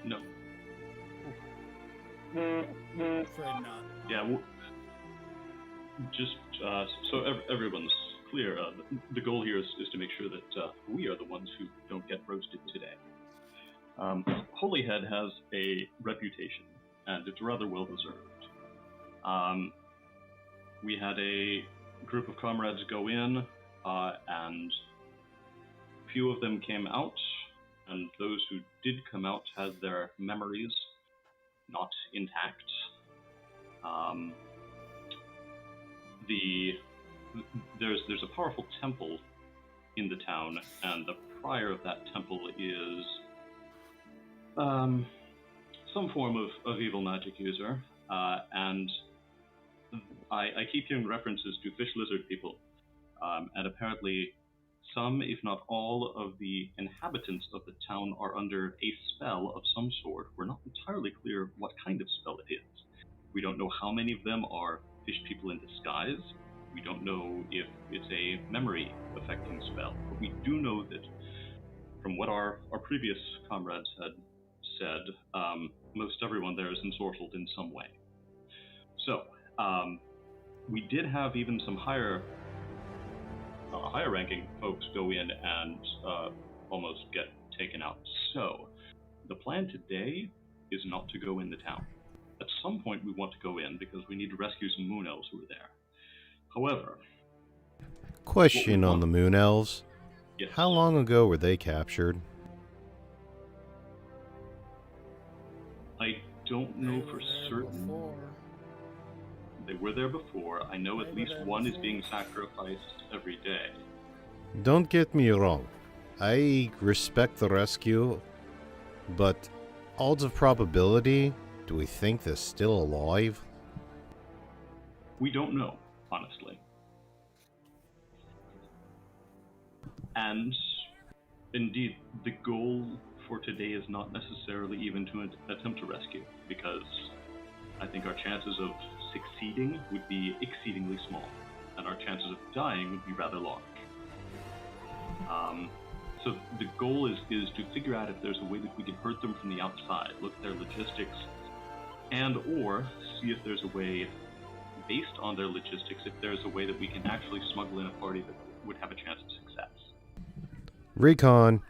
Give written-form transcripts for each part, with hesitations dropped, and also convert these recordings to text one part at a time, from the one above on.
No. Afraid not. Yeah, just so everyone's clear, the goal here is to make sure that we are the ones who don't get roasted today. Holyhead has a reputation, and it's rather well deserved. We had a group of comrades go in, and few of them came out, and those who did come out had their memories not intact. There's a powerful temple in the town, and the prior of that temple is some form of evil magic user, and I keep hearing references to fish lizard people, and apparently some, if not all, of the inhabitants of the town are under a spell of some sort. We're not entirely clear what kind of spell it is. We don't know how many of them are fish people in disguise. We don't know if it's a memory-affecting spell, but we do know that from what our previous comrades had said, most everyone there is ensorcelled in some way. So, we did have even some higher-ranking folks go in and almost get taken out. So, the plan today is not to go in the town. At some point, we want to go in because we need to rescue some moon elves who are there. However... Question on the moon elves. Yes. How long ago were they captured? I don't know for certain. They were there before. I know at least one is being sacrificed every day. Don't get me wrong. I respect the rescue, but odds of probability, do we think they're still alive? We don't know, honestly. And indeed, the goal for today is not necessarily even to attempt to rescue, because I think our chances of succeeding would be exceedingly small, and our chances of dying would be rather large. So the goal is to figure out if there's a way that we can hurt them from the outside, look at their logistics, and or see if there's a way, based on their logistics, if there's a way that we can actually smuggle in a party that would have a chance of success. Recon.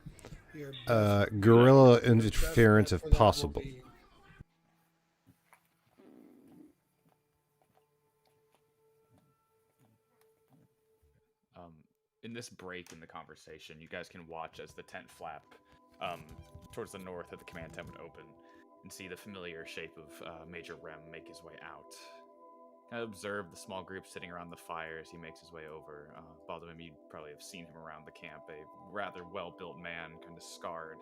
Guerrilla interference if possible. In this break in the conversation, you guys can watch as the tent flap towards the north of the command tent would open and see the familiar shape of Major Rem make his way out. Kind of observe the small group sitting around the fire as he makes his way over. Baldwin, you probably have seen him around the camp, a rather well-built man, kind of scarred.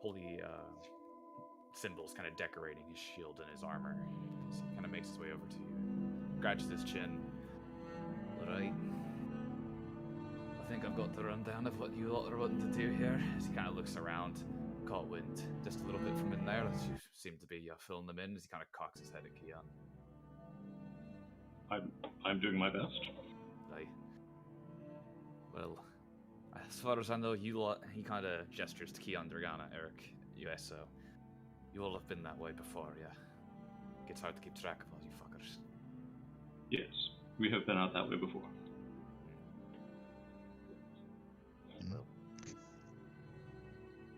Holy symbols kind of decorating his shield and his armor. So he kind of makes his way over to you, scratches his chin. Alright. I think I've got the rundown of what you lot are wanting to do here. As he kind of looks around, caught wind just a little bit from in there, as you seem to be filling them in, as he kind of cocks his head at Keon. I'm doing my best. Right. Well, as far as I know, you lot, he kind of gestures to Keon, Dragana, Eric, USO. You all have been that way before, yeah? Gets hard to keep track of all you fuckers. Yes, we have been out that way before.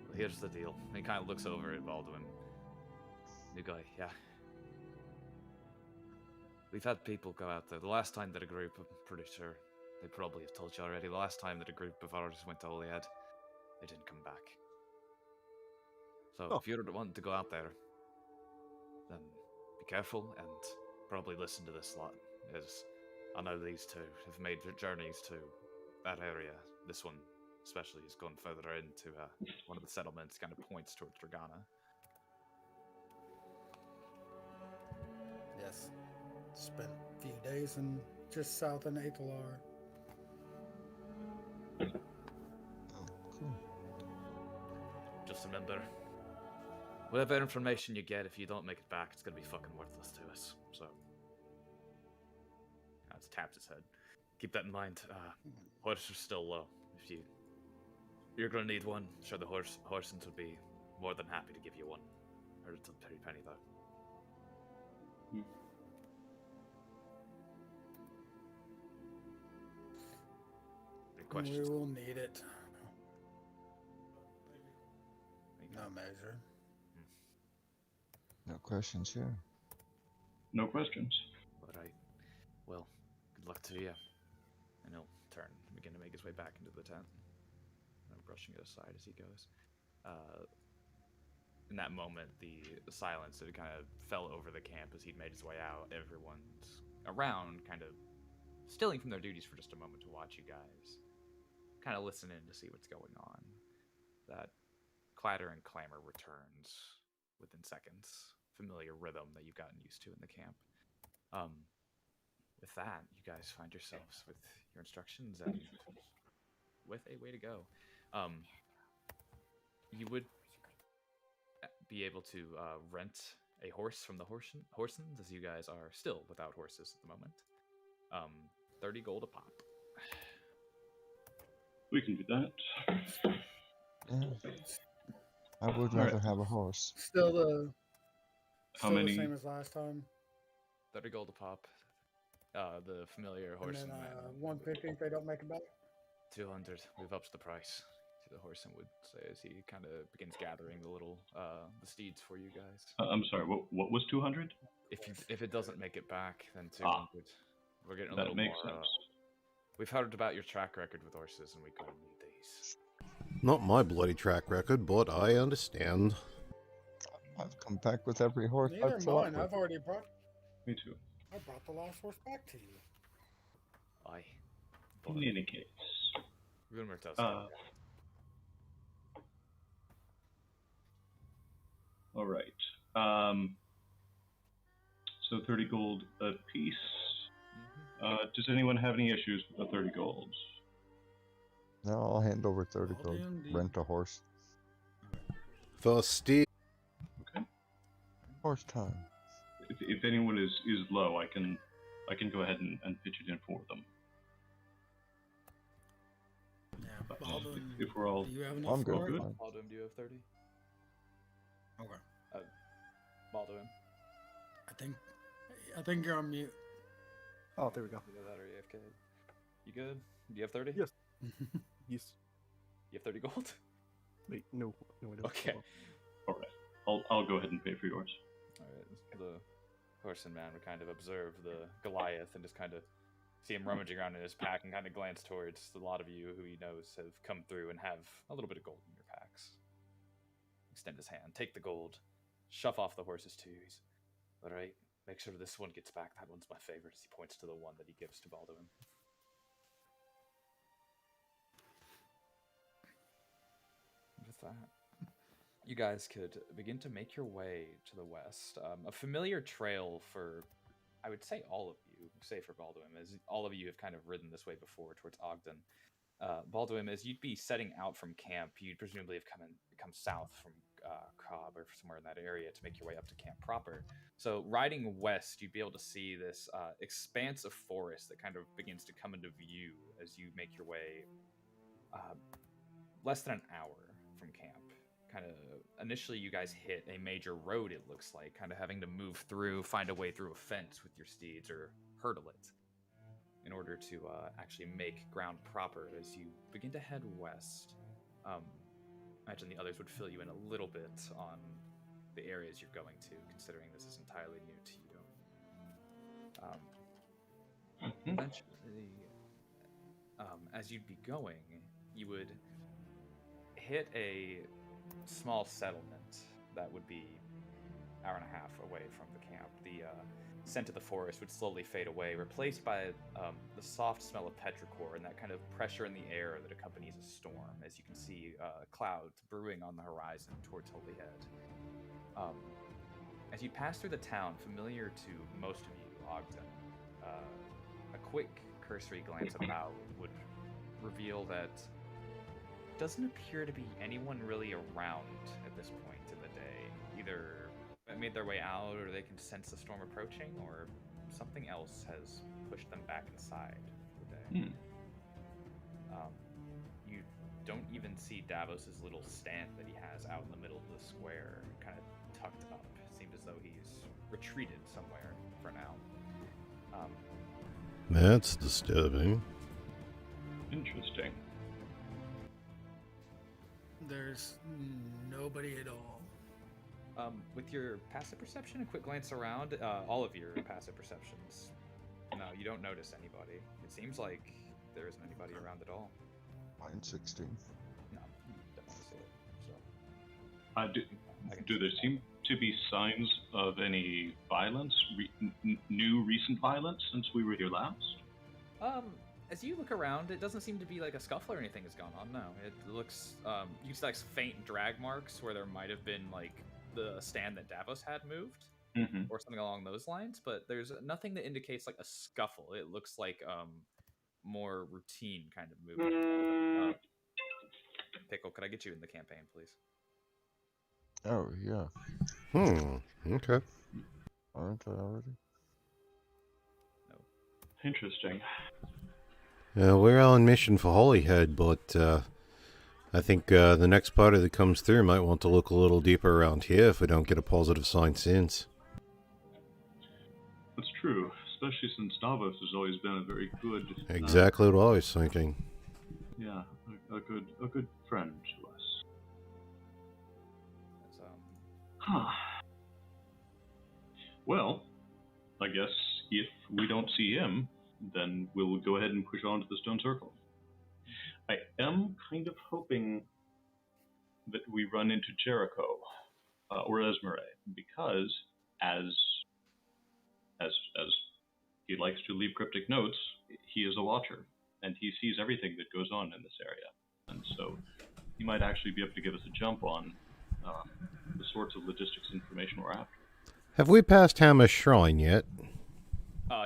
Well, here's the deal. He kind of looks over at Baldwin. New guy, yeah. We've had people go out there. The last time that a group, I'm pretty sure they probably have told you already, the last time that a group of ours went to Holyhead, they didn't come back. So if you're wanting to go out there, then be careful and probably listen to this lot, as I know these two have made journeys to that area. This one especially has gone further into one of the settlements, kind of points towards Dragana. Yes. Spent a few days in just south of Nathalar. Oh, cool. Just remember, whatever information you get, if you don't make it back, it's going to be fucking worthless to us. So, that's taps his head. Keep that in mind. Horses are still low. If you're going to need one, sure the horses would be more than happy to give you one. Or it's a pretty penny, though. Any questions? We will need it. Any No measure. No questions here. No questions. All right. Well, good luck to you. And he'll turn and begin to make his way back into the tent. And I'm brushing it aside as he goes. In that moment, the silence that kind of fell over the camp as he'd made his way out. Everyone's around, kind of stilling from their duties for just a moment to watch you guys. Kind of listen in to see what's going on. That clatter and clamor returns within seconds. Familiar rhythm that you've gotten used to in the camp. With that, you guys find yourselves with your instructions and with a way to go. You would be able to rent a horse from the Horsons, as you guys are still without horses at the moment. 30 gold a pop. We can do that. Yeah. I would rather have a horse. Still the How still many? the same as last time. 30 gold a pop. The familiar horse And and then man. 150 if they don't make it back. 200. We've upped the price. To the horse and would say as he kind of begins gathering the little the steeds for you guys. I'm sorry. What was 200? If it doesn't make it back, then 200. We're getting a That little makes more. sense. We've heard about your track record with horses, and we couldn't need these. Not my bloody track record, but I understand. I've come back with every horse Neither I've fought mine. with. I've already brought. Me too. I brought the last horse back to you. Aye. In any case. Rumor tells All right. So 30 gold a piece. Does anyone have any issues with the 30 gold? No, I'll hand over 30 All gold. D&D. Rent a horse. For Steve. Okay. Horse time. If anyone is low, I can go ahead and pitch it in for them. Yeah, But Baldwin, if we're all do you have enough I'm good. for it? Fine. Baldwin, do you have 30? Okay. Baldwin. I think you're on mute. Oh, there we go. Either that or AFK. You good? Do you have 30? Yes. Yes. You have 30 gold? Wait, no, I don't. Okay. all right. I'll go ahead and pay for yours. Alright, the horse and man would kind of observe the Goliath and just kind of see him rummaging around in his pack and kind of glance towards a lot of you who he knows have come through and have a little bit of gold in your packs. Extend his hand, take the gold, shove off the horse's twos. Alright, make sure this one gets back. That one's my favorite, as he points to the one that he gives to Baldwin. With that, you guys could begin to make your way to the west. A familiar trail for, I would say, all of you, say for Baldwin, as all of you have kind of ridden this way before towards Ogden. Baldwin, as you'd be setting out from camp, you'd presumably have come south from Cobb or somewhere in that area to make your way up to camp proper. So riding west, you'd be able to see this expanse of forest that kind of begins to come into view as you make your way less than an hour from camp. Kind of initially you guys hit a major road, it looks like, kind of having to move through, find a way through a fence with your steeds or hurdle it in order to actually make ground proper as you begin to head west. Imagine the others would fill you in a little bit on the areas you're going to, considering this is entirely new to you. Eventually, as you'd be going, you would hit a small settlement that would be an hour and a half away from the camp. The scent of the forest would slowly fade away, replaced by the soft smell of petrichor and that kind of pressure in the air that accompanies a storm, as you can see clouds brewing on the horizon towards Holyhead. As you pass through the town, familiar to most of you, Ogden, a quick cursory glance about would reveal that doesn't appear to be anyone really around at this point in the day. Either made their way out, or they can sense the storm approaching, or something else has pushed them back inside for the day. You don't even see Davos's little stand that he has out in the middle of the square, kind of tucked up. Seems as though he's retreated somewhere for now. That's disturbing. Interesting. There's nobody at all. With your passive perception, a quick glance around, all of your passive perceptions, no, you don't notice anybody. It seems like there isn't anybody around at all. Mine 16. No, you don't see it. So, Do there seem to be signs of any violence, new recent violence since we were here last? As you look around, it doesn't seem to be like a scuffle or anything has gone on. No, it looks. You can see like faint drag marks where there might have been like the stand that Davos had moved, or something along those lines. But there's nothing that indicates like a scuffle. It looks like more routine kind of movement. Pickle, could I get you in the campaign, please? Oh, yeah. Okay. Aren't I already? No. Interesting. We're on mission for Holyhead, but I think the next party that comes through might want to look a little deeper around here if we don't get a positive sign since. That's true, especially since Davos has always been a very good... Exactly what I was thinking. Yeah, a good friend to us. That's, Huh. Well, I guess if we don't see him, then we'll go ahead and push on to the Stone Circle. I am kind of hoping that we run into Jericho or Esmeralda, because as he likes to leave cryptic notes, he is a watcher, and he sees everything that goes on in this area, and so he might actually be able to give us a jump on the sorts of logistics information we're after. Have we passed Hammer's Shrine yet?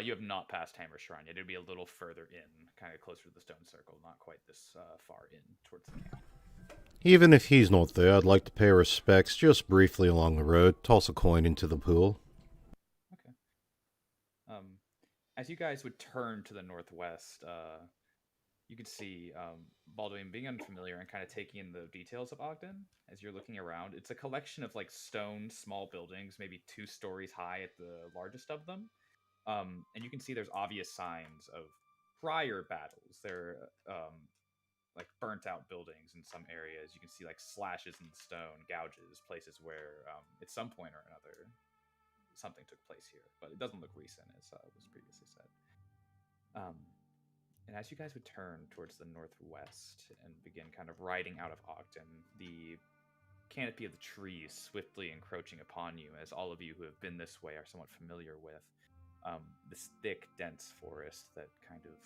You have not passed Hammer Shrine yet. It'd be a little further in, kind of closer to the Stone Circle, not quite this far in towards the camp. Even if he's not there, I'd like to pay respects just briefly along the road, toss a coin into the pool. Okay. As you guys would turn to the northwest, you could see Baldwin being unfamiliar and kind of taking in the details of Ogden as you're looking around. It's a collection of like stone small buildings, maybe 2 stories high at the largest of them. And you can see there's obvious signs of prior battles. There are like burnt out buildings in some areas. You can see like slashes in the stone, gouges, places where at some point or another something took place here. But it doesn't look recent, as was previously said. And as you guys would turn towards the northwest and begin kind of riding out of Ogden, the canopy of the trees swiftly encroaching upon you, as all of you who have been this way are somewhat familiar with. This thick, dense forest that kind of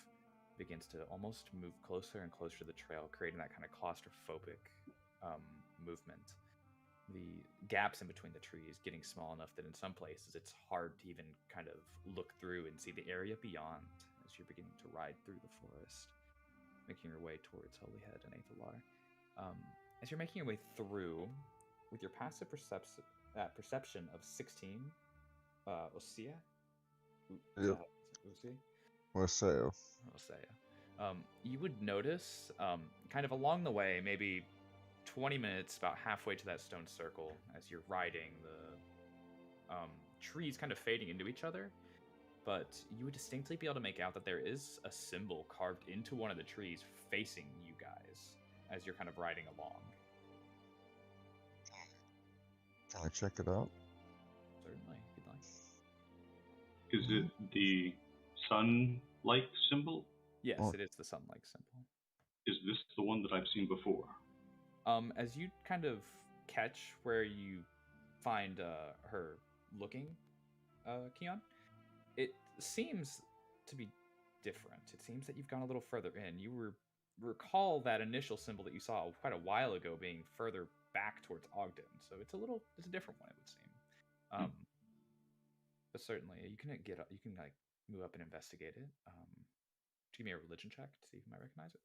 begins to almost move closer and closer to the trail, creating that kind of claustrophobic movement. The gaps in between the trees getting small enough that in some places it's hard to even kind of look through and see the area beyond as you're beginning to ride through the forest, making your way towards Holyhead and Aethalar. As you're making your way through, with your passive perception of 16, Osea? Yep. Waseo. You would notice, kind of along the way, maybe 20 minutes, about halfway to that stone circle, as you're riding, the trees kind of fading into each other, but you would distinctly be able to make out that there is a symbol carved into one of the trees facing you guys as you're kind of riding along. Can I check it out? Certainly, if you'd like. Is it the sun-like symbol? Yes, Oh. it is the sun-like symbol. Is this the one that I've seen before? As you kind of catch where you find her looking, Keon, it seems to be different. It seems that you've gone a little further in. You recall that initial symbol that you saw quite a while ago being further back towards Ogden, so it's a different one, it would seem. But certainly, you can like move up and investigate it. Give me a religion check to see if you might recognize it.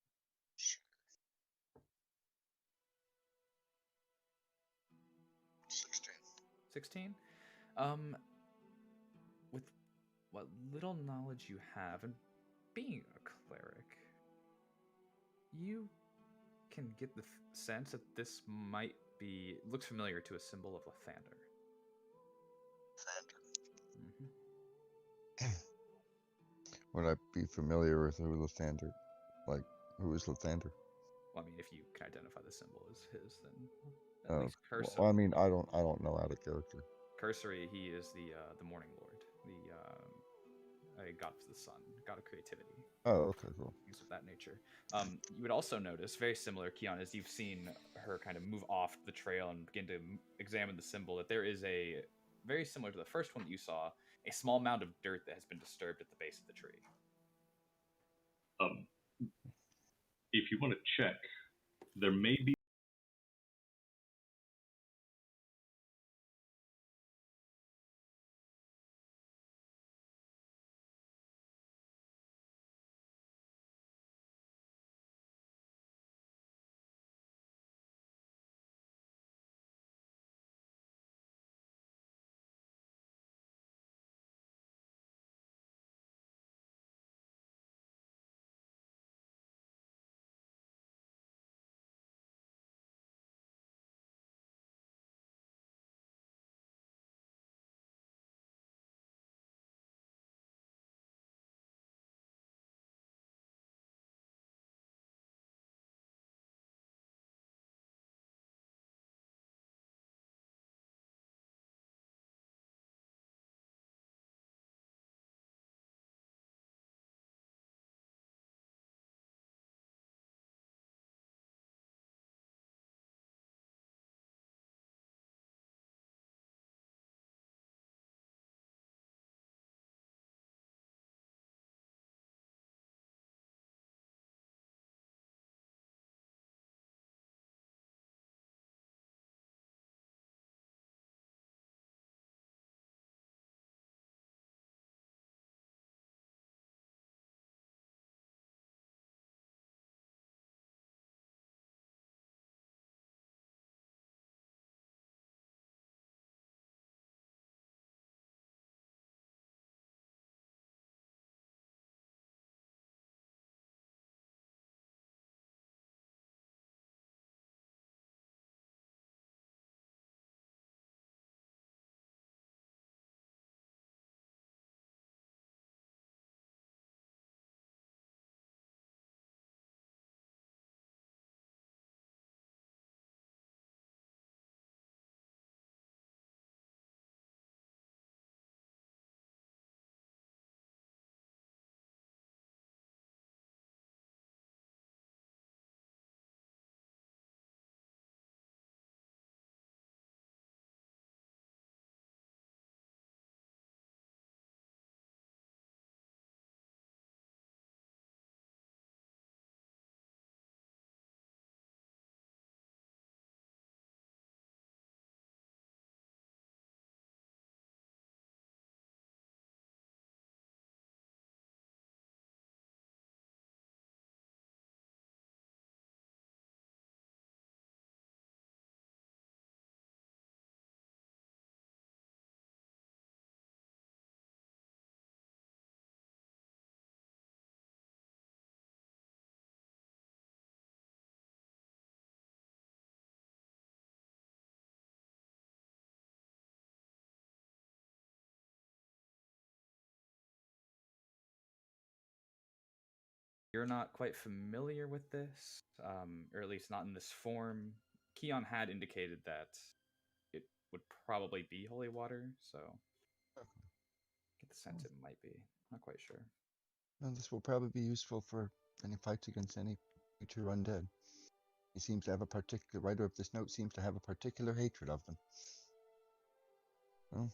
16. With what little knowledge you have, and being a cleric, you can get the sense that this might be looks familiar to a symbol of Lathander. Mm-hmm. Would I be familiar with who Lathander? Like, who is Lathander? Well, I mean, if you can identify the symbol as his, then at least cursory. Well, I mean, I don't know out of character. Cursory, he is the Morning Lord, a god of the sun, god of creativity. Oh, okay, cool. Things of that nature. You would also notice, very similar, Keon, as you've seen her kind of move off the trail and begin to examine the symbol, that there is a, very similar to the first one that you saw, a small mound of dirt that has been disturbed at the base of the tree. If you want to check, there may be You're not quite familiar with this, or at least not in this form. Keon had indicated that it would probably be holy water, so get the sense it might be. Not quite sure. And this will probably be useful for any fights against any future undead. He seems to have a particular, writer of this note seems to have a particular hatred of them. Well,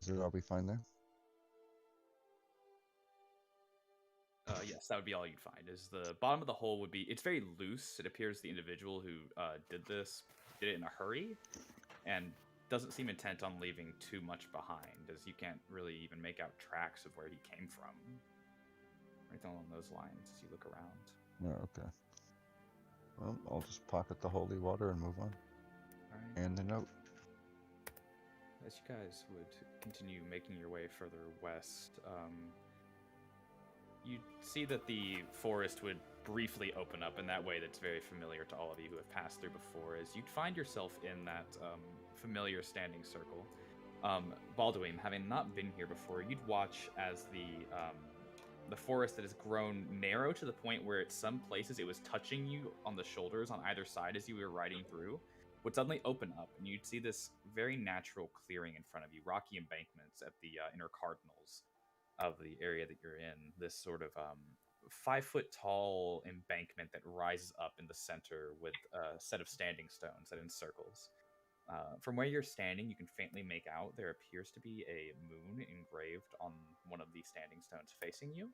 is it all we find there? Yes, that would be all you'd find. Is the bottom of the hole would be, it's very loose. It appears the individual who did this did it in a hurry and doesn't seem intent on leaving too much behind, as you can't really even make out tracks of where he came from. Or anything along those lines as you look around. Yeah, okay. Well, I'll just pocket the holy water and move on. All right. And the note. As you guys would continue making your way further west, you see that the forest would briefly open up in that way that's very familiar to all of you who have passed through before, as you'd find yourself in that familiar standing circle. Balduin, having not been here before, you'd watch as the forest that has grown narrow to the point where at some places it was touching you on the shoulders on either side as you were riding through, would suddenly open up, and you'd see this very natural clearing in front of you, rocky embankments at the inner cardinals of the area that you're in. This sort of 5-foot tall embankment that rises up in the center with a set of standing stones that encircles. From where you're standing, you can faintly make out there appears to be a moon engraved on one of the standing stones facing you.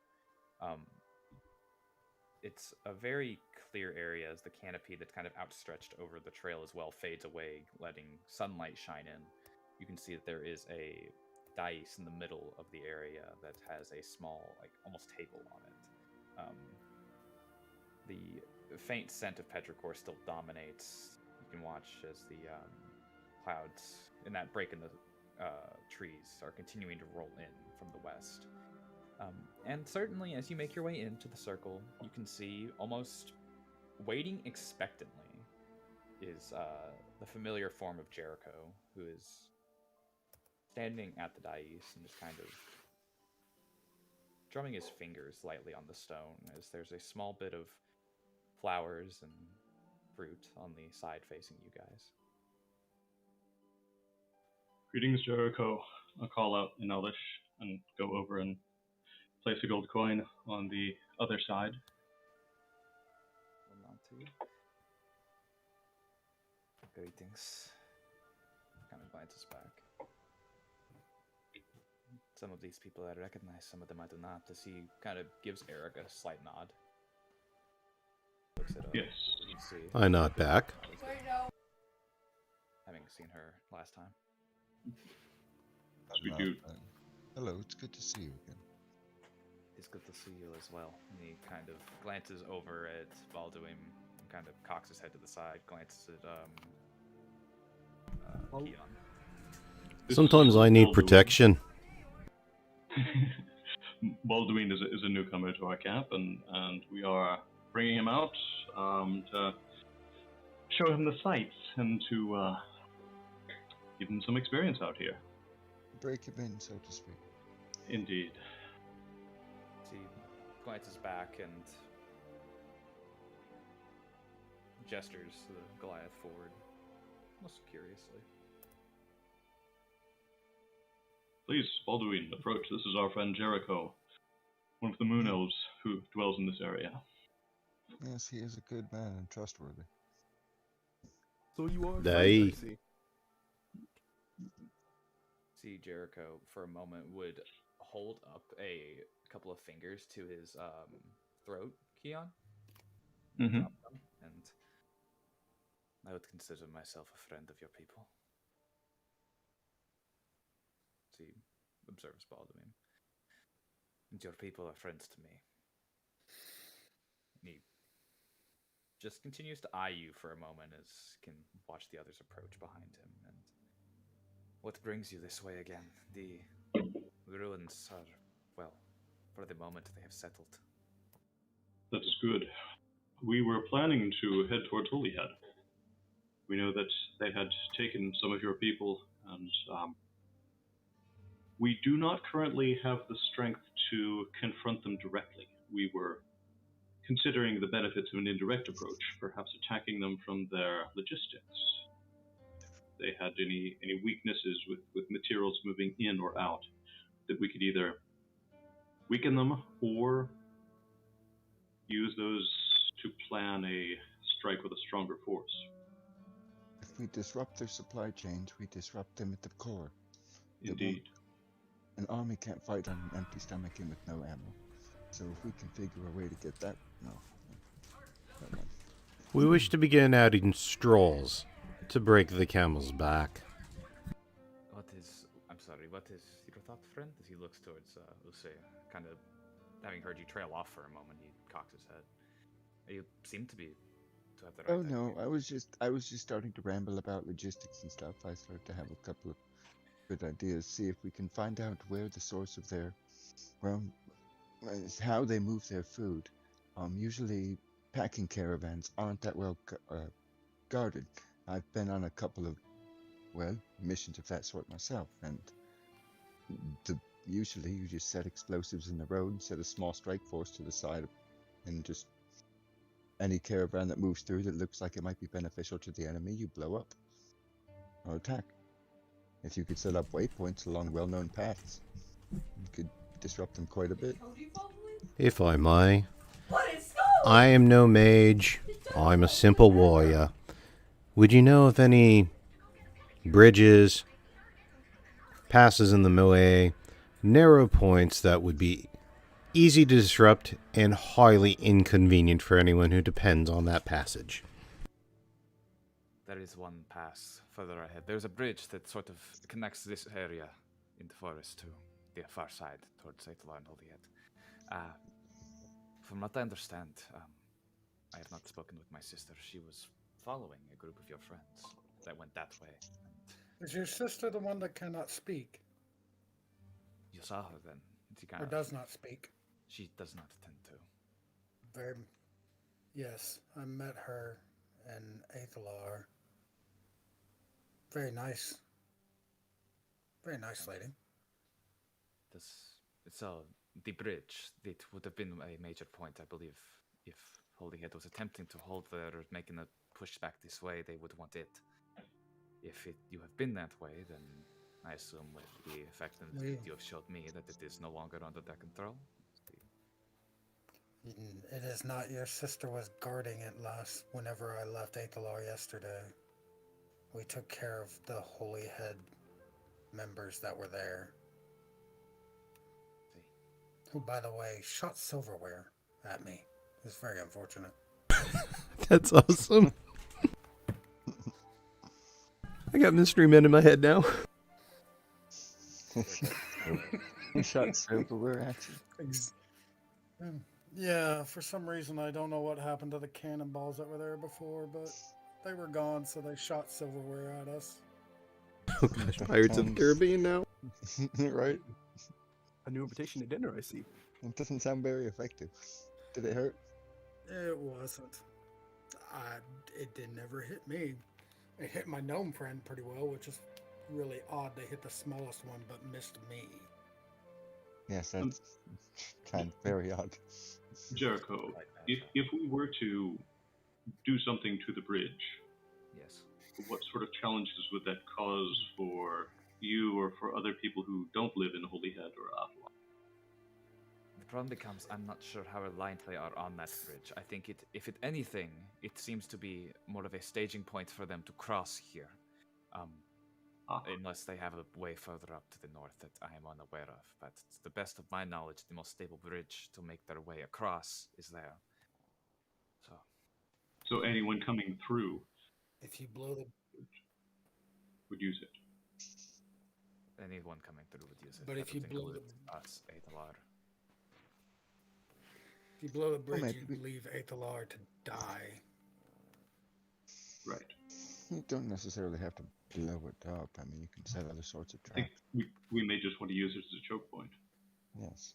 It's a very clear area as the canopy that's kind of outstretched over the trail as well fades away, letting sunlight shine in. You can see that there is a dais in the middle of the area that has a small, like, almost table on it. The faint scent of petrichor still dominates. You can watch as the clouds in that break in the trees are continuing to roll in from the west. And certainly, as you make your way into the circle, you can see, almost waiting expectantly, is the familiar form of Jericho, who is standing at the dais and just kind of drumming his fingers lightly on the stone, as there's a small bit of flowers and fruit on the side facing you guys. Greetings, Jericho. I'll call out in Elvish and go over and place a gold coin on the other side. Hold on to you. Greetings. Kind of glances back. Some of these people I recognize, some of them I do not. As he kind of gives Eric a slight nod. Looks at Yes. you see. I nod back. Having seen her last time. We do. Hello, it's good to see you again. It's good to see you as well. And he kind of glances over at Balduin and kind of cocks his head to the side, glances at Keon. Sometimes I need protection. Balduin is a newcomer to our camp, and we are bringing him out to show him the sights and to give him some experience out here. Break him in, so to speak. Indeed. He glances back and gestures the Goliath forward, most curiously. Please, Balduin, approach. This is our friend Jericho, one of the moon elves who dwells in this area. Yes, he is a good man and trustworthy. So you are. They- friends, I see. See, Jericho for a moment would hold up a couple of fingers to his throat, Keon. Mm-hmm. Drop them, and I would consider myself a friend of your people. See, observes Balduin. And your people are friends to me. And he just continues to eye you for a moment as he can watch the others approach behind him. And what brings you this way again? The ruins are, well, for the moment they have settled. That is good. We were planning to head towards Holyhead. We know that they had taken some of your people, and we do not currently have the strength to confront them directly. We were considering the benefits of an indirect approach, perhaps attacking them from their logistics. If they had any weaknesses with materials moving in or out, that we could either weaken them or use those to plan a strike with a stronger force. If we disrupt their supply chains, we disrupt them at the core. Indeed. An army can't fight on an empty stomach and with no ammo. So if we can figure a way to get that, no. We wish to begin adding straws to break the camel's back. What is your thought, friend? As he looks towards Use, kind of having heard you trail off for a moment, he cocks his head. You seem to have the right Oh no, idea. I was just starting to ramble about logistics and stuff. I started to have a couple of good ideas. See if we can find out where the source of their is how they move their food. Usually packing caravans aren't that well guarded. I've been on a couple of, well, missions of that sort myself, and usually you just set explosives in the road, set a small strike force to the side, and just any caravan that moves through that looks like it might be beneficial to the enemy, you blow up or attack. If you could set up waypoints along well-known paths, you could disrupt them quite a bit. If I may, I am no mage. I'm a simple warrior. Would you know of any bridges, passes in the melee, narrow points that would be easy to disrupt and highly inconvenient for anyone who depends on that passage? There is one pass further ahead. There's a bridge that sort of connects this area in the forest to the far side, towards Aethelon and Holyhead. From what I understand, I have not spoken with my sister. She was following a group of your friends that went that way. And Is your sister the one that cannot speak? you saw her then. Or does not speak? She does not tend to. Yes, I met her in Aethelor. Very nice. Very nice lady. So, the bridge, it would have been a major point, I believe, if Holyhead was attempting to hold there or making a push back this way, they would want it. If you have been that way, then I assume with the effectiveness that you have showed me that it is no longer under their control. It is not. Your sister was guarding it whenever I left Aethelor yesterday. We took care of the Holyhead members that were there. Who, by the way, shot silverware at me. It was very unfortunate. That's awesome. I got Mystery Men in my head now. He shot silverware at you. Yeah, for some reason I don't know what happened to the cannonballs that were there before, but they were gone, so they shot silverware at us. Oh gosh, Pirates of the Caribbean now. Right? A new invitation to dinner, I see. It doesn't sound very effective. Did it hurt? It wasn't. It didn't ever hit me. It hit my gnome friend pretty well, which is really odd. They hit the smallest one, but missed me. Yes, that's kind of very odd. Jericho, if we were to do something to the bridge, Yes. what sort of challenges would that cause for you or for other people who don't live in Holyhead or Avalon? The problem becomes I'm not sure how reliant they are on that bridge. I think if anything, it seems to be more of a staging point for them to cross here. Unless they have a way further up to the north that I am unaware of. But to the best of my knowledge, the most stable bridge to make their way across is there. So anyone coming through If you blow the would use it. Anyone coming through would use it. But if you blow us, Aethelor. If you blow the bridge, maybe you leave Aethelor to die. Right. You don't necessarily have to blow it up. I mean, you can set other sorts of I think traps. we may just want to use it as a choke point. Yes.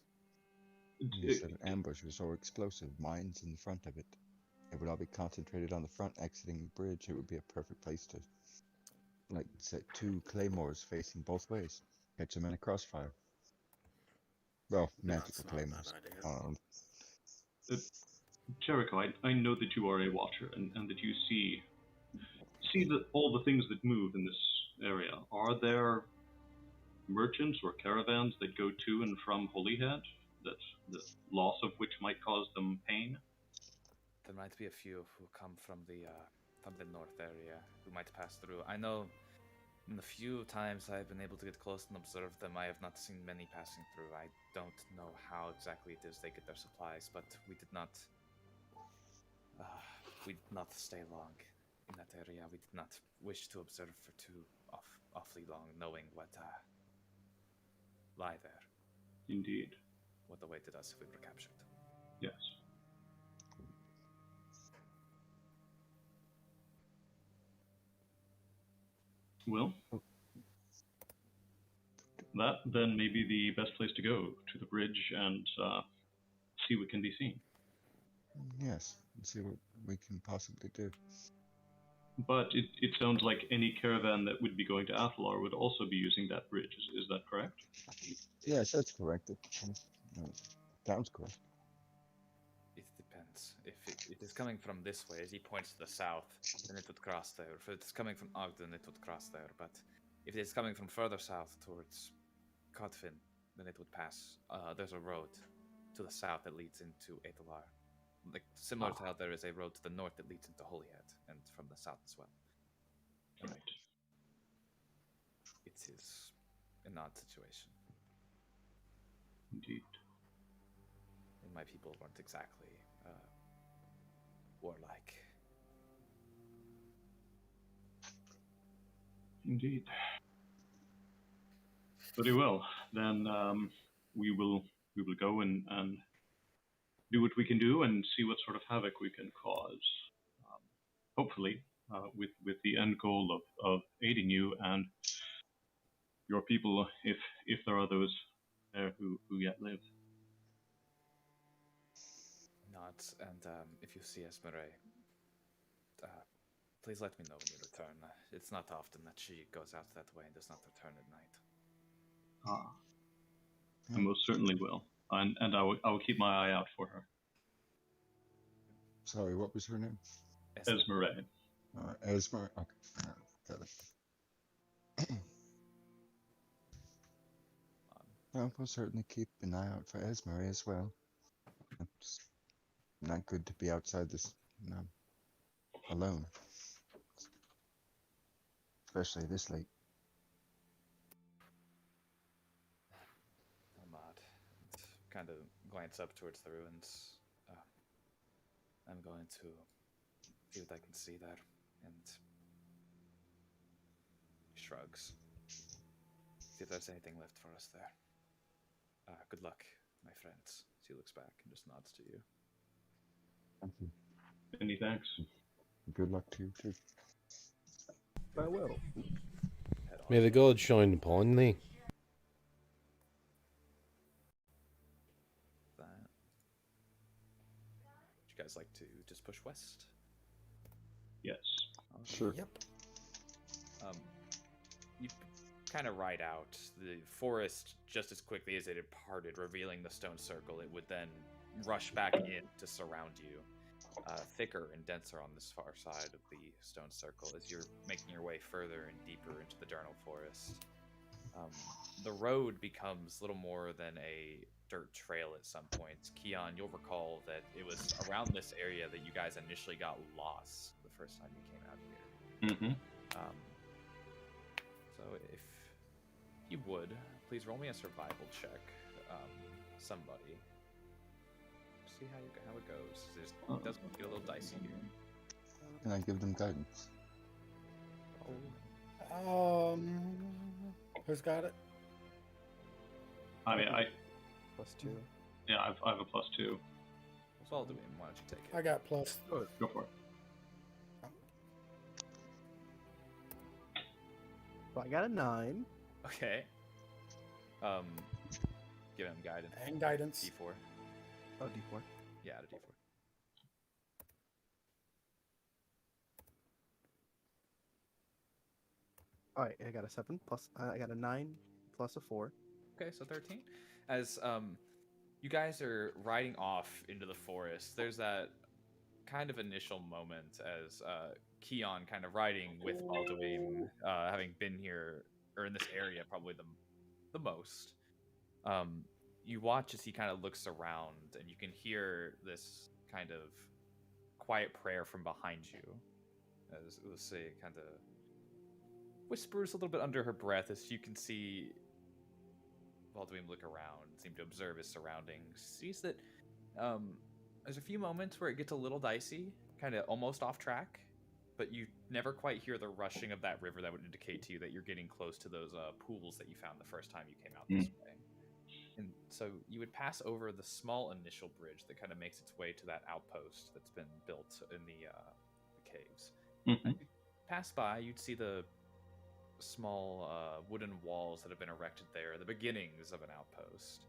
You set an ambush or explosive mines in front of it. It would all be concentrated on the front exiting the bridge. It would be a perfect place to, like, set 2 claymores facing both ways. Catch them in a crossfire. Well, magical claymores. Jericho, I know that you are a watcher and that you see all the things that move in this area. Are there merchants or caravans that go to and from Holyhead, that the loss of which might cause them pain? There might be a few who come from the north area who might pass through. I know in the few times I've been able to get close and observe them, I have not seen many passing through. I don't know how exactly it is they get their supplies, but we did not stay long in that area. We did not wish to observe for too awfully long, knowing what lie there. Indeed. What awaited us if we were captured. Yes. Well, that then may be the best place to go, to the bridge and see what can be seen. Yes, and see what we can possibly do. But it sounds like any caravan that would be going to Athalar would also be using that bridge. Is that correct? Yes, that's correct. Sounds correct. It depends. If it is coming from this way, as he points to the south, then it would cross there. If it's coming from Ogden, it would cross there. But if it's coming from further south towards Codfin, then it would pass. There's a road to the south that leads into Aethalar. Like similar to how there is a road to the north that leads into Holyhead, and from the south as well. Right. It is an odd situation. Indeed. And my people weren't exactly warlike. Indeed. Very well. Then we will go and do what we can do and see what sort of havoc we can cause. Hopefully, with the end goal of aiding you and your people, if there are those there who yet live. Nods, and if you see Esmeralda, please let me know when you return. It's not often that she goes out that way and does not return at night. I most certainly will, and I will keep my eye out for her. Sorry, what was her name? Esmeralda. Esmer. Okay, got it. Well, we'll certainly keep an eye out for Esmer as well. It's not good to be outside this alone, especially this late. Ahmad, kind of glance up towards the ruins. I'm going to see what I can see there, and he shrugs. See if there's anything left for us there. Good luck, my friends. He looks back and just nods to you. Thank you. Many thanks. Good luck to you too. Farewell. May the gods shine upon thee. That. Would you guys like to just push west? Yes. Sure. Yep. You kind of ride out the forest just as quickly as it had parted, revealing the stone circle. It would then rush back in to surround you, thicker and denser on this far side of the stone circle as you're making your way further and deeper into the Durnal Forest. The road becomes little more than a dirt trail at some points. Keon, you'll recall that it was around this area that you guys initially got lost the first time you came out here. Mm-hmm. So if you would, please roll me a survival check. Somebody. See how it goes. It does get a little dicey here. Can I give them guidance? Who's got it? I mean, +2. yeah, I have a +2. So I'll do it. Why don't you take it? I got plus. Go for it. So I got a 9. Okay. Give him guidance. And guidance. D4. Oh, D4. Yeah, add a D4. All right, I got a 7 plus. I got a 9 plus a 4. Okay, so 13. As you guys are riding off into the forest, there's that kind of initial moment as Keon kind of riding with Alduin, having been here or in this area probably the most. You watch as he kind of looks around, and you can hear this kind of quiet prayer from behind you, as Ulysse kind of whispers a little bit under her breath as you can see Balduin look around, seem to observe his surroundings, sees that there's a few moments where it gets a little dicey, kind of almost off track, but you never quite hear the rushing of that river that would indicate to you that you're getting close to those pools that you found the first time you came out this way. And so you would pass over the small initial bridge that kind of makes its way to that outpost that's been built in the caves. Mm-hmm. And you pass by, you'd see the small wooden walls that have been erected there, the beginnings of an outpost.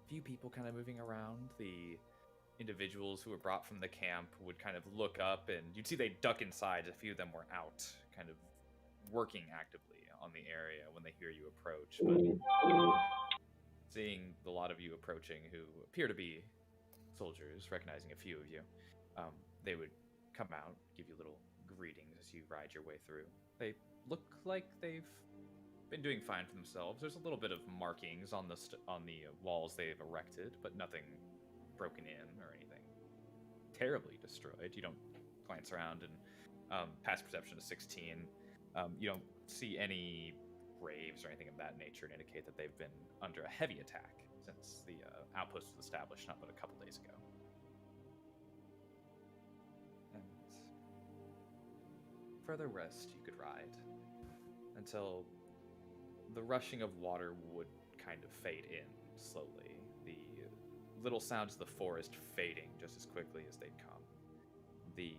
few people kind of moving around. The individuals who were brought from the camp would kind of look up, and you'd see they duck inside. A few of them were out, kind of working actively on the area when they hear you approach. But seeing a lot of you approaching who appear to be soldiers, recognizing a few of you, they would come out, give you little greetings as you ride your way through. They look like they've been doing fine for themselves. There's a little bit of markings on the walls they've erected, but nothing broken in or anything terribly destroyed. You don't glance around, and past perception is 16. You don't see any graves or anything of that nature to indicate that they've been under a heavy attack since the outpost was established not but a couple days ago. And further west you could ride until the rushing of water would kind of fade in slowly. The little sounds of the forest fading just as quickly as they'd come. The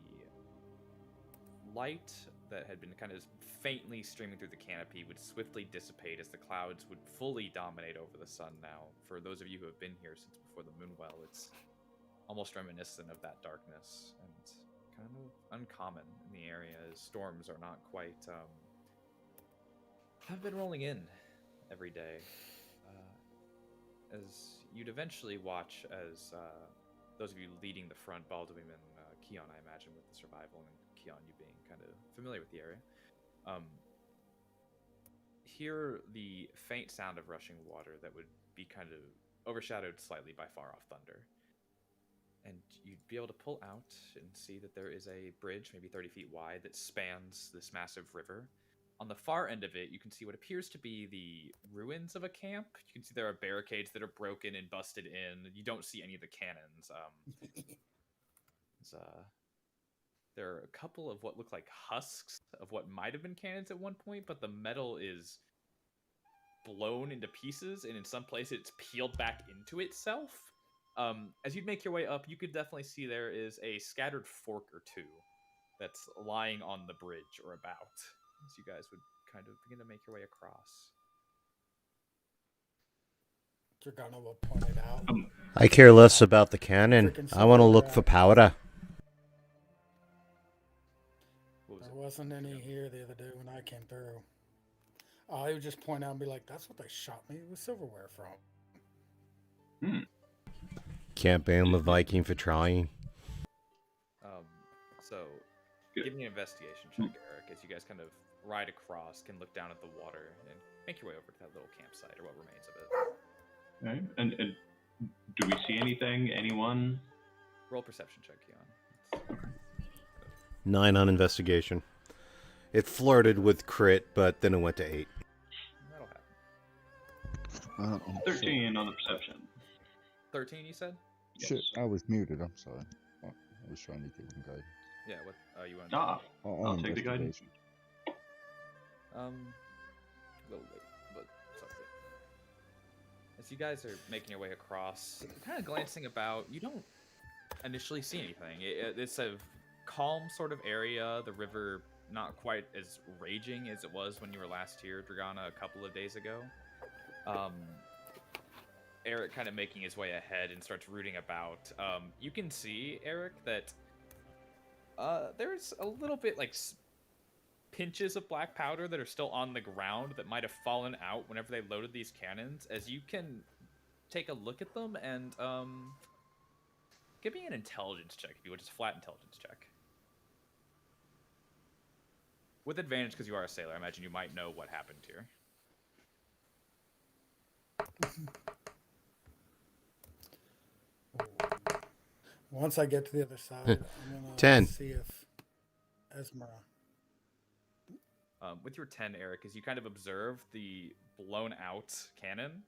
light that had been kind of faintly streaming through the canopy would swiftly dissipate as the clouds would fully dominate over the sun now. For those of you who have been here since before the moonwell, it's almost reminiscent of that darkness and kind of uncommon in the area as storms are not quite have been rolling in every day. As you'd eventually watch as those of you leading the front, Baldwin and Keon, I imagine, with the survival, and Keon, you being kind of familiar with the area, hear the faint sound of rushing water that would be kind of overshadowed slightly by far-off thunder. And you'd be able to pull out and see that there is a bridge, maybe 30 feet wide, that spans this massive river. On the far end of it, you can see what appears to be the ruins of a camp. You can see there are barricades that are broken and busted in. You don't see any of the cannons. There are a couple of what look like husks of what might have been cannons at one point, but the metal is blown into pieces, and in some places it's peeled back into itself. As you'd make your way up, you could definitely see there is a scattered fork or two that's lying on the bridge or about, as you guys would kind of begin to make your way across. Dragana will point it out. I care less about the cannon. I want to look for powder. There wasn't any here the other day when I came through. I would just point out and be like, that's what they shot me with silverware from. Can't blame the Viking for trying. So, give me an investigation check, Eric, as you guys kind of ride across, can look down at the water, and make your way over to that little campsite, or what remains of it. Right. And do we see anything? Anyone? Roll perception check, Keon. 9 on investigation. It flirted with crit, but then it went to 8. That'll happen. 13 on the perception. 13, you said? Yes. Shit, I was muted. I'm sorry. Oh, I was trying to give him guidance. Yeah, what you want? I'll take the guidance. A little late, but it's okay. As you guys are making your way across, kind of glancing about, you don't initially see anything. It's a calm sort of area. The river not quite as raging as it was when you were last here, Dragana, a couple of days ago. Eric kind of making his way ahead and starts rooting about. You can see, Eric, that there's a little bit like pinches of black powder that are still on the ground that might have fallen out whenever they loaded these cannons. As you can take a look at them and give me an intelligence check, if you would, just a flat intelligence check. With advantage because you are a sailor, I imagine you might know what happened here. Once I get to the other side, I'm gonna 10. see if Esmera. With your 10, Eric, as you kind of observe the blown out cannon,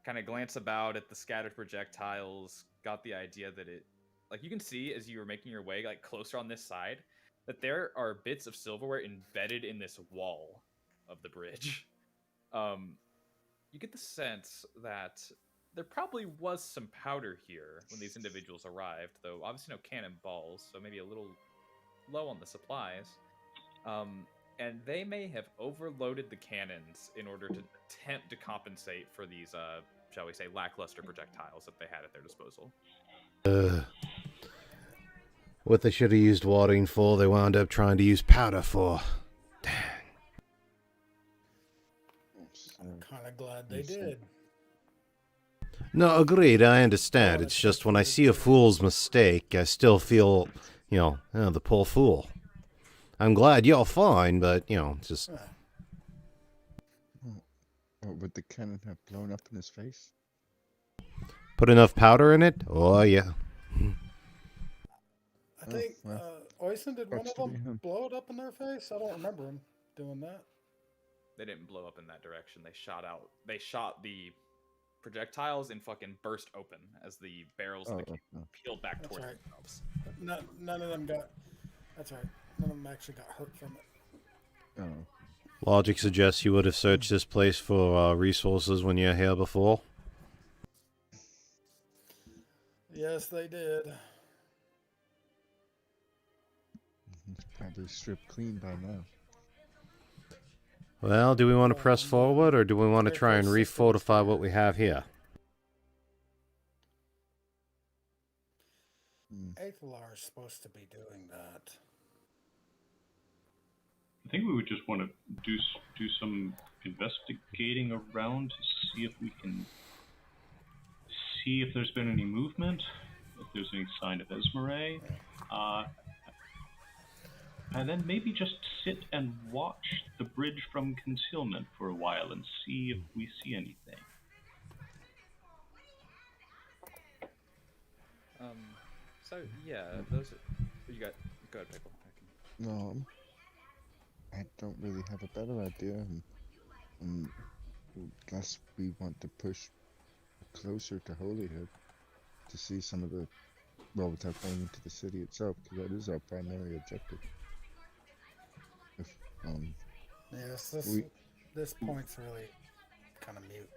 kind of glance about at the scattered projectiles, got the idea that it, like you can see as you were making your way like closer on this side, that there are bits of silverware embedded in this wall of the bridge. You get the sense that there probably was some powder here when these individuals arrived, though obviously no cannonballs, so maybe a little low on the supplies. And they may have overloaded the cannons in order to attempt to compensate for these shall we say, lackluster projectiles that they had at their disposal. What they should have used wadding for, they wound up trying to use powder for. I'm kind of glad they did. No, agreed, I understand. It's just when I see a fool's mistake, I still feel, the poor fool. I'm glad you're fine, but, it's just... Or would the cannon have blown up in his face? Put enough powder in it? Oh, yeah. I think, Oysen, did one of to be them him. blow it up in their face? I don't remember him doing that. They didn't blow up in that direction. They shot the projectiles and fucking burst open as the barrels of the cannon peeled back towards themselves. None of them got... That's right. None of them actually got hurt from it. Oh. Logic suggests you would have searched this place for resources when you were here before. Yes, they did. It's probably stripped clean by now. Well, do we want to press forward, or do we want to try and refortify what we have here? Aethelor is supposed to be doing that. I think we would just want to do some investigating around to see if we can see if there's been any movement, if there's any sign of Esmeralda, and then maybe just sit and watch the bridge from concealment for a while and see if we see anything. So yeah, those. You got. Go ahead, Pickle. No, I don't really have a better idea. Unless we want to push closer to Holyhead to see some of the, well, without going into the city itself, because that is our primary objective. Yes, this point's really kind of mute.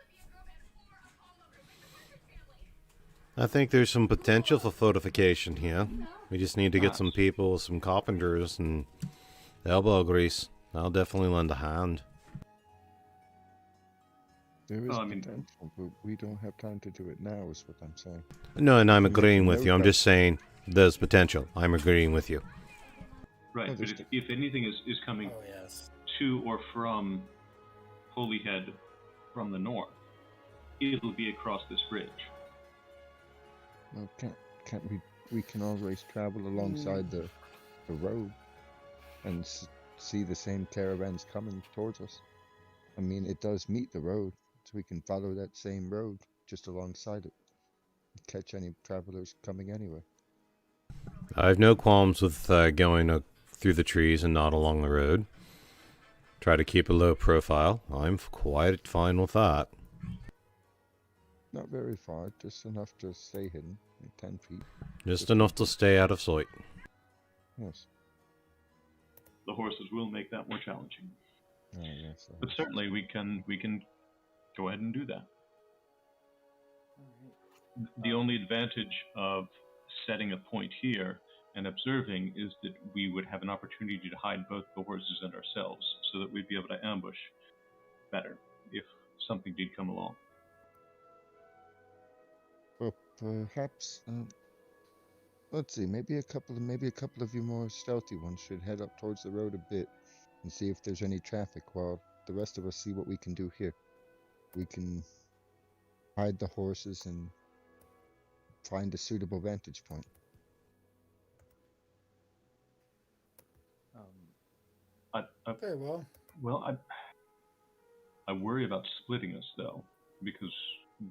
I think there's some potential for fortification here. We just need to get some people, some carpenters, and elbow grease. I'll definitely lend a hand. There is potential, but we don't have time to do it now, is what I'm saying. No, and I'm agreeing with you. I'm just saying there's potential. I'm agreeing with you. Right, but if anything is coming to or from Holyhead from the north, it'll be across this bridge. Well, can't we can always travel alongside the road and see the same caravans coming towards us. I mean, it does meet the road, so we can follow that same road just alongside it. Catch any travelers coming anyway. I have no qualms with going through the trees and not along the road. Try to keep a low profile. I'm quite fine with that. Not very far, just enough to stay hidden, like 10 feet. Just enough to stay out of sight. Yes. The horses will make that more challenging. Oh, yes. But certainly we can go ahead and do that. The only advantage of setting a point here and observing is that we would have an opportunity to hide both the horses and ourselves, so that we'd be able to ambush better if something did come along. Well, perhaps. Let's see. Maybe a couple of you more stealthy ones should head up towards the road a bit and see if there's any traffic, while the rest of us see what we can do here. We can hide the horses and find a suitable vantage point. Very well. Well, I worry about splitting us, though, because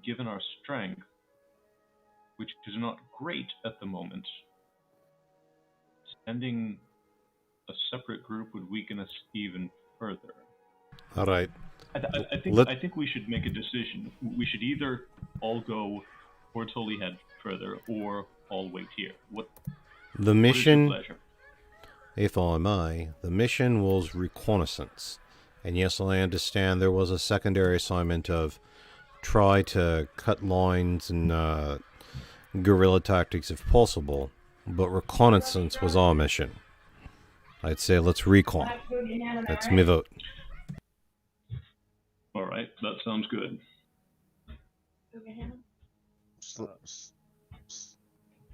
given our strength, which is not great at the moment, sending a separate group would weaken us even further. All right. I think we should make a decision. We should either all go towards Holyhead further, or all wait here. The mission, if I may, the mission was reconnaissance. And yes, I understand there was a secondary assignment of try to cut lines and guerrilla tactics if possible, but reconnaissance was our mission. I'd say let's recon. That's my vote. All right, that sounds good.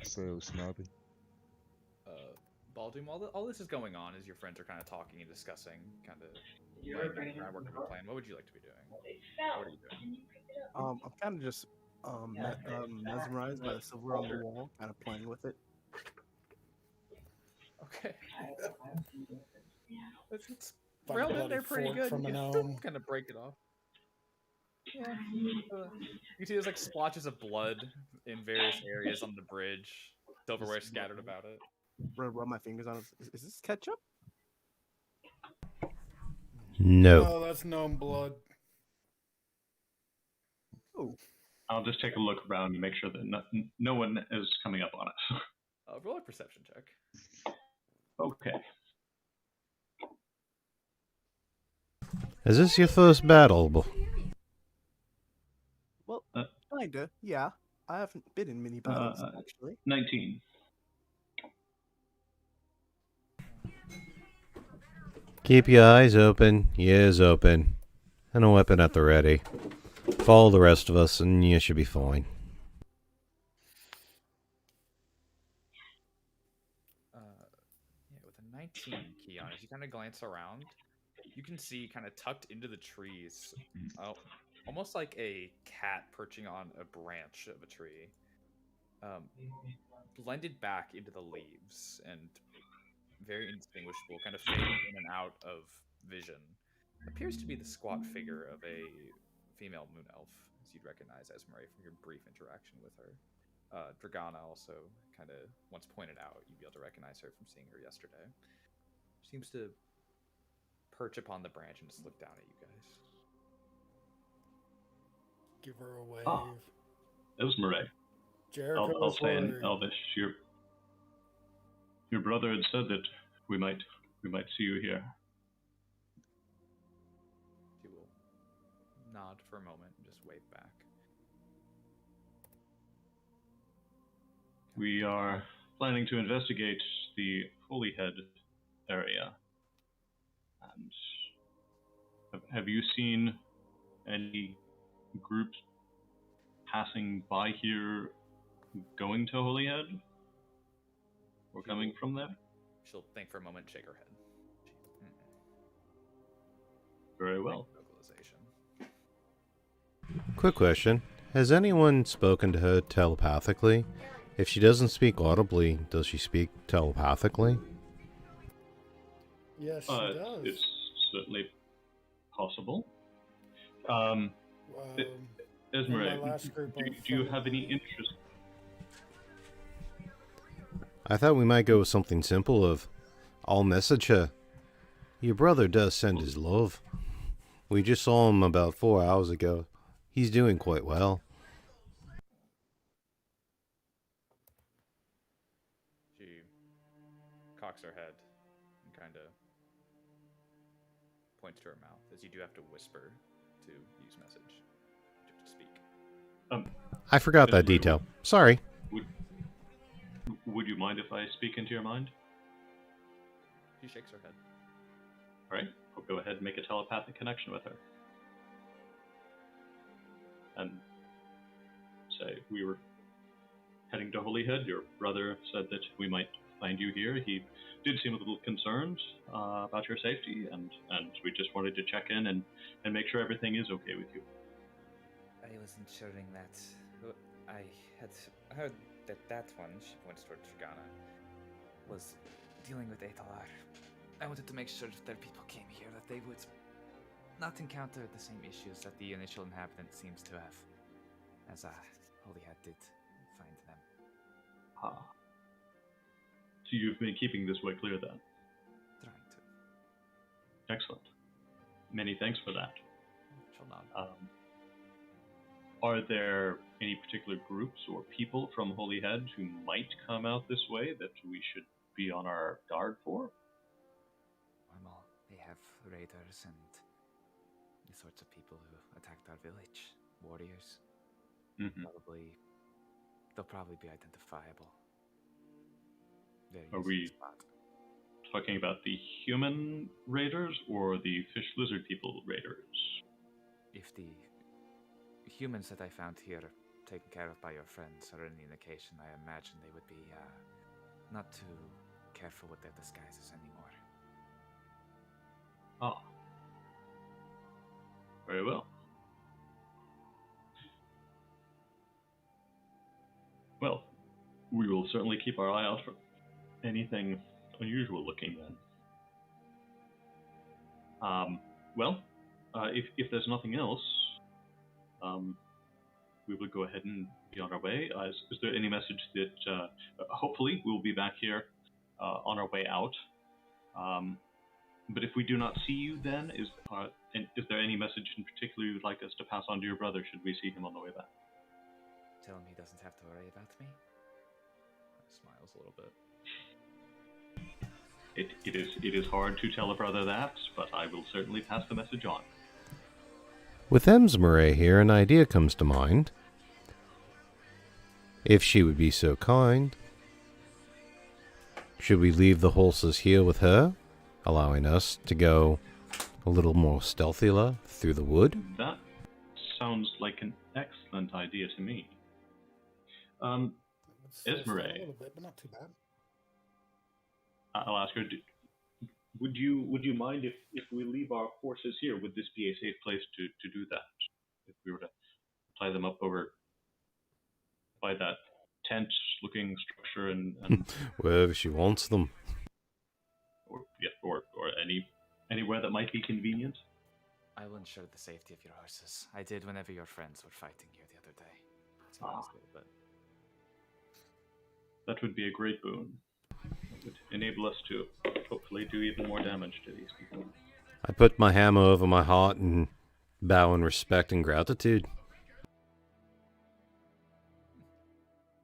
So snobby. Baldwin, while all this is going on, as your friends are kind of talking and discussing, kind of laying down the groundwork of a plan, what would you like to be doing? What are you doing? I'm kind of just mesmerized by the silver on the wall, kind of playing with it. Okay. It's Find a railed in bloody there pretty fork good. from You an can gnome. kind of break it off. Yeah. You see there's like splotches of blood in various areas on the bridge. Silverware scattered about it. Rub my fingers on it. Is this ketchup? No. No, that's gnome blood. Oh, I'll just take a look around and make sure that no one is coming up on us. Roll a perception check. Okay. Is this your first battle? well, kinda. Yeah, I haven't been in many battles actually. 19. Keep your eyes open, ears open, and a weapon at the ready. Follow the rest of us, and you should be fine. Yeah, with a 19 key on, as you kind of glance around, you can see kind of tucked into the trees, almost like a cat perching on a branch of a tree, blended back into the leaves and very indistinguishable, kind of fading in and out of vision, appears to be the squat figure of a female moon elf, as you'd recognize as Mori from your brief interaction with her. Dragana also kind of once pointed out you'd be able to recognize her from seeing her yesterday. Seems to perch upon the branch and just look down at you guys. Give her a wave. Oh. It was Murray. Jericho I'll was say in worried. Elvish, your brother had said that we might see you here. She will nod for a moment and just wave back. We are planning to investigate the Holy Head area. And have you seen any groups passing by here going to Holy Head? Or coming from there? She'll think for a moment, shake her head. Very well. Vocalization. Quick question. Has anyone spoken to her telepathically? If she doesn't speak audibly, does she speak telepathically? Yes, she does. It's certainly possible. In Esmeralda, my last group do of you have any interest? I thought we might go with something simple of, I'll message her. Your brother does send his love. We just saw him about 4 hours ago. He's doing quite well. She cocks her head and kind of points to her mouth, as you do have to whisper to use message to speak. I forgot that detail. Sorry. Would you mind if I speak into your mind? She shakes her head. All right, I'll go ahead and make a telepathic connection with her. And say we were heading to Holy Head. Your brother said that we might find you here. He did seem a little concerned about your safety, and we just wanted to check in and make sure everything is okay with you. I was ensuring that I had heard that one, she points towards Dragana, was dealing with Atalar. I wanted to make sure that their people came here, that they would not encounter the same issues that the initial inhabitant seems to have, as Holy Head did find them. Ah. So you've been keeping this way clear then? Trying to. Excellent. Many thanks for that. She'll nod. Are there any particular groups or people from Holy Head who might come out this way that we should be on our guard for? Well, they have raiders and the sorts of people who attacked our village. Warriors. Mm-hmm. They'll probably be identifiable. Very Are easy we to spot. talking about the human raiders or the fish lizard people raiders? If the humans that I found here, taken care of by your friends, are any indication, I imagine they would be not too careful with their disguises anymore. Ah. Very well. Well, we will certainly keep our eye out for anything unusual looking then. Well, if there's nothing else, we will go ahead and be on our way. Is there any message that, hopefully, we'll be back here on our way out. But if we do not see you then, is there any message in particular you would like us to pass on to your brother should we see him on the way back? Tell him he doesn't have to worry about me. Smiles a little bit. It is hard to tell a brother that, but I will certainly pass the message on. With Emsmere here, an idea comes to mind. If she would be so kind, should we leave the horses here with her, allowing us to go a little more stealthily through the wood? That sounds like an excellent idea to me. Esmeralda, A little bit, but not too bad. I'll ask her. Would you mind if we leave our horses here? Would this be a safe place to do that? If we were to tie them up over by that tent-looking structure and Wherever she wants them. or anywhere that might be convenient. I will ensure the safety of your horses. I did whenever your friends were fighting here the other day. Smiles a little bit. That would be a great boon. It would enable us to hopefully do even more damage to these people. I put my hammer over my heart and bow in respect and gratitude.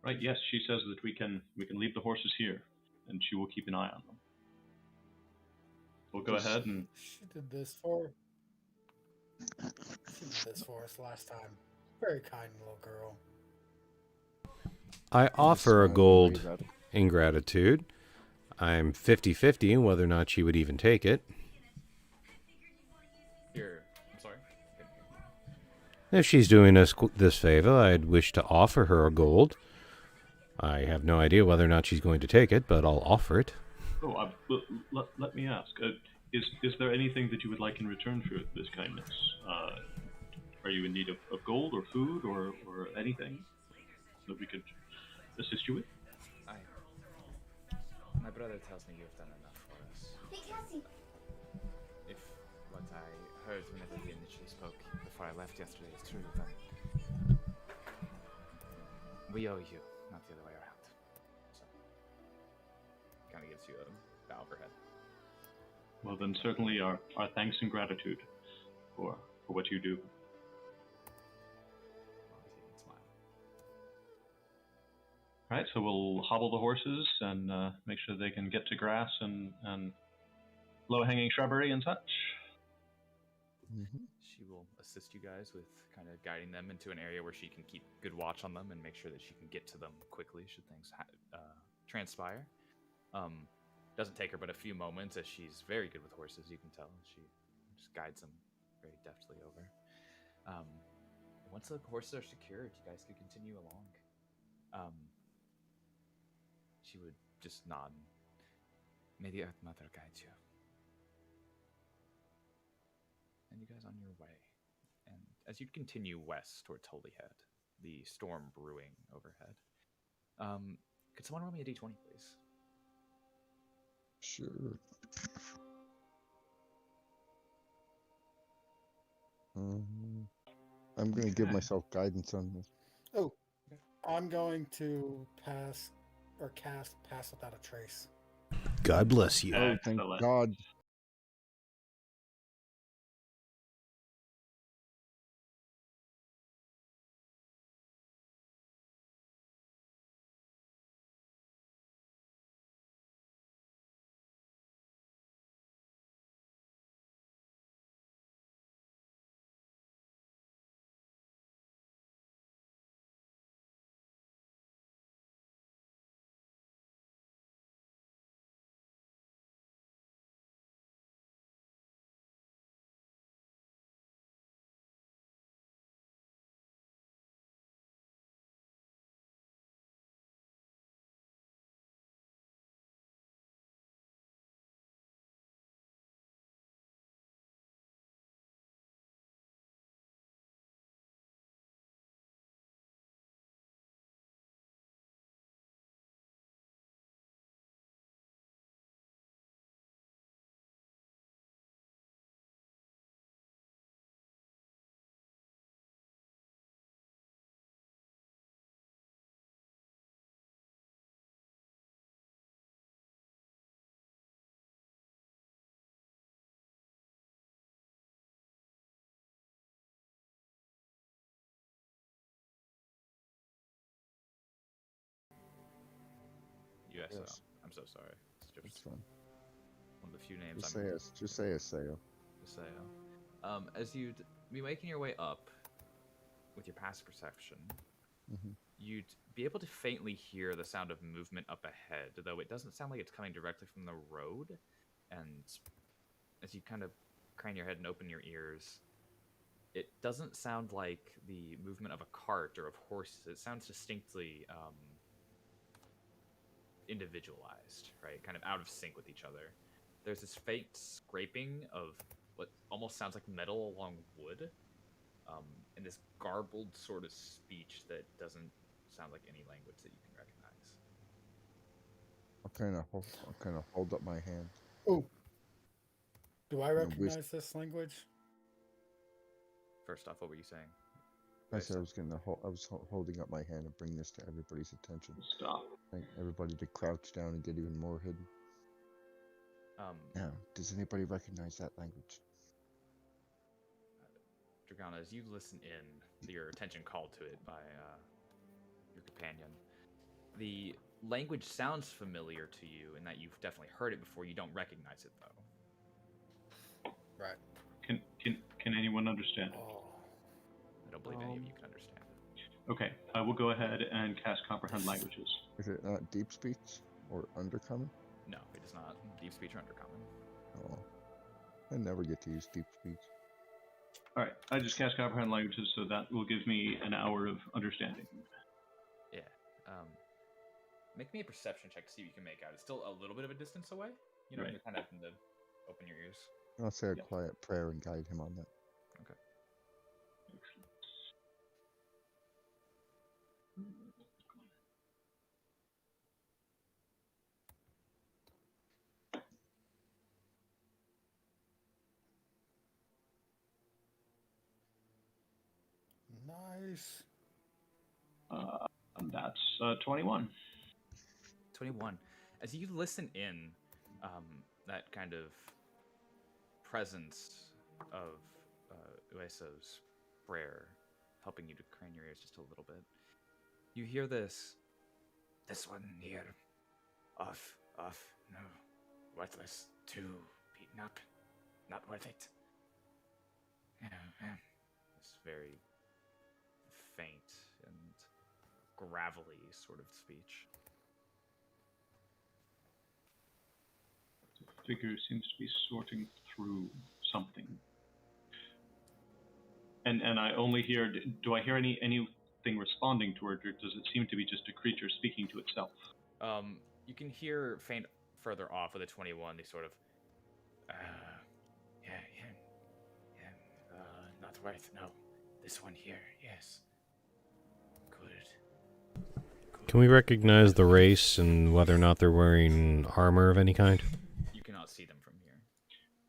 Right, yes, she says that we can leave the horses here, and she will keep an eye on them. We'll go ahead and... She did this for us last time. Very kind little girl. I offer a gold in gratitude. I'm 50-50 whether or not she would even take it. I'm sorry? If she's doing us this favor, I'd wish to offer her a gold. I have no idea whether or not she's going to take it, but I'll offer it. Oh, let me ask. Is there anything that you would like in return for this kindness? Are you in need of gold or food or anything that we could assist you with? My brother tells me you've done enough for us. Hey, Cassie. If what I heard whenever we initially spoke before I left yesterday is true, then we owe you, not the other way around. So, Kind of gives you a bow of her head. Well, then certainly our thanks and gratitude for what you do. Smile. All right, so we'll hobble the horses and make sure they can get to grass and low-hanging shrubbery and such. Mm-hmm. She will assist you guys with kind of guiding them into an area where she can keep good watch on them and make sure that she can get to them quickly should things transpire. Doesn't take her but a few moments, as she's very good with horses, you can tell. She just guides them very deftly over. Once the horses are secured, you guys can continue along. She would just nod. May the Earth Mother guide you. And you guys on your way. And as you continue west towards Holyhead, the storm brewing overhead, could someone roll me a d20, please? Sure. I'm going to give myself guidance on this. Oh, I'm going to pass or cast Pass Without a Trace. God bless you. Oh, thank God. Waiso. Yes. I'm so sorry. It's It's just fun. one of the few names Just I'm say us. Just say Aseo. Iseo. As you'd be making your way up with your passive perception, Mm-hmm. you'd be able to faintly hear the sound of movement up ahead, though it doesn't sound like it's coming directly from the road. And as you kind of crane your head and open your ears, it doesn't sound like the movement of a cart or of horses. It sounds distinctly individualized, right? Kind of out of sync with each other. There's this faint scraping of what almost sounds like metal along wood, and this garbled sort of speech that doesn't sound like any language that you can recognize. I'll kind of hold up my hand. Oh, do I You know, recognize this language? First off, what were you saying? I said I was holding up my hand and bring this to everybody's attention. Stop. Like everybody to crouch down and get even more hidden. Now, does anybody recognize that language? Dragana, as you listen in, your attention called to it by your companion. The language sounds familiar to you in that you've definitely heard it before. You don't recognize it, though. Right. Can anyone understand it? Oh. I don't believe any of you can understand it. Okay, I will go ahead and cast Comprehend Languages. Is it not deep speech or undercommon? No, it is not deep speech or undercommon. Oh, I never get to use deep speech. All right, I just cast Comprehend Languages, so that will give me an hour of understanding. Yeah. Make me a perception check to see what you can make out. It's still a little bit of a distance away. You know, Right. you're kind of having to open your ears. I'll say a Yep. quiet prayer and guide him on that. Okay. Nice. That's 21. 21. As you listen in, that kind of presence of Ueso's prayer helping you to crane your ears just a little bit, you hear this one here, off, no, worthless, too beaten up, not worth it. This very faint and gravelly sort of speech. The figure seems to be sorting through something. And I only hear, do I hear anything responding to it, or does it seem to be just a creature speaking to itself? You can hear faint further off with a 21, they sort of, not worth, no. This one here, yes. Good. Can we recognize the race and whether or not they're wearing armor of any kind? You cannot see them from here.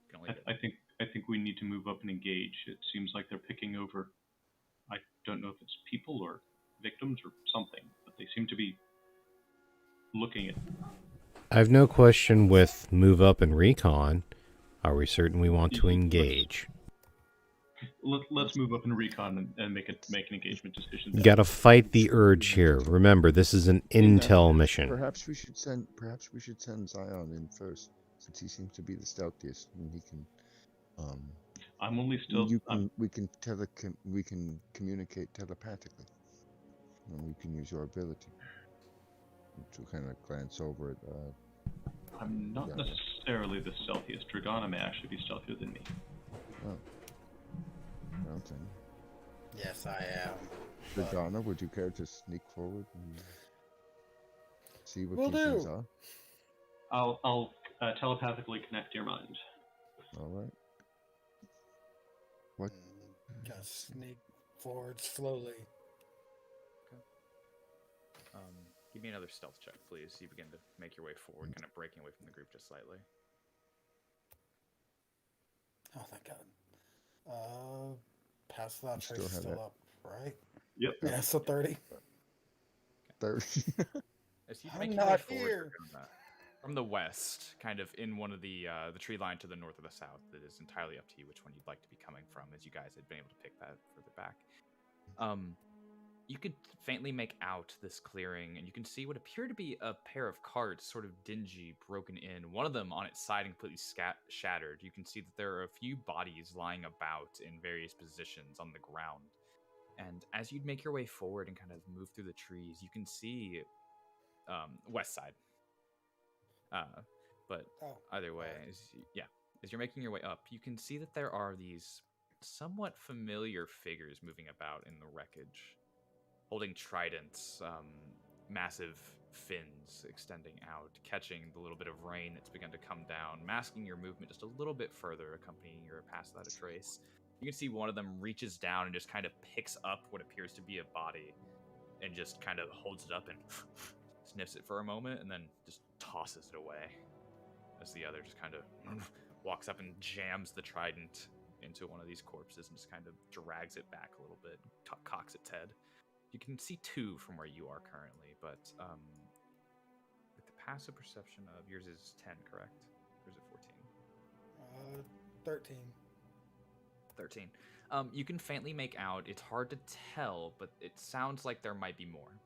You can only I think we need to move up and engage. It seems like they're picking over, I don't know if it's people or victims or something, but they seem to be looking at. I have no question with move up and recon. Are we certain we want to engage? Let's move up and recon and make an engagement decision. You gotta fight the urge here. Remember, this is an intel mission. Perhaps we should send Zion in first, since he seems to be the stealthiest, and he can. I'm only still. We can communicate telepathically, and we can use your ability to kind of glance over it. I'm not necessarily the stealthiest. Dragana may actually be stealthier than me. Oh. Okay. Yes, I am. Dragana, would you care to sneak forward and see what Will these things do. are? I'll telepathically connect to your mind. All right. What? Gotta sneak forward slowly. Give me another stealth check, please. You begin to make your way forward, kind of breaking away from the group just slightly. Oh, thank God. Pass that Still trace have still it. up, right? Yep. Yeah, so 30. 30. As you I'm make your not way forward, here. from the west, kind of in one of the tree line to the north or the south, it is entirely up to you which one you'd like to be coming from, as you guys had been able to pick that further back. You could faintly make out this clearing, and you can see what appear to be a pair of carts, sort of dingy, broken in. One of them on its side and completely shattered. You can see that there are a few bodies lying about in various positions on the ground. And as you'd make your way forward and kind of move through the trees, you can see west side. But Oh, either way, right. as you're making your way up, you can see that there are these somewhat familiar figures moving about in the wreckage, holding tridents, massive fins extending out, catching the little bit of rain that's begun to come down, masking your movement just a little bit further, accompanying your pass without a trace. You can see one of them reaches down and just kind of picks up what appears to be a body and just kind of holds it up and sniffs it for a moment and then just tosses it away as the other just kind of walks up and jams the trident into one of these corpses and just kind of drags it back a little bit, cocks its head. You can see two from where you are currently, but with the passive perception of yours is 10, correct? Or is it 14? 13. 13. You can faintly make out, it's hard to tell, but it sounds like there might be more.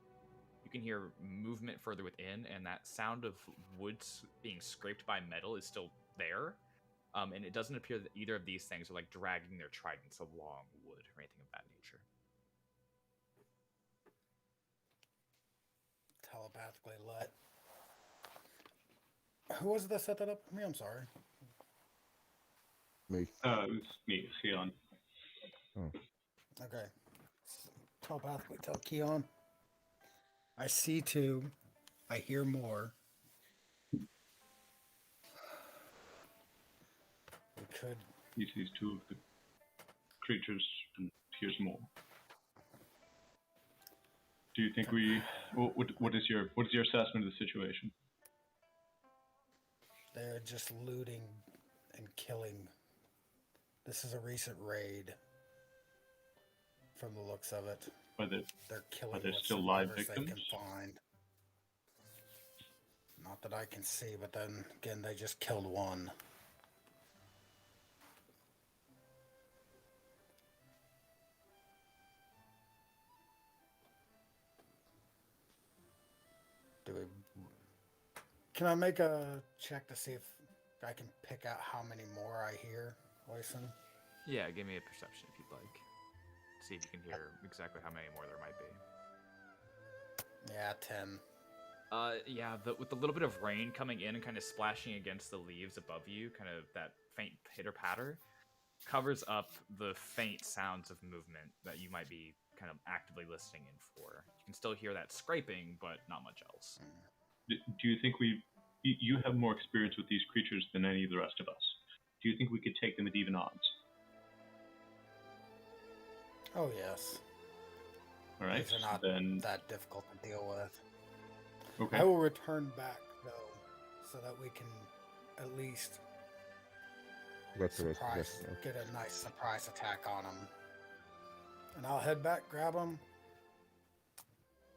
You can hear movement further within, and that sound of wood being scraped by metal is still there. And it doesn't appear that either of these things are like dragging their tridents along wood or anything of that nature. Telepathically let. Who was it that set that up for me? I'm sorry. Me. It was me, Theon. Oh. Okay. Telepathically tell Keon. I see two. I hear more. We could. He sees two of the creatures and hears more. Do you think we? What is your assessment of the situation? They're just looting and killing. This is a recent raid. From the looks of it, they're killing there what still live survivors they can victims? find. Not that I can see, but then again, they just killed one. Can I make a check to see if I can pick out how many more I hear, Oyson? Yeah, give me a perception if you'd like. See if you can hear exactly how many more there might be. Yeah, 10. With the little bit of rain coming in and kind of splashing against the leaves above you, kind of that faint pitter-patter, covers up the faint sounds of movement that you might be kind of actively listening in for. You can still hear that scraping, but not much else. Do you think you have more experience with these creatures than any of the rest of us? Do you think we could take them at even odds? Oh, yes. All right, These are not then that difficult to deal with. okay. I will return back, though, so that we can at least get a nice surprise attack on them. And I'll head back, grab them,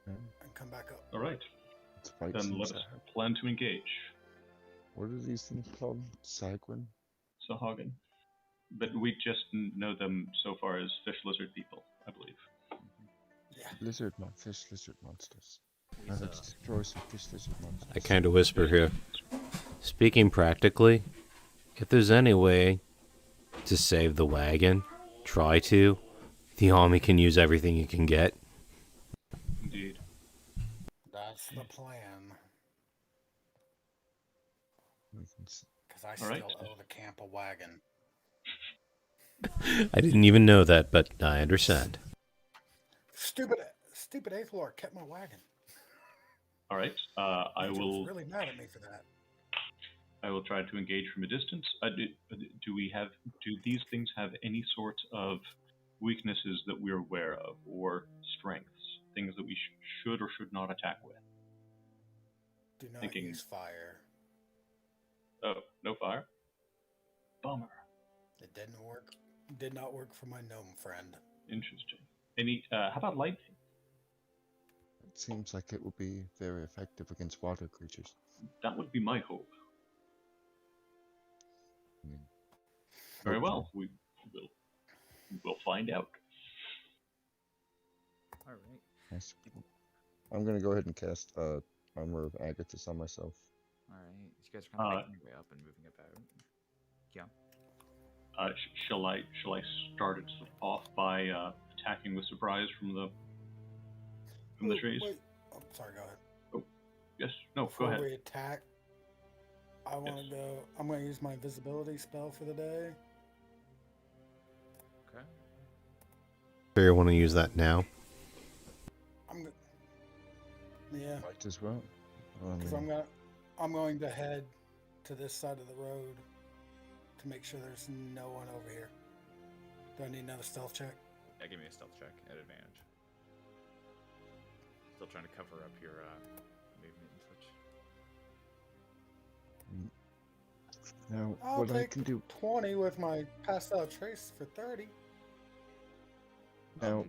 and come back up. All right. Then let us plan to engage. What are these things called? Sagwin? Sahagin. But we just know them so far as fish lizard people, I believe. Yeah. Lizard monsters. Let's destroy some fish lizard monsters. I kind of whisper here. Speaking practically, if there's any way to save the wagon, try to. The army can use everything you can get. Indeed. That's the plan. Because I still owe the camp a wagon. I didn't even know that, but I understand. Stupid Aethelor kept my wagon. All right. I He will. was really mad at me for that. I will try to engage from a distance. Do these things have any sort of weaknesses that we're aware of, or strengths, things that we should or should not attack with? Do not use fire. Oh, no fire? Bummer. It didn't work. Did not work for my gnome friend. Interesting. How about lightning? It seems like it would be very effective against water creatures. That would be my hope. I mean, Very well. We will find out. All right. Yes. I'm gonna go ahead and cast Armor of Agathis on myself. All right, you guys are kind of making your way up and moving about. Yeah. Shall I start it off by attacking with surprise from the trees? Wait. Oh, sorry, go ahead. Oh, yes. No, Before go ahead. we attack, I want to go. I'm going to use my invisibility spell for the day. Okay. Do you want to use that now? Yeah. Might as well. Because I'm going to head to this side of the road to make sure there's no one over here. Do I need another stealth check? Yeah, give me a stealth check at advantage. Still trying to cover up your movement and such. Now, I'll what I take can do 20 with my passed out trace for 30. now,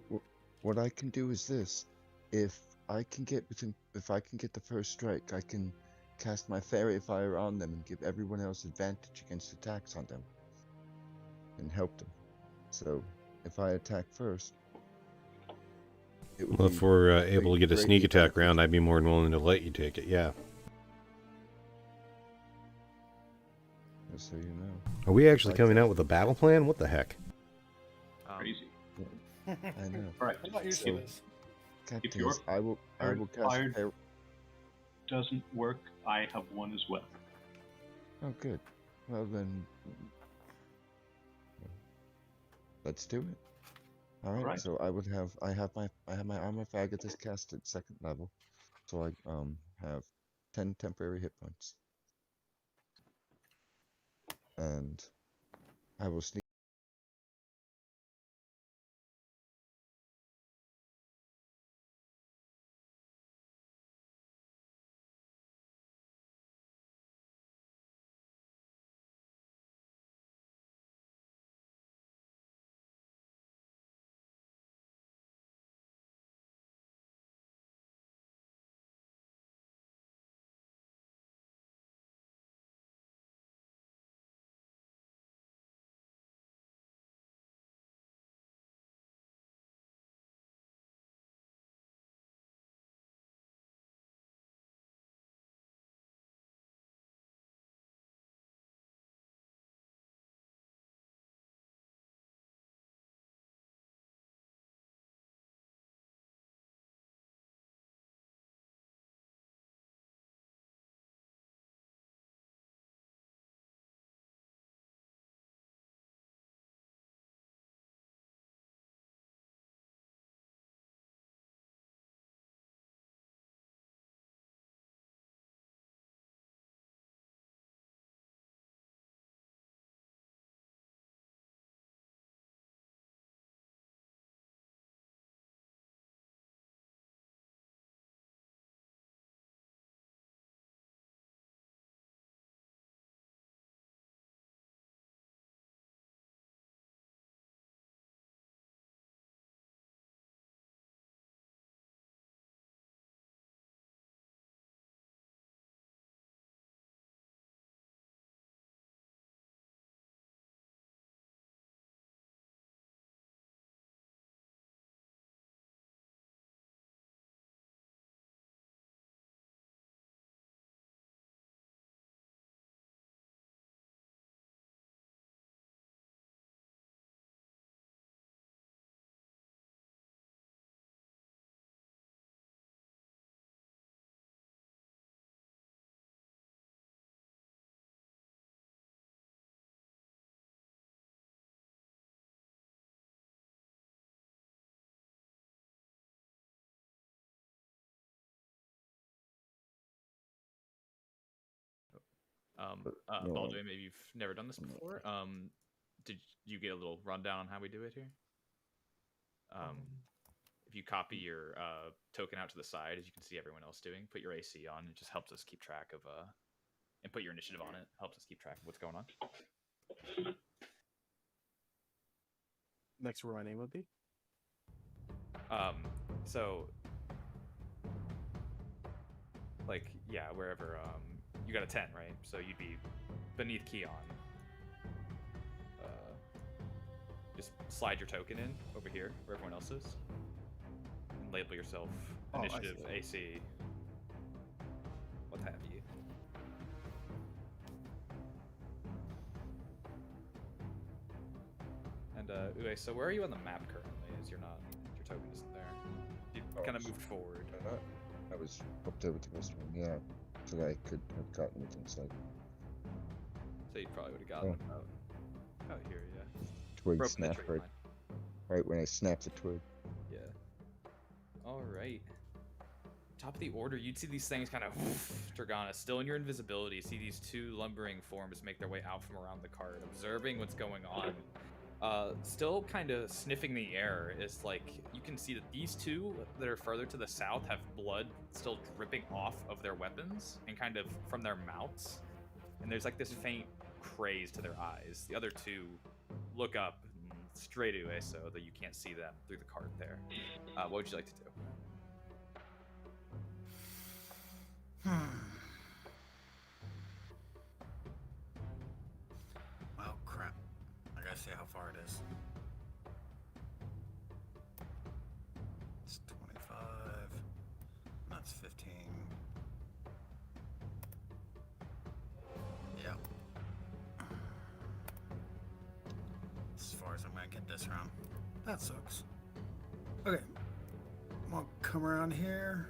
what I can do is this: if I can get the first strike, I can cast my Fairy Fire on them and give everyone else advantage against attacks on them, and help them. So, if I attack first, it would Well, be if we're able to get a greatly sneak attack beneficial. round, I'd be more than willing to let you take it, yeah. Just so you know. Are we actually Like coming that. out with a battle plan? What the heck? Crazy. I know. All right. I'm not used to this. If your I will cast fire Fairy. doesn't work, I have one as well. Oh, good. Well then, let's do it. All right. Alright. So I have my Armor of Agathis cast at 2nd level, so I have 10 temporary hit points, and I will sneak. No, Baldwin, maybe you've never done this before. Did you get a little rundown on how we do it here? If you copy your token out to the side, as you can see everyone else doing, put your AC on. It just helps us keep track of, and put your initiative on it. Helps us keep track of what's going on. Next, where my name would be. So, like, yeah, wherever, you got a 10, right? So you'd be beneath Keon. Just slide your token in over here where everyone else is. label yourself Oh, I initiative, see. AC, what have you. And Uwe, so where are you on the map currently? As your token isn't there. You kind of moved forward. I was up there with the rest of them, yeah. So I could have gotten it inside. So you probably would have gotten about here, yeah. Twig Broken the snapped tree right, line. right when I snapped the twig. Yeah. All right. Top of the order, you'd see these things kind of Dragana, still in your invisibility, see these two lumbering forms make their way out from around the cart, observing what's going on. Still kind of sniffing the air. Is like you can see that these two that are further to the south have blood still dripping off of their weapons and kind of from their mouths. And there's like this faint craze to their eyes. The other two look up straight away so that you can't see them through the cart there. What would you like to do? Well, crap. I gotta see how far it is. It's 25. That's 15. Yep. As far as I'm gonna get this round. That sucks. Okay. I'm gonna come around here.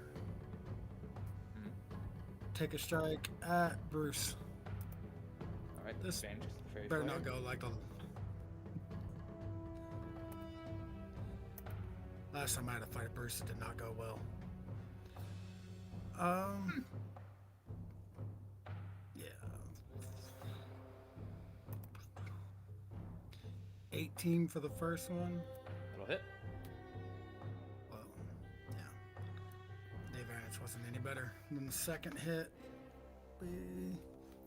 Take a strike at Bruce. All right, This advantage is the fairy better flare. not go like the last time I had to fight Bruce. It did not go well. Yeah. 18 for the first one. That'll hit. Well, yeah. The advantage wasn't any better. And then the second hit,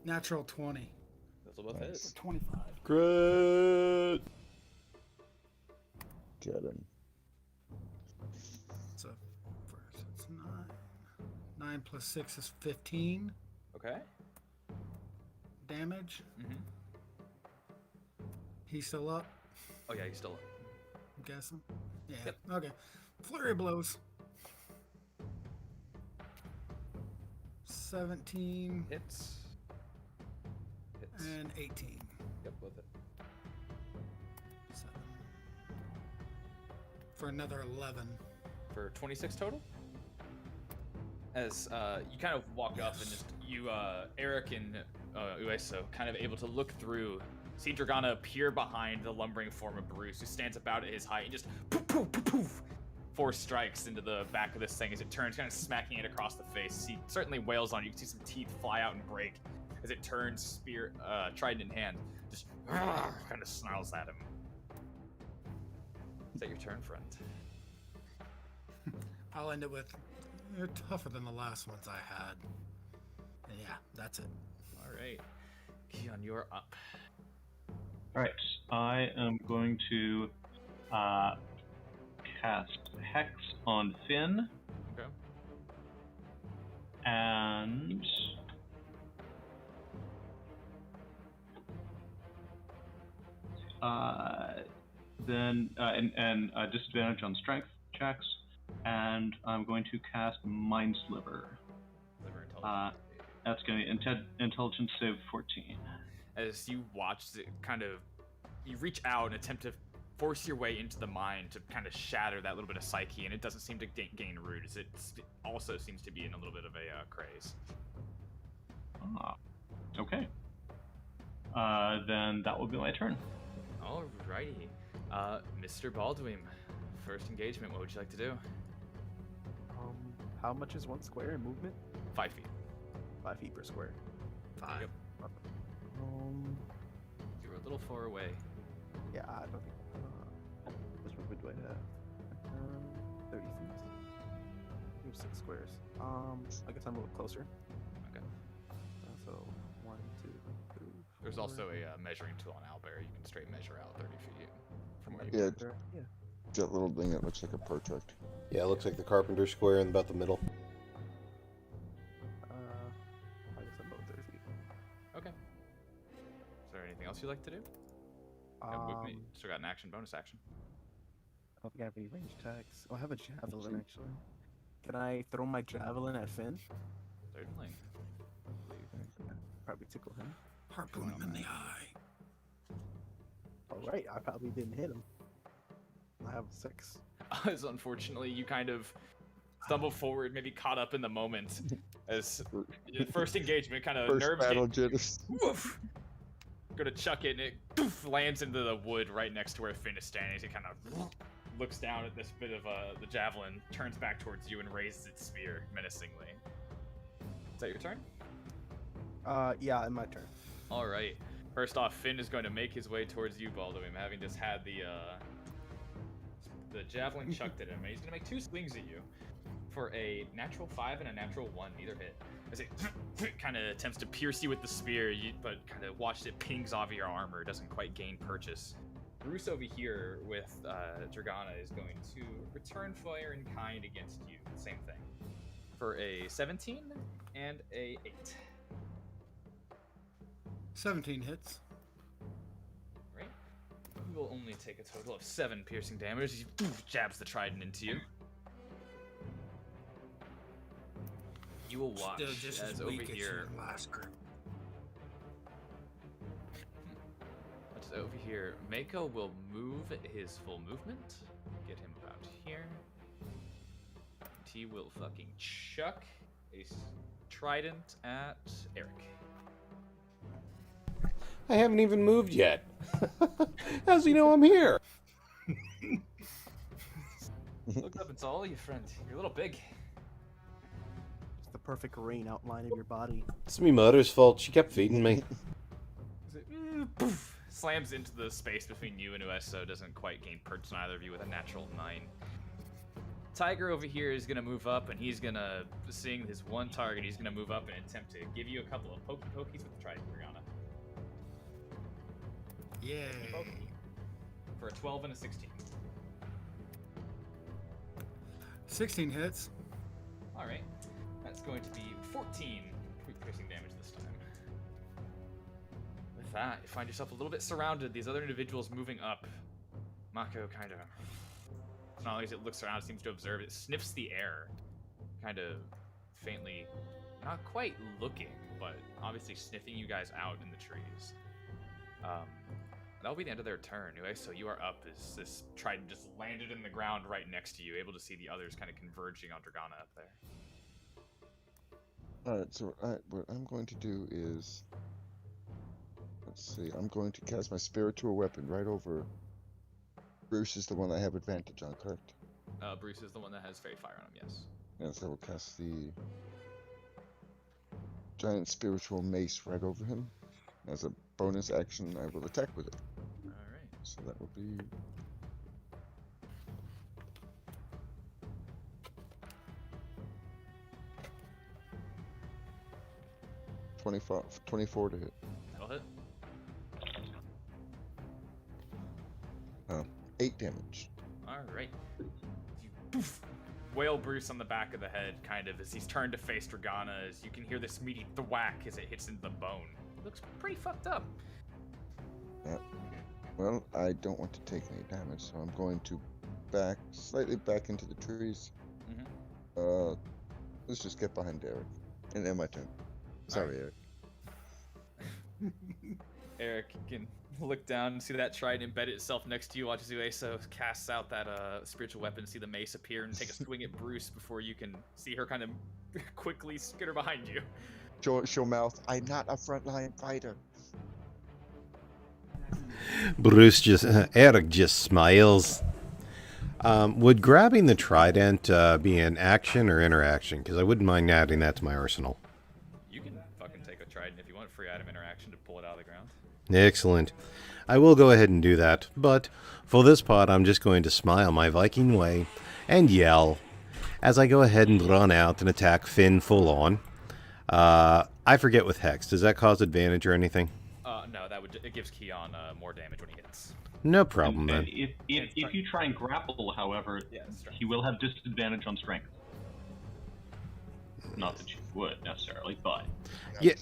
natural 20. Those will both hit. Nice. 25. Crit! Get him. So first it's 9. 9 plus 6 is 15 Okay. damage. Mm-hmm. He's still up, Oh yeah, he's still up. I'm guessing. Yeah. Yep. Okay. Flurry of blows. 17 Hits. and 18. Yep, both hit. 7. For another 11. For 26 total. As you kind of walk up and just you, Eric and Ueso, kind of able to look through, see Dragana appear behind the lumbering form of Bruce, who stands about at his height, and just poof, poof, poof, poof, 4 strikes into the back of this thing as it turns, kind of smacking it across the face. He certainly wails on it. You can see some teeth fly out and break as it turns, spear, trident in hand, just kind of snarls at him. Is that your turn, friend? I'll end it with, you're tougher than the last ones I had. And yeah, that's it. All right, Keon, you're up. Alright, I am going to cast Hex on Finn, Okay. and then disadvantage on strength checks, and I'm going to cast Mind Sliver. Liver intelligence. That's going to be intelligence save 14. As you watch it you reach out and attempt to force your way into the mind to kind of shatter that little bit of psyche, and it doesn't seem to gain root, as it also seems to be in a little bit of a craze. Okay. Then that will be my turn. Alrighty. Mr. Baldwin, first engagement, what would you like to do? How much is 1 square in movement? 5 feet. 5 feet per square. 5. Yep. You were a little far away. Yeah, I don't think. Which movement do I have? 30 feet. You have 6 squares. I guess I'm a little closer. Okay. So 1, 2, 3. There's 4. also a measuring tool on Owlbear. You can straight measure out 30 feet from where you Yeah, Yeah. that little thing that looks like a protract. Yeah, it looks like the carpenter square in about the middle. I guess I'm about 30 feet. Okay. Is there anything else you'd like to do? Got movement. Still got an action, bonus action. don't think I have any range attacks. Oh, I have a javelin actually. Can I throw my javelin at Finn? Certainly. Probably tickle him. Harpoon him in the eye. All right, I probably didn't hit him. I have 6. As unfortunately, you kind of stumble forward, maybe caught up in the moment, as first engagement kind of First nerves battle you. jitters. Woof! Go to chuck it, and it poof, lands into the wood right next to where Finn is standing. He kind of looks down at this bit of the javelin, turns back towards you, and raises its spear menacingly. Is that your turn? Yeah, in my turn. All right. First off, Finn is going to make his way towards you, Baldwin, having just had the javelin chucked at him. And he's going to make 2 swings at you for a natural 5 and a natural 1, neither hit. As it kind of attempts to pierce you with the spear, but kind of watched it pings off of your armor. It doesn't quite gain purchase. Bruce over here with Dragana is going to return fire in kind against you. Same thing. For a 17 and a 8. 17 hits. Right. You will only take a total of 7 piercing damage. He jabs the trident into you. You will watch Still just as over here. Last group. Over here, Mako will move his full movement. Get him about here. And he will fucking chuck a trident at Eric. I haven't even moved yet. How's he know I'm here? Look up, it's all you, friend. You're a little big. It's the perfect rain outline of your body. It's me mother's fault. She kept feeding me. Poof, slams into the space between you and Ueso. Doesn't quite gain purchase on either of you with a natural 9. Tiger over here is going to move up, and he's going to, seeing his one target, he's going to move up and attempt to give you a couple of pokies with the Trident, Brianna. Yay. For a 12 and a 16. 16 hits. Alright. That's going to be 14 piercing damage this time. With that, you find yourself a little bit surrounded. These other individuals moving up. Mako kind of, not only as it looks around, it seems to observe, it sniffs the air. Kind of faintly, not quite looking, but obviously sniffing you guys out in the trees. That'll be the end of their turn. Anyway, so you are up as this trident just landed in the ground right next to you, able to see the others kind of converging on Dragana up there. Alright, so what I'm going to do is, let's see, I'm going to cast my spiritual weapon right over. Bruce is the one I have advantage on, correct? Bruce is the one that has fairy fire on him, yes. Yes, I will cast the giant spiritual mace right over him. As a bonus action, I will attack with it. Alright. So that will be... $24 to hit. That'll hit. 8 damage. Alright. You poof, wail Bruce on the back of the head, kind of, as he's turned to face Dragana, as you can hear this meaty thwack as it hits into the bone. Looks pretty fucked up. Well, I don't want to take any damage, so I'm going to slightly back into the trees. Mm-hmm. Let's just get behind Eric. And end my turn. Sorry, Alright. Eric. Eric, you can look down and see that trident embed itself next to you, watch as Ueso casts out that spiritual weapon, see the mace appear, and take a swing at Bruce before you can see her kind of quickly skitter behind you. Show mouth, I'm not a frontline fighter. Eric just smiles. Would grabbing the trident be an action or interaction? Because I wouldn't mind adding that to my arsenal. You can fucking take a trident if you want, free item interaction to pull it out of the ground. Excellent. I will go ahead and do that, but for this part I'm just going to smile my Viking way and yell as I go ahead and run out and attack Finn full on. I forget with Hex. Does that cause advantage or anything? No, it gives Keon more damage when he hits. No problem then. If you try and grapple, however, he will have disadvantage on strength. Not that you would necessarily, but Yeah.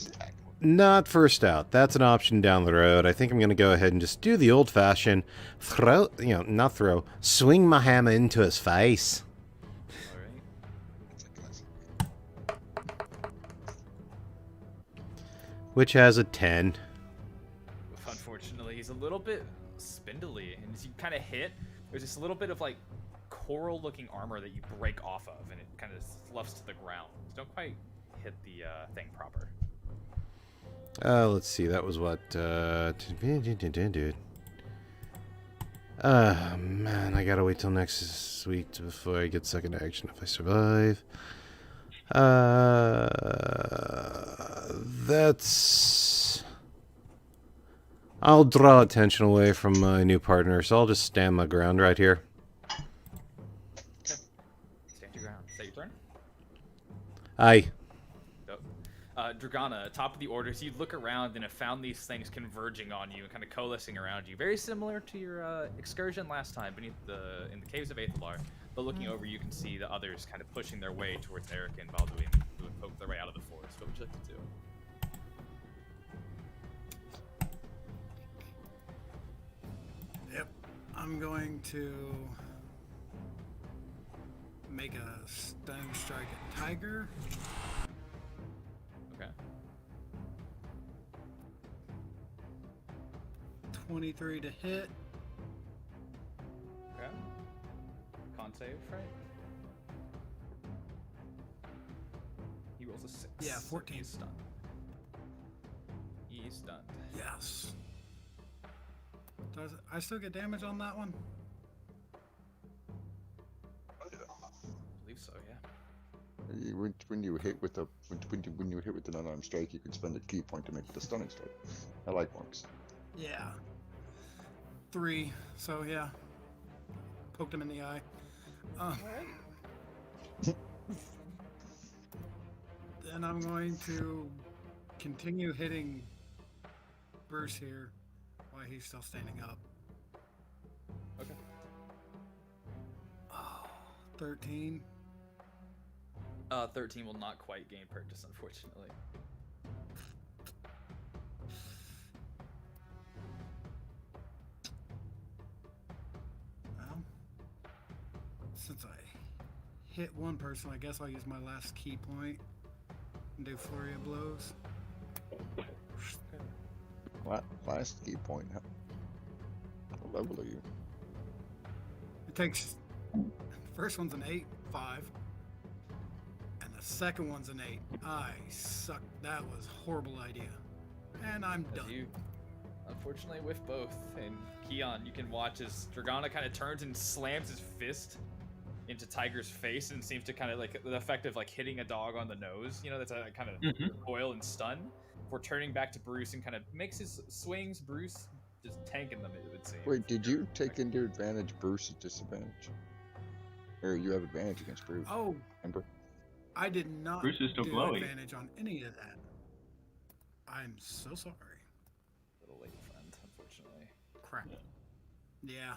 Not first out. That's an option down the road. I think I'm going to go ahead and just do the old-fashioned swing my hammer into his face. All right. It's a classic. Which has a 10. Unfortunately, he's a little bit spindly, and as you kind of hit, there's this little bit of like coral-looking armor that you break off of, and it kind of sloughs to the ground. So don't quite hit the thing proper. Let's see. That was what? Man, I gotta wait till next week before I get second action if I survive. That's... I'll draw attention away from my new partner, so I'll just stand my ground right here. Okay. Stand your ground. Is that your turn? Aye. Dragana, top of the order, so you look around and have found these things converging on you and kind of coalescing around you. Very similar to your excursion last time in the caves of Aethalar. But looking over, you can see the others kind of pushing their way towards Eric and Balduin, who have poked their way out of the forest. What would you like to do? Yep. I'm going to make a stunning strike at Tiger. Okay. 23 to hit. Okay. Con save, right? He rolls a 6. Yeah, so 14. He's stunned. He's stunned. Yes. Does I still get damage on that one? I believe so, yeah. When you hit with when you hit with an unarmed strike, you can spend a key point to make it a stunning strike. I like monks. Yeah. 3. So yeah. Poked him in the eye. Then I'm going to continue hitting Bruce here while he's still standing up. Okay. Oh, 13. 13 will not quite gain purchase, unfortunately. Well, since I hit one person, I guess I'll use my last key point and do flurry of blows. Last key point. What level are you? It takes. First one's an 8, 5. And the second one's an 8. I suck. That was a horrible idea. And I'm As done. you unfortunately whiff both, and Keon, you can watch as Dragana kind of turns and slams his fist into Tiger's face and seems to kind of like the effect of like hitting a dog on the nose. You know, that's a kind of recoil and stun. Before turning back to Bruce and kind of makes his swings. Bruce just tanking them, it would seem. Wait, did you take into advantage Bruce's disadvantage? Or you have advantage against Bruce? Oh, Remember? I did not Bruce is still do glowy. advantage on any of that. I'm so sorry. Little late friend, unfortunately. Crap. Yeah,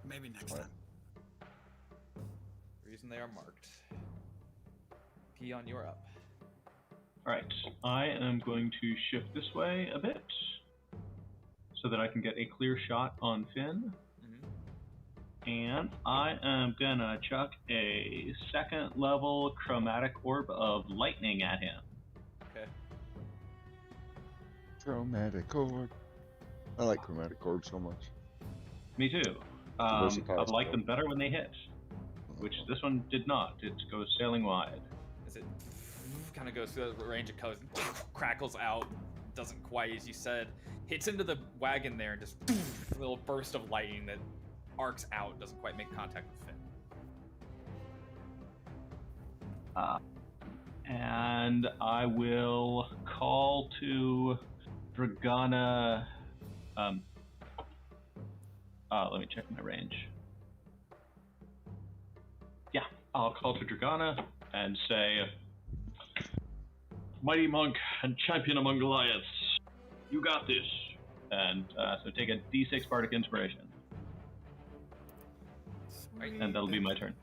maybe next What? time. Reason they are marked. Keon, you're up. Alright, I am going to shift this way a bit so that I can get a clear shot on Finn. And I am gonna chuck a 2nd level chromatic orb of lightning at him. Okay. Chromatic orb. I like chromatic orbs so much. Me too. Mercy I pass, like though. them better when they hit, which this one did not. It goes sailing wide. As it kind of goes through the range of colors, crackles out, doesn't quite, as you said, hits into the wagon there, and just a little burst of lightning that arcs out, doesn't quite make contact with Finn. And I will call to Dragana. Let me check my range. Yeah, I'll call to Dragana and say, "Mighty monk and champion among Goliaths, you got this." And so take a D6 bardic inspiration, Sweet. and that'll be my turn.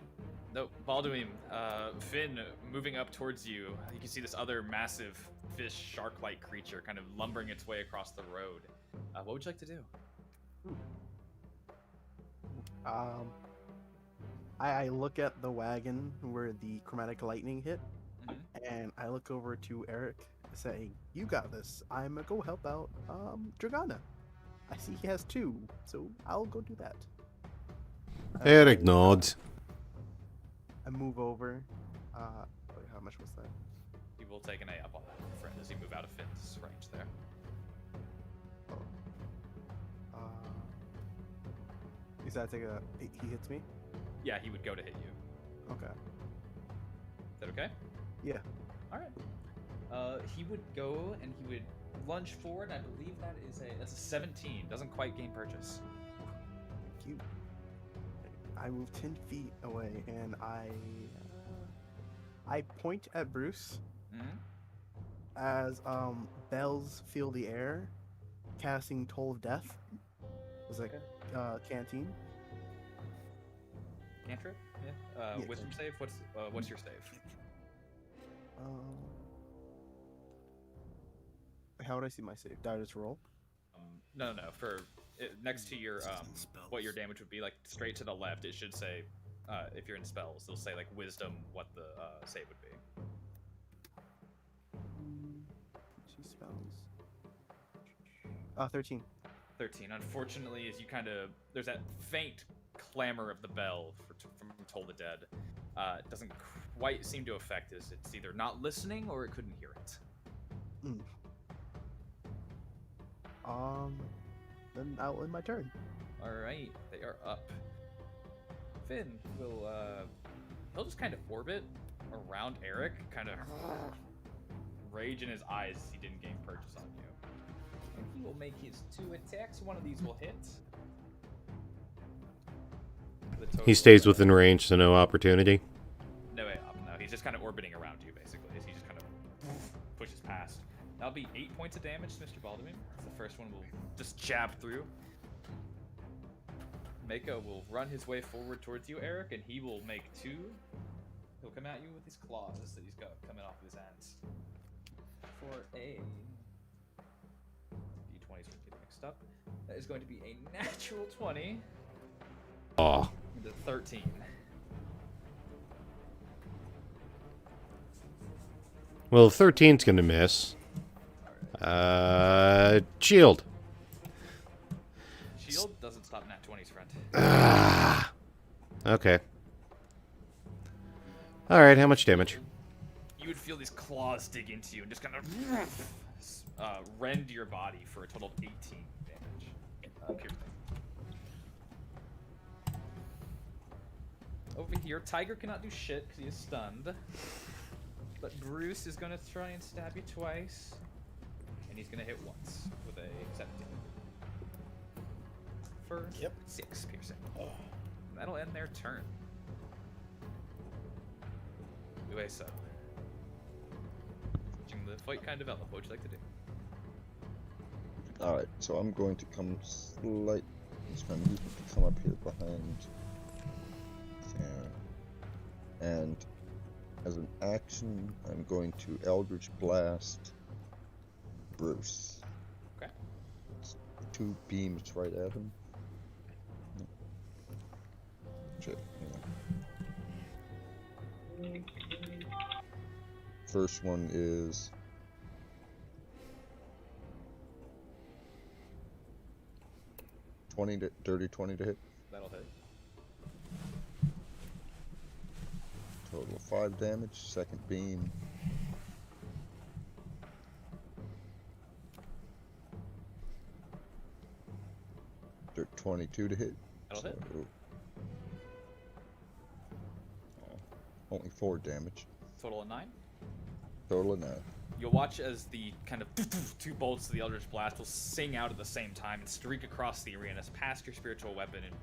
Nope, Balduin, Finn, moving up towards you. You can see this other massive fish, shark-like creature kind of lumbering its way across the road. What would you like to do? I look at the wagon where the chromatic lightning hit, Mm-hmm. and I look over to Eric, saying, "You got this. I'm gonna go help out Dragana. I see he has 2, so I'll go do that." Eric nods. I move over. Wait, how much was that? You will take an A up on that, my friend, as you move out of Finn's range there. Is that take a? He hits me. Yeah, he would go to hit you. Okay. Is that okay? Yeah. All right. He would go and he would lunge forward. I believe that's a 17. Doesn't quite gain purchase. Thank you. I move 10 feet away and I point at Bruce Mm-hmm. as bells fill the air, casting Toll of Death. It was like canteen. Cantrip? Yeah. Yeah, Wisdom save? What's your save? How would I see my save? Did I just roll? No. For next to your what your damage would be, like straight to the left, it should say if you're in spells, it'll say like wisdom what the save would be. She spells. 13. 13. Unfortunately, as you there's that faint clamor of the bell from Toll the Dead. It doesn't quite seem to affect us. It's either not listening or it couldn't hear it. Then I'll end my turn. All right, they are up. Finn will he'll just kind of orbit around Eric, kind of rage in his eyes as he didn't gain purchase on you. And he will make his 2 attacks. One of these will hit. He stays within range, so no opportunity. No way up. No, he's just kind of orbiting around you, basically. He just kind of pushes past. That'll be 8 points of damage to Mr. Balduin. The first one will just jab through. Mako will run his way forward towards you, Eric, and he will make 2. He'll come at you with his claws that he's got coming off his hands. For a D20s will get mixed up. That is going to be a natural 20. Oh. The 13. Well, 13's gonna miss. Shield. Shield doesn't stop nat 20s, friend. Okay. Alright, how much damage? You would feel these claws dig into you and just kind of rend your body for a total of 18 damage. Piercing. Over here, Tiger cannot do shit because he is stunned. But Bruce is going to try and stab you twice. And he's going to hit once with a 17. For 6 piercing. And that'll end their turn. Uesa. Watching the fight kind of develop, what would you like to do? Alright, so I'm going to come slight. Just going to come up here behind there. And as an action, I'm going to Eldritch Blast Bruce. Okay. It's 2 beams right at him. Shit, yeah. First one is 20 to dirty 20 to hit. That'll hit. Total of 5 damage. Second beam. Dirt 22 to hit. That'll hit. Only 4 damage. Total of 9. Total of 9. You'll watch as the kind of 2 bolts of the Eldritch Blast will sing out at the same time and streak across the arena past your spiritual weapon and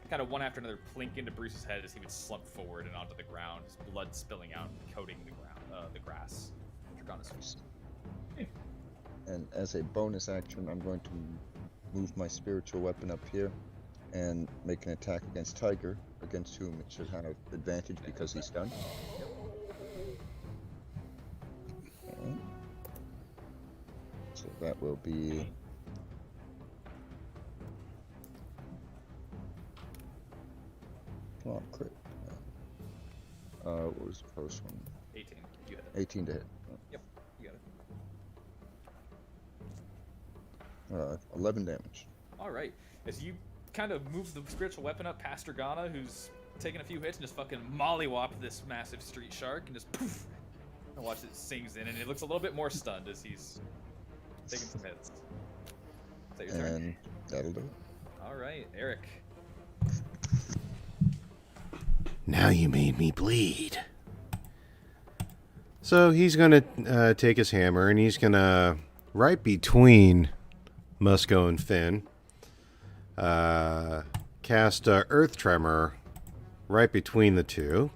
kind of one after another plink into Bruce's head as he would slump forward and onto the ground, his blood spilling out and coating the ground, the grass. Dragana's feast. And as a bonus action, I'm going to move my spiritual weapon up here and make an attack against Tiger, against whom it should have advantage because he's stunned. Okay. So that will be come on, crit. What was the first one? 18. You hit it. 18 to hit. Yep, you got it. 11 damage. All right. As you kind of move the spiritual weapon up past Dragana, who's taking a few hits and just fucking mollywop this massive street shark and just poof. And watch it sinks in, and it looks a little bit more stunned as he's taking some hits. Is that your turn? And that'll do it. All right, Eric. Now you made me bleed. So he's going to take his hammer, and he's going to, right between Musco and Finn, cast Earth Tremor right between the two.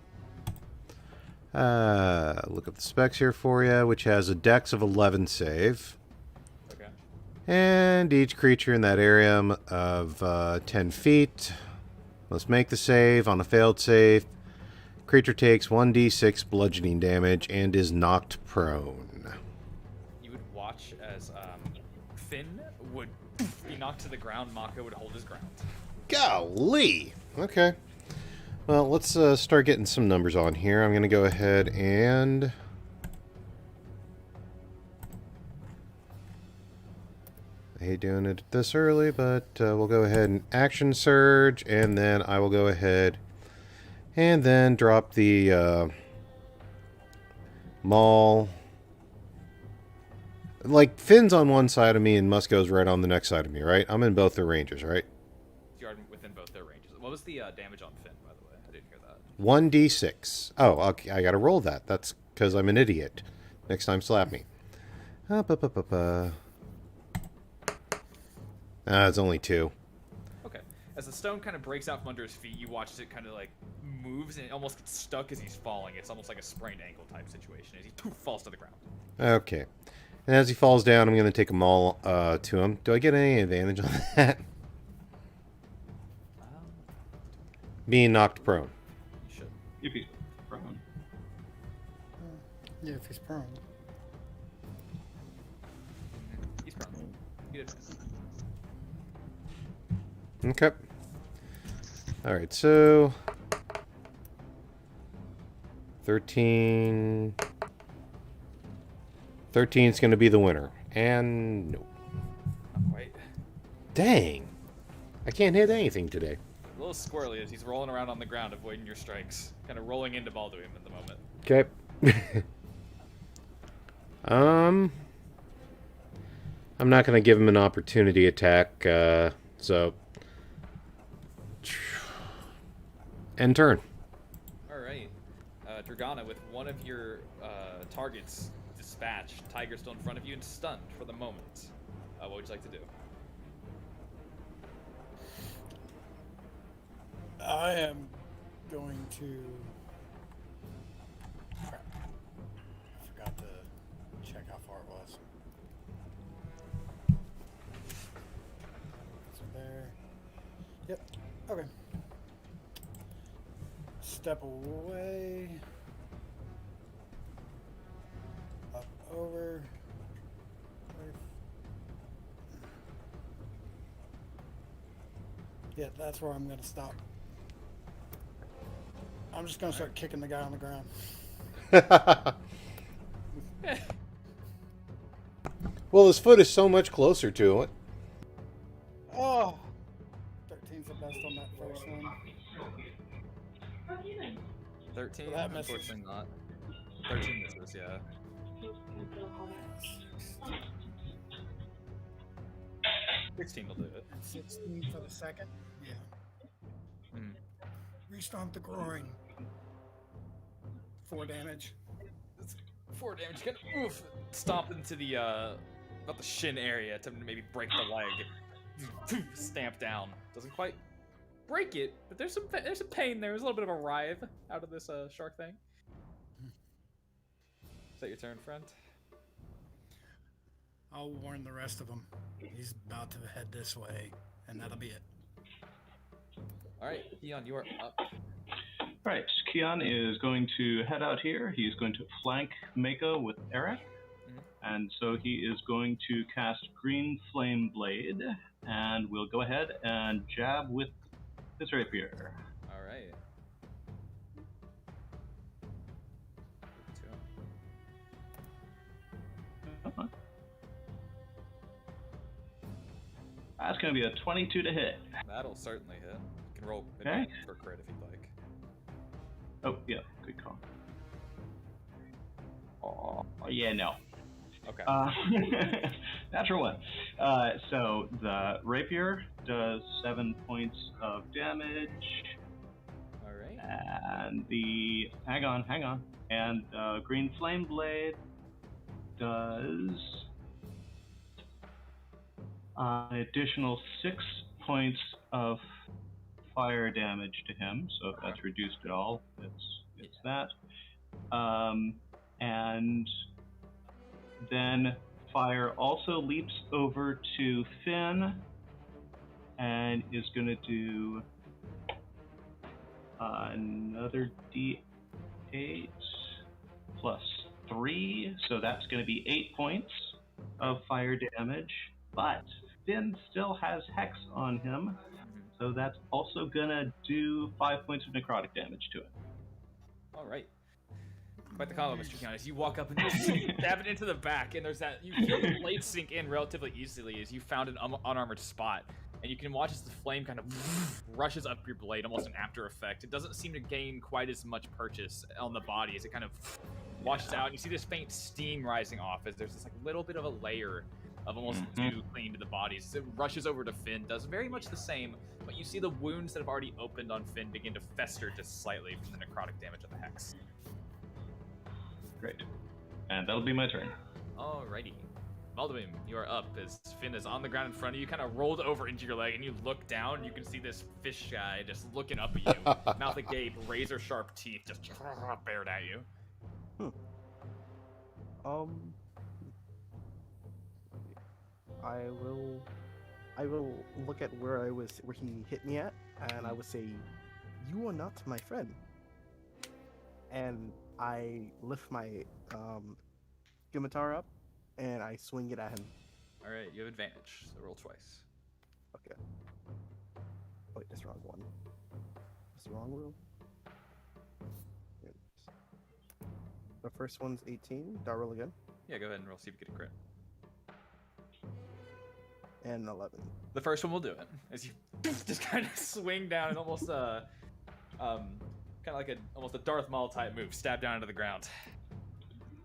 Look at the specs here for you, which has a dex of 11 save. Okay. And each creature in that area of 10 feet must make the save. On a failed save, creature takes 1d6 bludgeoning damage and is knocked prone. You would watch as Finn would be knocked to the ground. Mako would hold his ground. Golly! Okay. Well, let's start getting some numbers on here. I'm going to go ahead and... I hate doing it this early, but we'll go ahead and action surge, and then I will go ahead and then drop the maul. Like, Finn's on one side of me and Musco's right on the next side of me, right? I'm in both their ranges, right? You're within both their ranges. What was the damage on Finn, by the way? I didn't hear that. 1d6. Oh, okay, I gotta roll that. That's because I'm an idiot. Next time, slap me. It's only 2. Okay. As the stone kind of breaks out from under his feet, you watch as it kind of like moves and it almost gets stuck as he's falling. It's almost like a sprained ankle type situation as he poof, falls to the ground. Okay. And as he falls down, I'm going to take a maul to him. Do I get any advantage on that? Being knocked prone. You should. If he's prone. Yeah, if he's prone. He's prone. You did. Okay. Alright, so... 13... 13's going to be the winner. And... nope. Not quite. Dang! I can't hit anything today. A little squirrely as he's rolling around on the ground avoiding your strikes. Kind of rolling into Balduin at the moment. Okay. I'm not going to give him an opportunity attack, so... End turn. Alright. Dragana, with one of your targets dispatched, Tiger's still in front of you and stunned for the moment. What would you like to do? I am going to... Crap. I forgot to check how far it was. So there. Yep. Okay. Step away. Up over. Yeah, that's where I'm going to stop. I'm just going to start kicking the guy on the ground. Well, his foot is so much closer to it. Oh! 13's the best on that first one. 13? Well, that misses. Unfortunately not. 13 misses, yeah. 16 will do it. 16 for the second? Yeah. Mm. Restomp the groin. 4 damage. 4 damage. You can stomp into the about the shin area to maybe break the leg. Stamp down. Doesn't quite break it, but there's some pain there. There's a little bit of a writhe out of this shark thing. Is that your turn, friend? I'll warn the rest of them. He's about to head this way, and that'll be it. All right, Keon, you are up. Right, Keon is going to head out here. He's going to flank Mako with Eric. And so he is going to cast Green Flame Blade, and we'll go ahead and jab with his rapier. All right. Uh-huh. That's going to be a 22 to hit. That'll certainly hit. You can roll Okay. for crit if you'd like. Oh, yeah, good call. Oh, yeah, no. Okay. Natural one. So the rapier does 7 points of damage. All right. And the hang on. And Green Flame Blade does an additional 6 points of fire damage to him. So if that's reduced at all, it's that. And then fire also leaps over to Finn and is going to do another D8 plus 3, so that's going to be 8 points of fire damage. But Finn still has Hex on him, so that's also going to do 5 points of necrotic damage to it. All right. Quite the combo, Mr. Keon. As you walk up and stab it into the back, and there's that, you feel the blade sink in relatively easily as you found an unarmored spot, and you can watch as the flame kind of rushes up your blade, almost an after effect. It doesn't seem to gain quite as much purchase on the body as it kind of washes out, and you see this faint steam rising off as there's this like little bit of a layer of almost dew clinging to the body. As it rushes over to Finn, does very much the same, but you see the wounds that have already opened on Finn begin to fester just slightly from the necrotic damage of the Hex. Great. And that'll be my turn. Alrighty. Baldwin, you are up as Finn is on the ground in front of you, kind of rolled over into your leg, and you look down, and you can see this fish guy just looking up at you, mouth agape, razor sharp teeth just bared at you. I will look at where he hit me at, and I would say, "You are not my friend." And I lift my scimitar up, and I swing it at him. All right, you have advantage, so roll twice. Okay. Wait, that's the wrong one. That's the wrong rule. The first one's 18. Do I roll again? Yeah, go ahead and roll, see if you get a crit. And 11. The first one will do it, as you just kind of swing down and almost kind of like almost a Darth Maul type move, stab down into the ground.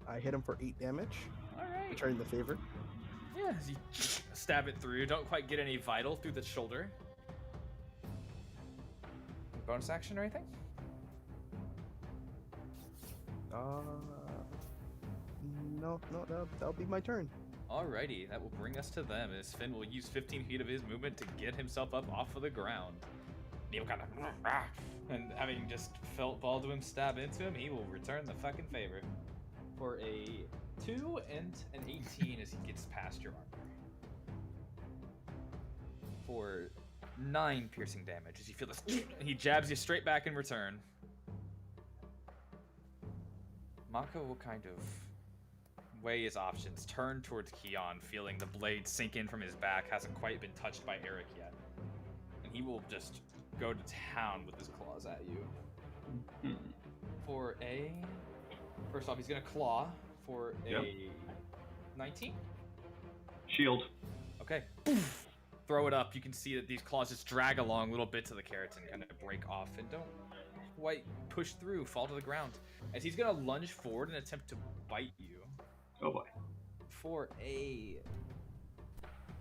I hit him for 8 damage. All right. Returning the favor. Yeah, as you stab it through, don't quite get any vital through the shoulder. Bonus action or anything? No, that'll be my turn. Alrighty, that will bring us to them, as Finn will use 15 feet of his movement to get himself up off of the ground. He'll kind of, and having just felt Baldwin stab into him, he will return the fucking favor for a 2 and an 18 as he gets past your armor. For 9 piercing damage as you feel this, and he jabs you straight back in return. Mako will kind of weigh his options, turn towards Keon, feeling the blade sink in from his back, hasn't quite been touched by Eric yet. And he will just go to town with his claws at you. For a... First off, he's going to claw for a 19? Shield. Okay. Throw it up. You can see that these claws just drag along little bits of the keratin, kind of break off, and don't quite push through, fall to the ground. As he's going to lunge forward and attempt to bite you. Oh boy. For a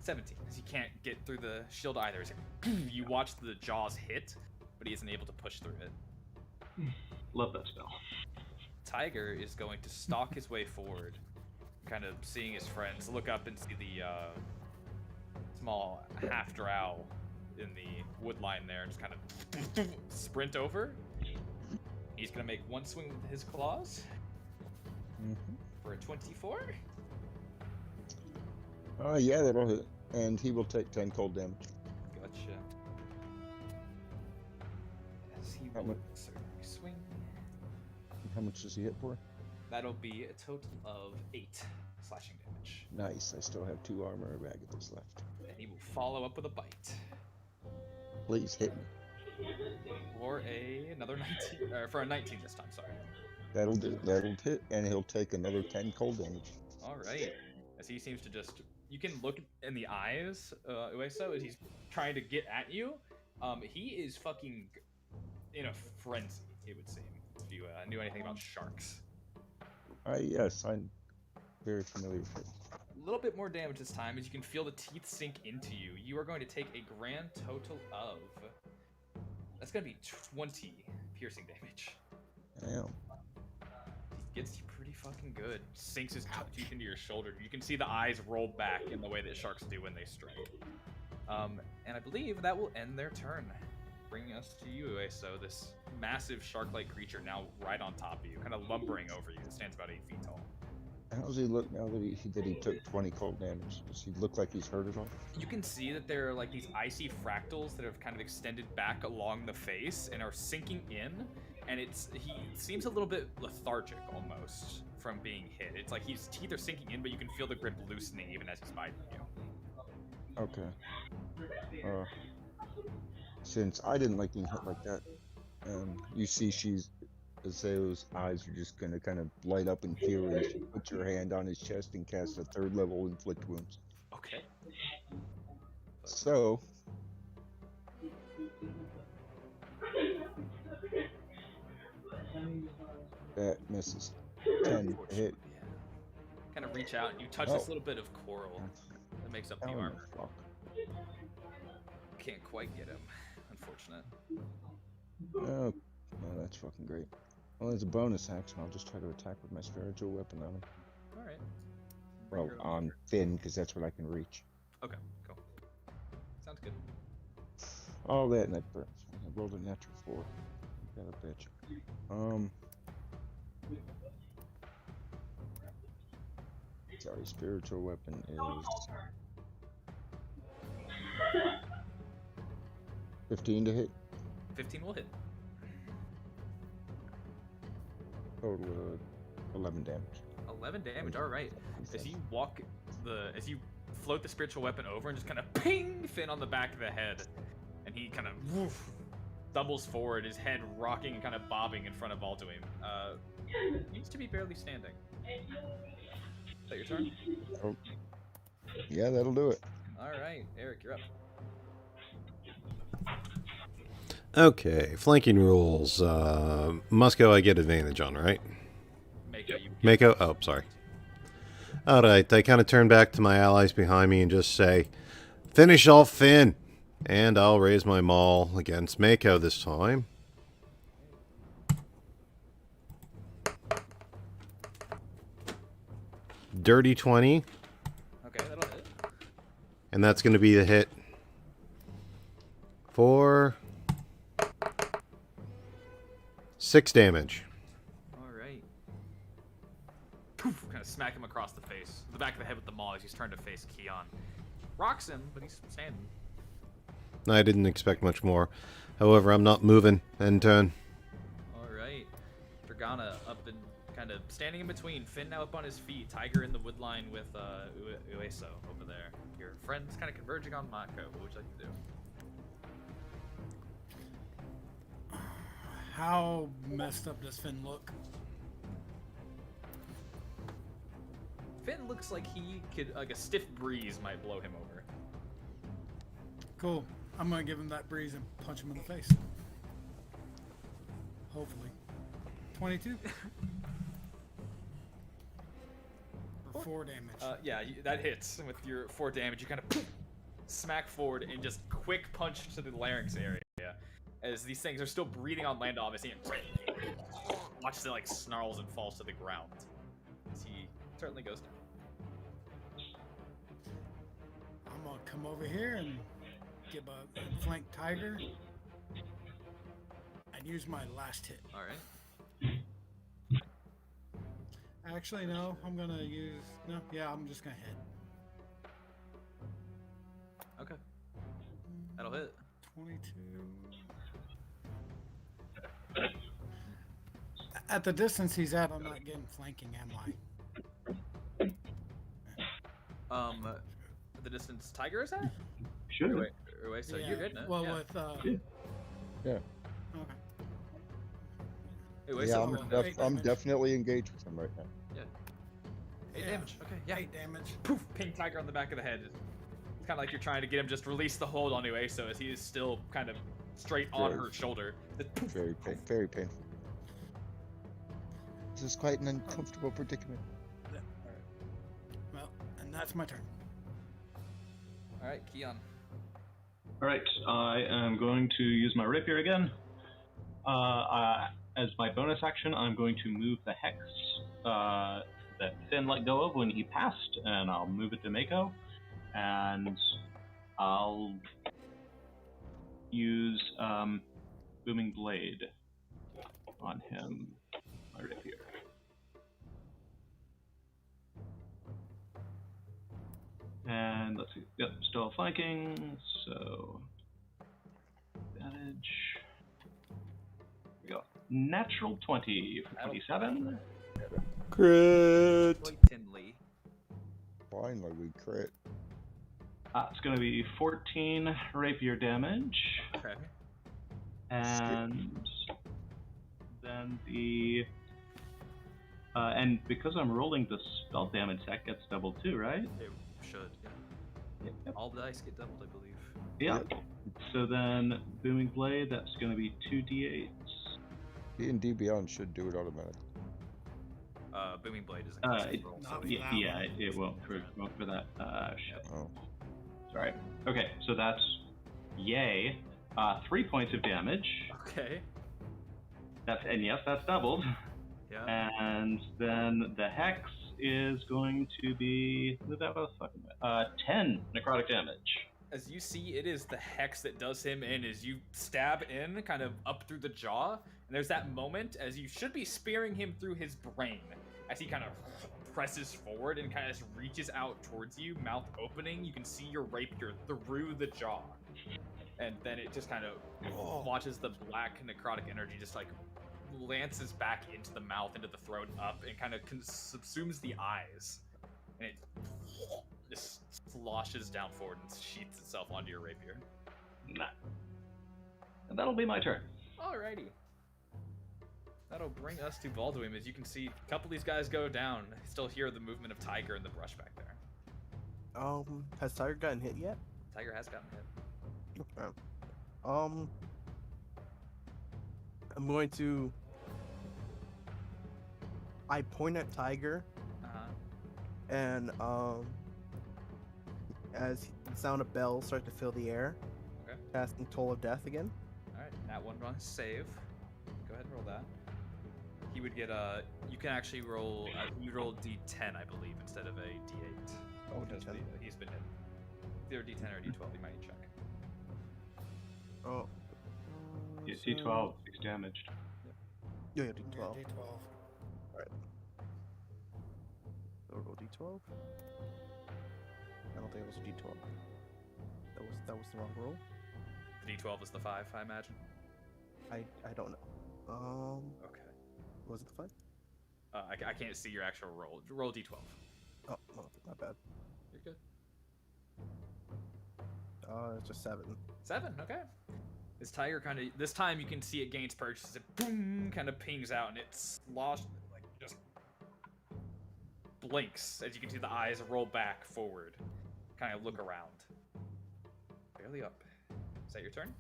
17, as he can't get through the shield either. You watch the jaws hit, but he isn't able to push through it. Love that spell. Tiger is going to stalk his way forward, kind of seeing his friends, look up and see the small half-drow in the wood line there, and just kind of sprint over. He's going to make one swing with his claws. For a 24? Yeah, that'll hit. And he will take 10 cold damage. Gotcha. How much? Swing. How much does he hit for? That'll be a total of 8 slashing damage. Nice. I still have 2 armor Wagons left. And he will follow up with a bite. Please hit me. For another 19, for a 19 this time, sorry. That'll do. That'll hit, and he'll take another 10 cold damage. All right. As he seems to just, you can look in the eyes, Ueso, as he's trying to get at you. He is fucking in a frenzy, it would seem, if you knew anything about sharks. Yes, I'm very familiar with it. A little bit more damage this time, as you can feel the teeth sink into you. You are going to take a grand total of, that's going to be 20 piercing damage. Damn. He gets you pretty fucking good. Sinks his teeth into your shoulder. You can see the eyes roll back in the way that sharks do when they strike. And I believe that will end their turn, bringing us to you, Ueso, this massive shark-like creature now right on top of you, kind of lumbering over you. It stands about 8 feet tall. How does he look now that he took 20 cold damage? Does he look like he's hurt at all? You can see that there are like these icy fractals that have kind of extended back along the face and are sinking in, and he seems a little bit lethargic almost from being hit. It's like his teeth are sinking in, but you can feel the grip loosening even as he's biting you. Okay. Since I didn't like being hit like that, you see Azao's eyes are just gonna kind of light up in fury as you put your hand on his chest and cast a 3rd level inflict wounds. Okay. So that misses. 10 hit. Yeah. Kind of reach out and you touch this little bit of coral that makes up the armor. Fuck. Can't quite get him, unfortunate. Oh, that's fucking great. Well, as a bonus action, I'll just try to attack with my spiritual weapon on him. Alright. Well, on Finn, because that's what I can reach. Okay, cool. Sounds good. All that, and that burns. I rolled a natural 4. Got a bitch. Sorry, spiritual weapon is 15 to hit. 15 will hit. Total of 11 damage. 11 damage, alright. As you float the spiritual weapon over and just kind of ping Finn on the back of the head, and he kind of doubles forward, his head rocking and kind of bobbing in front of Alduin. Needs to be barely standing. Is that your turn? Oh. Yeah, that'll do it. Alright, Eric, you're up. Okay, flanking rules. Musco, I get advantage on, right? Mako? Oh, sorry. Alright, I kind of turn back to my allies behind me and just say, finish off Finn! And I'll raise my maul against Mako this time. Dirty 20. Okay, that'll hit. And that's going to be the hit for 6 damage. Alright. Poof! Kind of smack him across the face. The back of the head with the maul as he's trying to face Keon. Rocks him, but he's standing. I didn't expect much more. However, I'm not moving. End turn. Alright. Dragana up and kind of standing in between. Finn now up on his feet. Tiger in the wood line with Ueso over there. Your friends kind of converging on Mako. What would you like to do? How messed up does Finn look? Finn looks like he could, like a stiff breeze might blow him over. Cool. I'm gonna give him that breeze and punch him in the face. Hopefully. 22? For 4 damage. Yeah, that hits with your 4 damage. You kind of smack forward and just quick punch to the larynx area. As these things are still breathing on Landau, and watch as it like snarls and falls to the ground. As he certainly goes down. I'm gonna come over here and give a flank Tiger and use my last hit. Alright. Actually, no, I'm gonna use... No, yeah, I'm just gonna hit. Okay. That'll hit. 22... At the distance he's at, I'm not getting flanking, am I? The distance Tiger is at? Should be. Wait, so Yeah, you're good now. well, yeah. with Yeah. okay. Hey, wait, Yeah, so I'm definitely engaged with him right now. Yeah. 8 Yeah. damage. Okay, yeah. 8 damage. Poof! Ping Tiger on the back of the head. It's kind of like you're trying to get him just release the hold on you, so as he is still kind of straight on Very- her shoulder. Very painful. This is quite an uncomfortable predicament. Well, and that's my turn. All right, Keon. All right, I am going to use my rapier again. As my bonus action, I'm going to move the hex that Finn let go of when he passed, and I'll move it to Mako, and I'll use Booming Blade on him, my rapier. And let's see, yep, still flanking, so advantage. Here we go. Natural 20 for 27. Crit. Blatantly. Finally, we crit. It's going to be 14 rapier damage. Okay. And then and because I'm rolling the spell damage, that gets doubled too, right? It should, yeah. Yep. All the dice get doubled, I believe. Yeah. So then Booming Blade, that's going to be 2d8s. D&D Beyond should do it automatically. Booming Blade isn't constant roll, so not it's- for that one. It won't for that. Shit. Oh. Sorry. Okay, so that's yay. 3 points of damage. Okay. And yes, that's doubled. Yeah. And then the hex is going to be 10 necrotic damage. As you see, it is the hex that does him in as you stab in, kind of up through the jaw, and there's that moment as you should be spearing him through his brain, as he kind of presses forward and kind of just reaches out towards you, mouth opening. You can see your rapier through the jaw, and then it just kind of watches the black necrotic energy just like lances back into the mouth, into the throat, up, and kind of subsumes the eyes, and it just sloshes down forward and sheaths itself onto your rapier. Nah. And that'll be my turn. Alrighty. That'll bring us to Balduin. As you can see, a couple of these guys go down. Still hear the movement of Tiger in the brush back there. Has Tiger gotten hit yet? Tiger has gotten hit. Okay. I'm going to. I point at Tiger, and as the sound of bells start to fill the air, Okay. casting Toll of Death again. Alright, that one on save. Go ahead and roll that. He would get you can actually roll, you roll D10, I believe, instead of a D8. Oh, Because D10. He's been hit. Either D10 or D12, you might check. Oh. Yeah, D12, 6 damaged. Yeah, D12. D12. So roll D12. I don't think it was a D12. That was the wrong roll. The D12 is the 5, I imagine. I don't know. Okay. Was it the 5? I can't see your actual roll. Roll D12. Oh, my bad. You're good. It's just 7. 7, okay. This tiger kind of, this time you can see it gains purchase, it boom, kind of pings out, and it's lost, like, just blinks, as you can see the eyes roll back forward, kind of look around. Barely up. Is that your turn?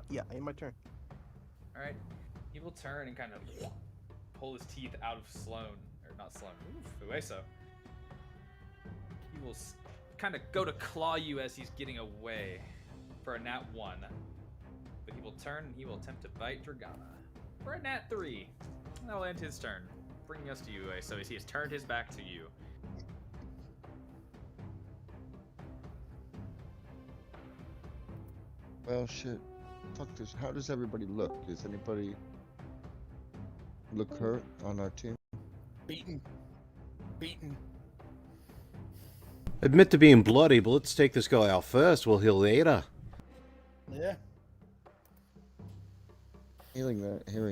Yeah, in my turn. Alright. He will turn and kind of pull his teeth out of Sloan, or not Sloan, Ueso. He will kind of go to claw you as he's getting away for a nat 1. But he will turn and he will attempt to bite Dragana for a nat 3. That'll end his turn, bringing us to you, Ueso, as he has turned his back to you. Well, shit. Fuck this. How does everybody look? Does anybody look hurt on our team? Beaten. Admit to being bloody, but let's take this guy out first. We'll heal later. Yeah. Hearing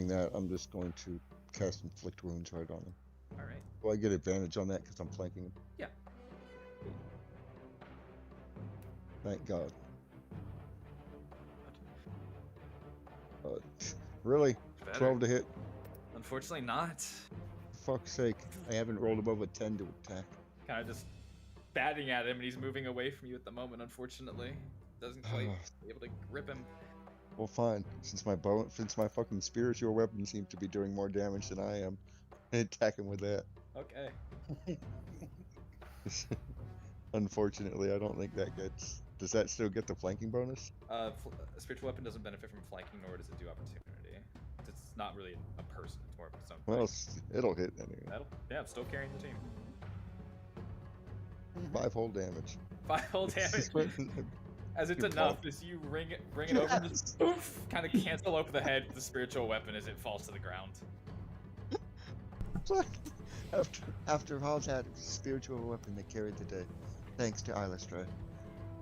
that, I'm just going to cast inflict wounds right on him. All right. Do I get advantage on that because I'm flanking him? Yeah. Thank God. Really? Better. 12 to hit? Unfortunately, not. For fuck's sake. I haven't rolled above a 10 to attack. Kind of just batting at him, and he's moving away from you at the moment. Unfortunately, doesn't quite be able to grip him. Well, fine. Since my fucking spiritual weapon seems to be doing more damage than I am, I attack him with that. Okay. Unfortunately, I don't think that gets. Does that still get the flanking bonus? Spiritual weapon doesn't benefit from flanking, nor does it do opportunity. It's not really a person; it's more of its own. Well, it'll hit anyway. Yeah, I'm still carrying the team. 5 whole damage. 5 whole damage. As it's You enough as you bring it over and just kind of cancel over the head of the spiritual weapon as it falls to the ground. After all that, it was a spiritual weapon that carried the day. Thanks to Illustra.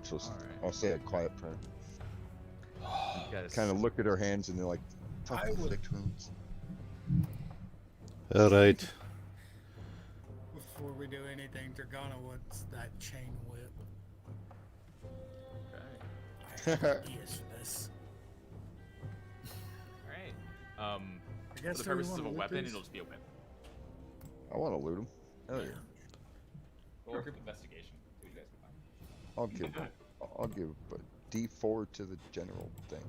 So I'll say a quiet prayer. Kind of look at her hands and they're like, fucking inflict wounds. Alright. Before we do anything, Dragana wants that chain whip. Okay. Yes, this. Alright. I guess For the so we purposes of wanna a loot weapon, these? it'll just be a weapon. I want to loot him. Hell yeah. Roll a group investigation. See what you guys can find. I'll give a D4 to the general thing.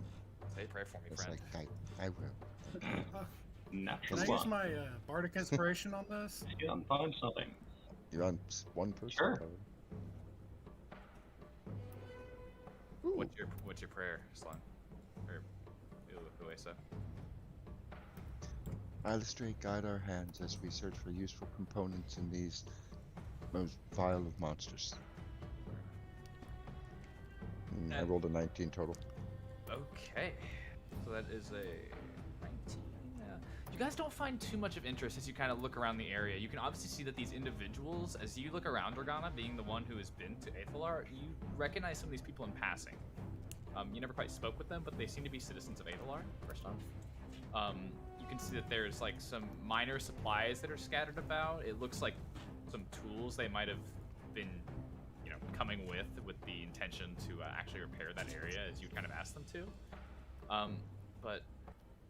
Say a prayer for me, It's friend. like, I will. Natural Can I use one. my bardic inspiration on this? Yeah, find something. You're on one person. Sure. Tyler. What's your prayer, Slime? Or Uesa? Illustrate, guide our hands as we search for useful components in these most vile of monsters. I rolled a 19 total. Okay. So that is a 19. You guys don't find too much of interest as you kind of look around the area. You can obviously see that these individuals, as you look around Dragana, being the one who has been to Aethalar, you recognize some of these people in passing. You never quite spoke with them, but they seem to be citizens of Aethalar, first off. You can see that there's like some minor supplies that are scattered about. It looks like some tools they might have been, coming with the intention to actually repair that area as you kind of asked them to. But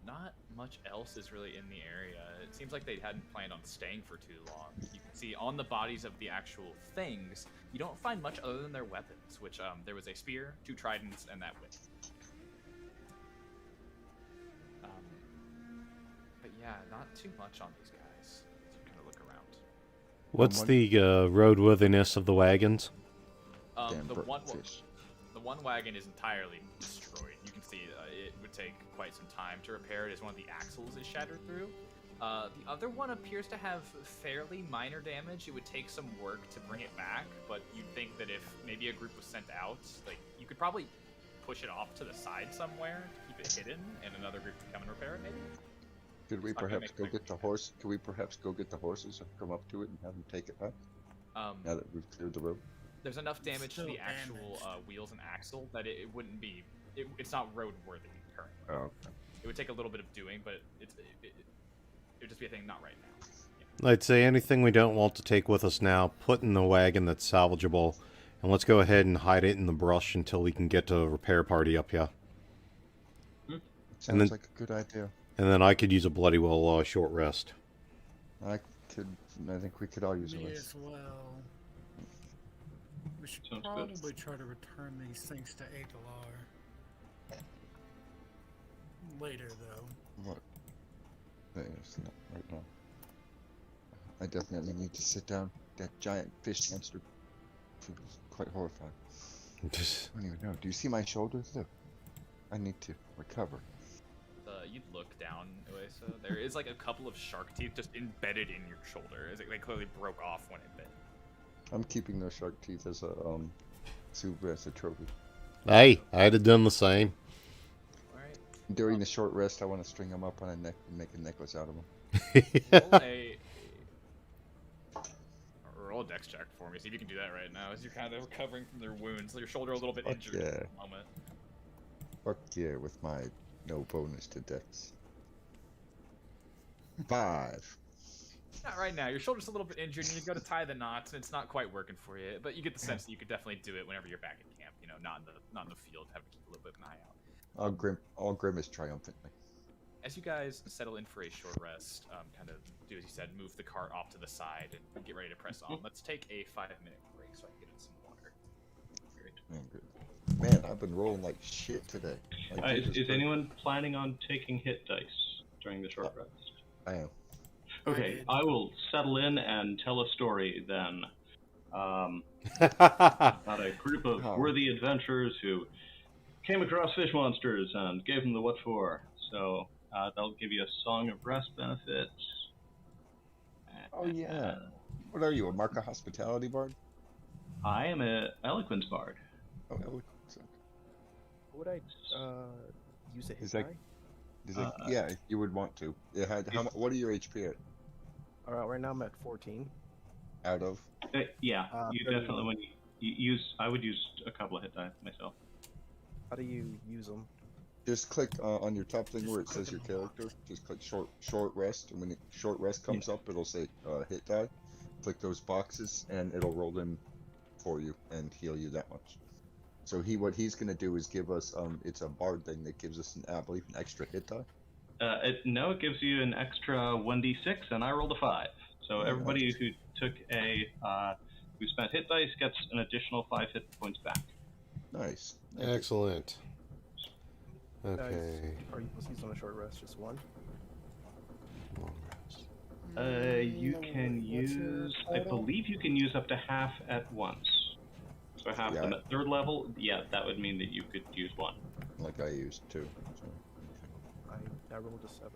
not much else is really in the area. It seems like they hadn't planned on staying for too long. You can see on the bodies of the actual things, you don't find much other than their weapons, which there was a spear, 2 tridents, and that whip. But yeah, not too much on these guys as you kind of look around. What's the roadworthiness of the wagons? Damn fish. The one wagon is entirely destroyed. You can see it would take quite some time to repair it as one of the axles is shattered through. The other one appears to have fairly minor damage. It would take some work to bring it back, but you'd think that if maybe a group was sent out, like you could probably push it off to the side somewhere to keep it hidden, and another group could come and repair it maybe. Could we perhaps go get the horse? Could we perhaps go get the horses and come up to it and have them take it back? Now that we've cleared the road. There's enough damage to Still the actual wheels and axle that it wouldn't be. It's not roadworthy currently. Oh, okay. It would take a little bit of doing, but it would just be a thing not right now. I'd say anything we don't want to take with us now, put in the wagon that's salvageable, and let's go ahead and hide it in the brush until we can get to a repair party up here. Sounds like a good idea. And then I could use a bloody well short rest. I think we could all use a Me rest. as well. We should Sounds good. probably try to return these things to Aethalar. Later, though. What? It's not right now. I definitely need to sit down. That giant fish monster feels quite horrifying. I don't even know. Do you see my shoulders? Look. I need to recover. You'd look down, so there is like a couple of shark teeth just embedded in your shoulder. As they clearly broke off when it bit. I'm keeping those shark teeth as a as a trophy. Hey, I'd have done the same. Alright. During the short rest, I want to string them up on a neck and make a necklace out of them. Roll a dex check for me. See if you can do that right now as you're kind of recovering from their wounds. Your shoulder a little bit injured at the moment. Fuck yeah, with my no bonus to dex. 5. Not right now. Your shoulder's a little bit injured, and you go to tie the knots, and it's not quite working for you. But you get the sense that you could definitely do it whenever you're back at camp. You know, not in the field, having to keep a little bit of an eye out. I'll grimace triumphantly. As you guys settle in for a short rest, kind of do as you said, move the cart off to the side and get ready to press on. Let's take a 5-minute break so I can get in some water. Great. Man, I've been rolling like shit today. Like, is anyone planning on taking hit dice during the short rest? I am. Okay, I will settle in and tell a story then. About a group of worthy adventurers who came across fish monsters and gave them the what for. So that'll give you a Song of Rest benefit. Oh yeah. What are you, a Marca Hospitality Bard? I am an Eloquence Bard. Oh, Eloquence. Would I use a hit Is that- die? Yeah, you would want to. What are your HP at? Right now I'm at 14. Out of? Yeah, you 30. definitely when you use. I would use a couple of hit die myself. How do you use them? Just click on your top thing where it says your character. Just click short rest, and when short rest comes up, it'll say hit die. Click those boxes, and it'll roll them for you and heal you that much. So what he's gonna do is give us it's a bard thing that gives us I believe an extra hit die. No, it gives you an extra 1d6, and I rolled a 5. So everybody who took who spent hit dice gets an additional 5 hit points back. Nice. Excellent. Okay. Are you supposed to use on a short rest? Just one? Long rest. You can use. I believe you can use up to half at once. So half them at 3rd level. Yeah, that would mean that you could use one. Like I used too. So. I rolled a 7.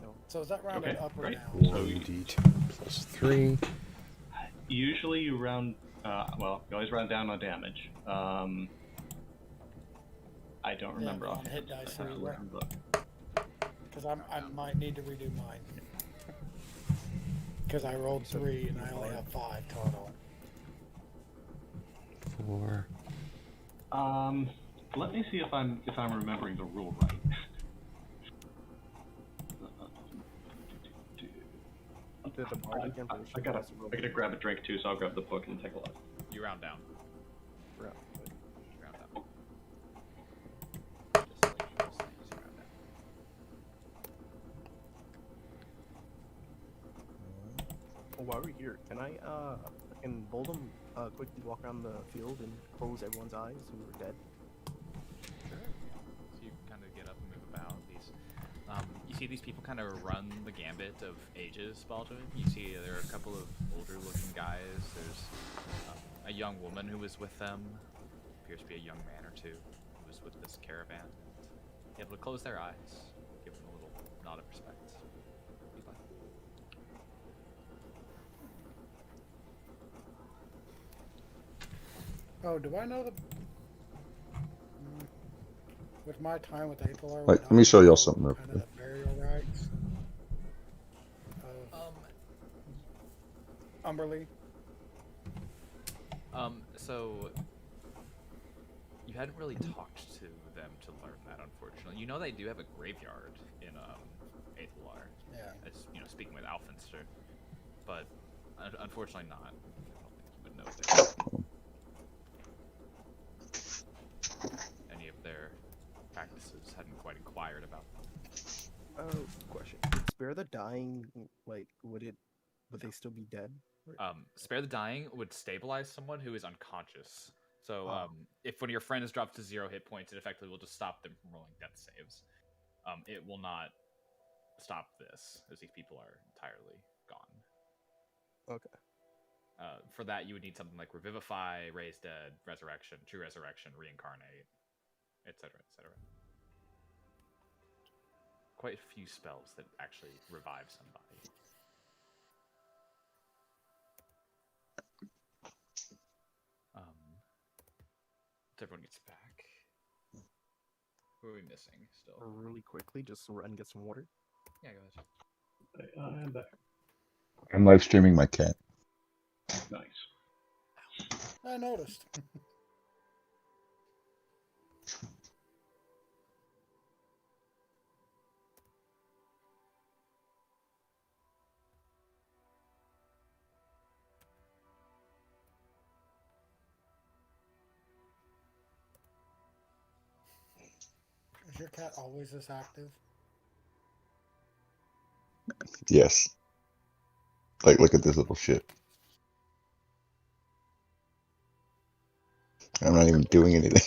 No. So is that rounded up or great. down? 1d10 plus 3. Usually you round. Well, you always round down on damage. I don't remember on offhand. hit dice I have to everywhere. look and look. Because I might need to redo mine. Because I rolled 3 and I only have 5 total. 4. Let me see if I'm remembering the rule right. I gotta grab a drink too, so I'll grab the book and take a look. You round down. Round. Round down. Just like you round down. Oh, while we're here, can I Voldem quickly walk around the field and close everyone's eyes who are dead? Sure. So you kind of get up and move about. You see these people kind of run the gambit of ages, Baldwin. You see there are a couple of older-looking guys. There's a young woman who was with them. Appears to be a young man or two who was with this caravan. You able to close their eyes, give them a little nod of respect. Oh, do I know the... With my time with Apolar... Wait, let me show y'all something real kind of the burial rites of Umberly. So you hadn't really talked to them to learn that, unfortunately. You know they do have a graveyard in Aethelwar. Yeah. As you know, speaking with Alfinster, but unfortunately not. I don't think you would know any of their practices. Hadn't quite inquired about them. Question. Spare the dying, like, would they still be dead? Spare the dying would stabilize someone who is unconscious. So if one of your friends drops to 0 hit points, it effectively will just stop them from rolling death saves. It will not stop this, as these people are entirely gone. Okay. For that, you would need something like Revivify, Raise Dead, Resurrection, True Resurrection, Reincarnate, etc., etc. Quite a few spells that actually revive somebody. Everyone gets back. Who are we missing still? Really quickly, just run and get some water. Yeah, go ahead. I am back. I'm live streaming my cat. Nice. I noticed. Is your cat always this active? Yes. Like, look at this little shit. I'm not even doing anything.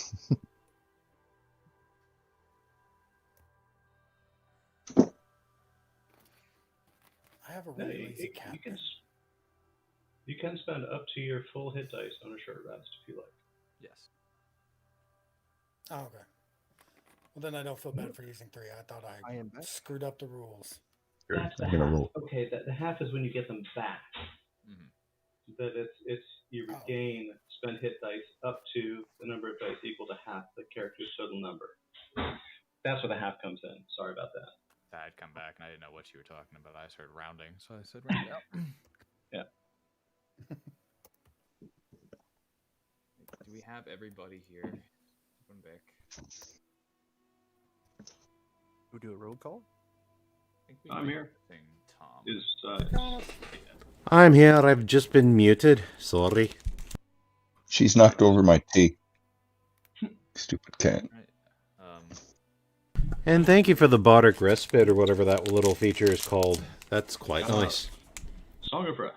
I have a Yeah, really lazy cat. You can spend up to your full hit dice on a short rest if you like. Yes. Oh, okay. Well, then I don't feel bad for using 3. I thought I am back. screwed up the rules. That's the I'm gonna half. roll. Okay, the half is when you get them back. Mm-hmm. But it's you regain spend hit dice up to the number of dice equal to half the character's total number. That's where the half comes in. Sorry about that. I'd come back and I didn't know what you were talking about. I started rounding, so I said round out. Yeah. Do we have everybody here? One back. We do a roll call. I think I'm here. Tom. Is I'm here. I've just been muted. Sorry. She's knocked over my tea. Stupid cat. Right. And thank you for the Bardic Respite, or whatever that little feature is called. That's quite nice. Song of Rest.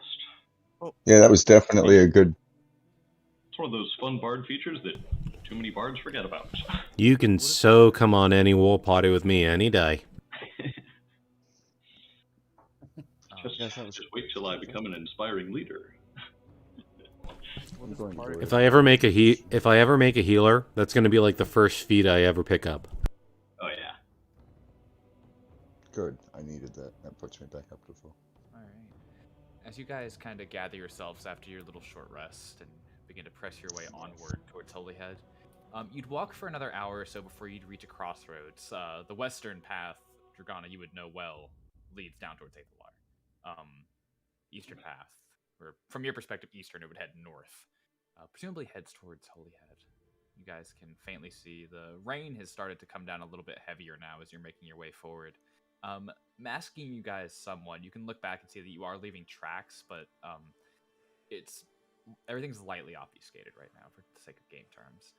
Yeah, that was definitely a good. It's one of those fun bard features that too many bards forget about. You can so come on any war party with me any day. Just wait till I become an inspiring leader. I'm going to If I ever make a healer, that's going to be like the first feat I ever pick up. Oh yeah. Good. I needed that. That puts me back up to full. All right. As you guys kind of gather yourselves after your little short rest and begin to press your way onward towards Holyhead, you'd walk for another hour or so before you'd reach a crossroads. The western path, Dragana, you would know well, leads down towards Aethelwar. Eastern path, or from your perspective, eastern, it would head north. Presumably heads towards Holyhead. You guys can faintly see the rain has started to come down a little bit heavier now as you're making your way forward. Masking you guys somewhat, you can look back and see that you are leaving tracks, but everything's lightly obfuscated right now for the sake of game terms.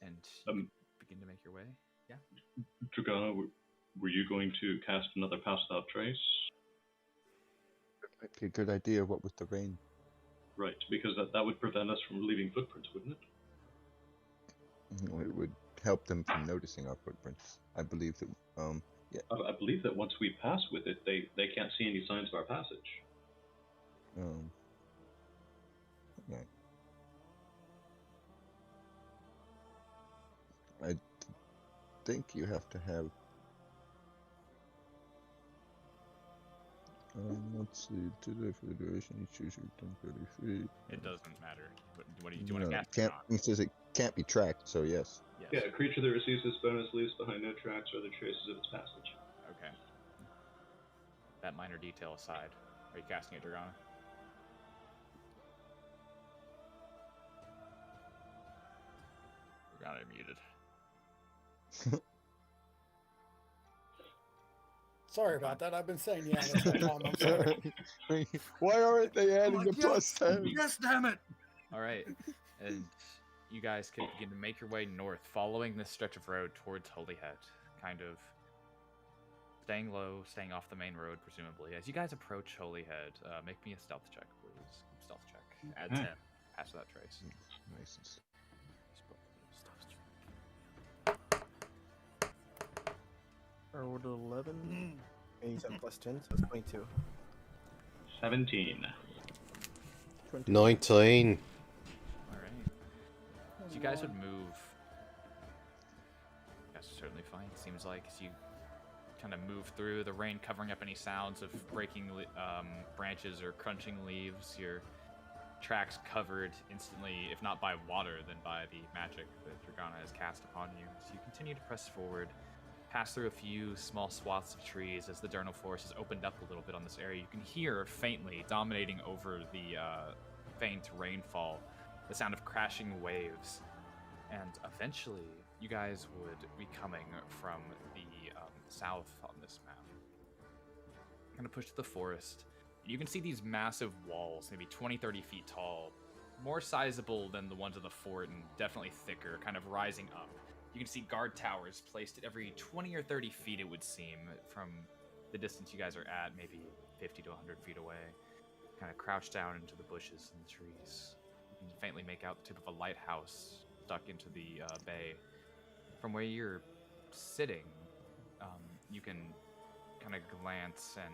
And you can begin to make your way. Yeah. Dragana, were you going to cast another Pass Without Trace? Might be a good idea. What with the rain? Right, because that would prevent us from leaving footprints, wouldn't it? It would help them from noticing our footprints. I believe that. Yeah. I believe that once we pass with it, they can't see any signs of our passage. Yeah. I think you have to have. Let's see. Today for the duration, you choose your temporary feet. It doesn't matter. What do you want to cast? It says it can't be tracked, so yes. Yeah, a creature that receives this bonus leaves behind no tracks or other traces of its passage. Okay. That minor detail aside, are you casting it, Dragana? Dragana muted. Sorry about that. I've been saying yeah this whole time. I'm sorry. Why aren't they adding the Yes, plus 10? yes, damn it. All right, and you guys can begin to make your way north, following this stretch of road towards Holyhead, kind of staying low, staying off the main road, presumably. As you guys approach Holyhead, make me a stealth check, please. Stealth check. Add 10. Pass without trace. Nice. I rolled 11. And you said plus 10, so it's 22. 17. 19. Alright. So you guys would move. That's certainly fine. It seems like as you kind of move through the rain, covering up any sounds of breaking branches or crunching leaves, your tracks covered instantly, if not by water, then by the magic that Dragana has cast upon you. So you continue to press forward, pass through a few small swaths of trees as the diurnal forest has opened up a little bit on this area. You can hear faintly, dominating over the faint rainfall, the sound of crashing waves. And eventually, you guys would be coming from the south on this map. I'm going to push to the forest. You can see these massive walls, maybe 20, 30 feet tall, more sizable than the ones of the fort and definitely thicker, kind of rising up. You can see guard towers placed at every 20 or 30 feet, it would seem, from the distance you guys are at, maybe 50 to 100 feet away. Kind of crouched down into the bushes and the trees. You can faintly make out the tip of a lighthouse stuck into the bay. From where you're sitting, you can kind of glance, and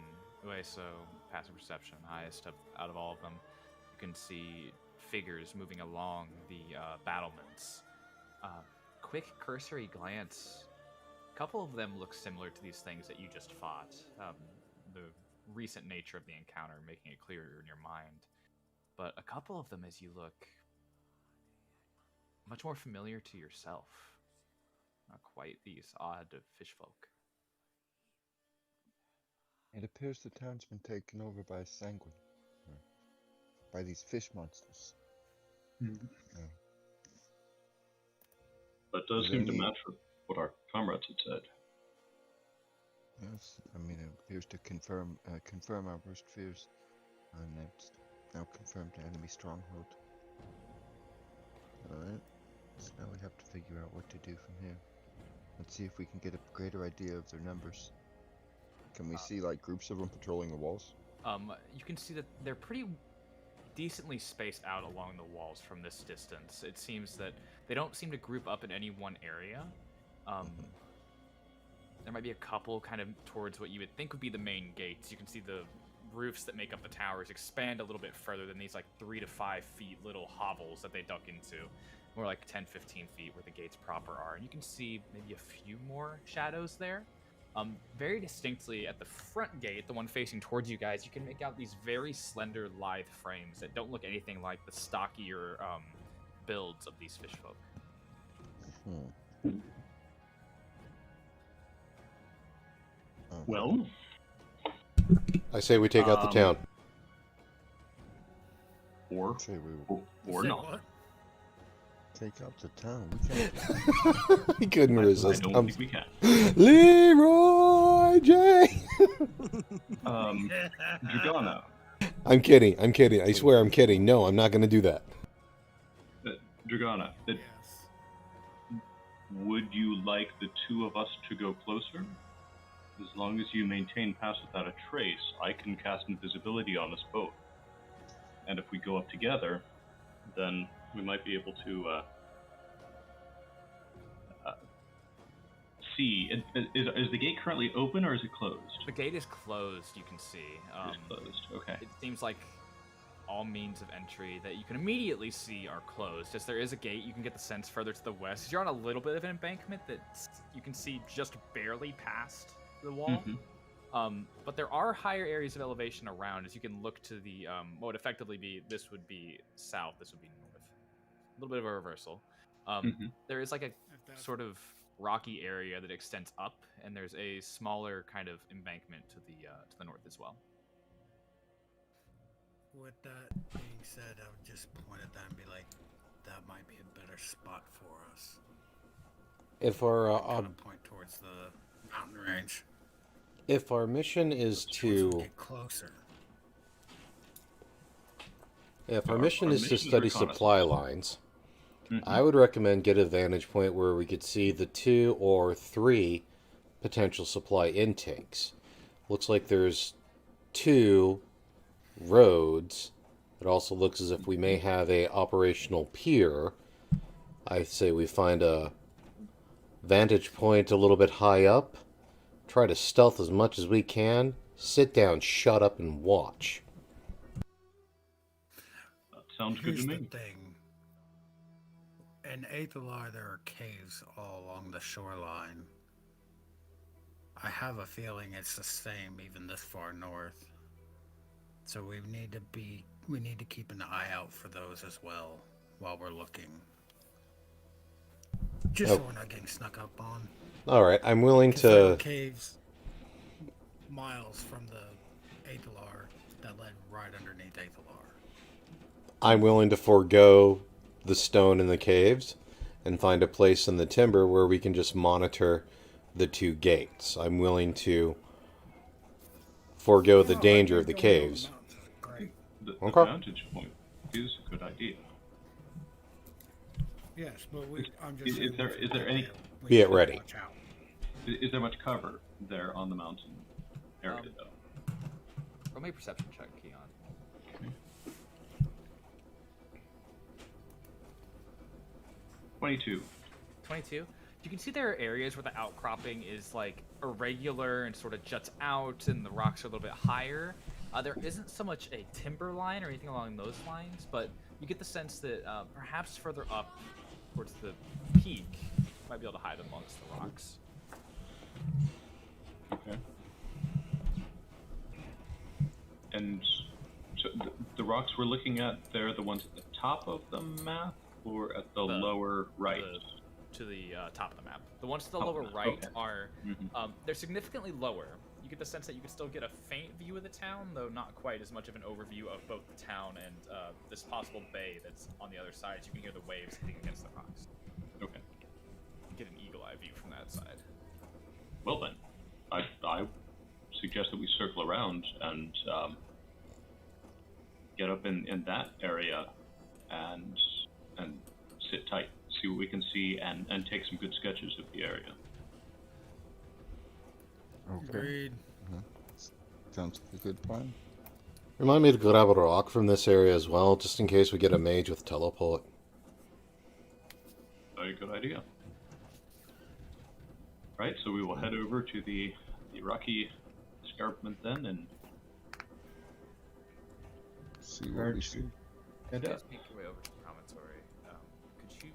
so passive perception, highest out of all of them. You can see figures moving along the battlements. Quick cursory glance. A couple of them look similar to these things that you just fought. The recent nature of the encounter making it clearer in your mind. But a couple of them, as you look, much more familiar to yourself. Not quite these odd fish folk. It appears the town's been taken over by a sanguine. By these fish monsters. That does seem to match with what our comrades had said. Yes, I mean, it appears to confirm our worst fears, and it's now confirmed the enemy stronghold. Alright, so now we have to figure out what to do from here. Let's see if we can get a greater idea of their numbers. Can we see, like, groups of them patrolling the walls? You can see that they're pretty decently spaced out along the walls from this distance. It seems that they don't seem to group up in any one area. There might be a couple kind of towards what you would think would be the main gates. You can see the roofs that make up the towers expand a little bit further than these like 3 to 5 feet little hovels that they duck into. More like 10, 15 feet where the gates proper are. And you can see maybe a few more shadows there. Very distinctly at the front gate, the one facing towards you guys, you can make out these very slender, lithe frames that don't look anything like the stockier builds of these fish folk. Well, I say we take out the town. Or not. What? Take out the town. We can't. He couldn't resist. I don't think we can. Leroy J. Dragana. I'm kidding. I swear I'm kidding. No, I'm not going to do that. Dragana, Yes. would you like the two of us to go closer? As long as you maintain pass without a trace, I can cast invisibility on us both. And if we go up together, then we might be able to see. Is the gate currently open or is it closed? The gate is closed, you can see. It's closed, okay. It seems like all means of entry that you can immediately see are closed. As there is a gate, you can get the sense further to the west. You're on a little bit of an embankment that you can see just barely past the wall. But there are higher areas of elevation around, as you can look to the, what would effectively be, this would be south, this would be north. A little bit of a reversal. There is like a sort of rocky area that extends up, and there's a smaller kind of embankment to the north as well. With that being said, I would just point at that and be like, that might be a better spot for us. If our Kind of point towards the mountain range. if our mission is to Get closer. if our Our mission is to mission is study reconnaissance. supply lines, I would recommend get a vantage point where we could see the 2 or 3 potential supply intakes. Looks like there's 2 roads. It also looks as if we may have a operational pier. I say we find a vantage point a little bit high up, try to stealth as much as we can, sit down, shut up, and watch. That sounds good Here's to the me. thing. In Aethalar, there are caves all along the shoreline. I have a feeling it's the same even this far north. So we need to keep an eye out for those as well while we're looking. Just so we're not getting snuck up on. All right, I'm willing 'Cause there were to. caves miles from the Aethalar that led right underneath Aethalar. I'm willing to forego the stone in the caves and find a place in the timber where we can just monitor the 2 gates. I'm willing to forego the No, I danger think of the going over caves. mountains is great. The Okay. vantage point is a good idea. Yes, but I'm just Is saying there we is there any should We Be it gotta ready. Watch out. Is there much cover there on the mountain area, though? Roll me a perception check, Keon. 22. 22. You can see there are areas where the outcropping is like irregular and sort of juts out, and the rocks are a little bit higher. There isn't so much a timber line or anything along those lines, but you get the sense that perhaps further up towards the peak, you might be able to hide amongst the rocks. Okay. And so the rocks we're looking at, they're the ones at the top of the map, or at the lower right? To the top of the map. The ones to the Top of lower the map, right okay. are they're significantly lower. You get the sense that you can still get a faint view of the town, though not quite as much of an overview of both the town and this possible bay that's on the other side. So you can hear the waves hitting against the rocks. Okay. You get an eagle-eye view from that side. Well then, I suggest that we circle around and get up in that area and sit tight, see what we can see, and take some good sketches of the area. Okay. Agreed. Sounds like a good plan. Remind me to grab a rock from this area as well, just in case we get a mage with teleport. Very good idea. Right, so we will head over to the rocky escarpment then, and See what we see. You guys make your way over to the promontory. Could you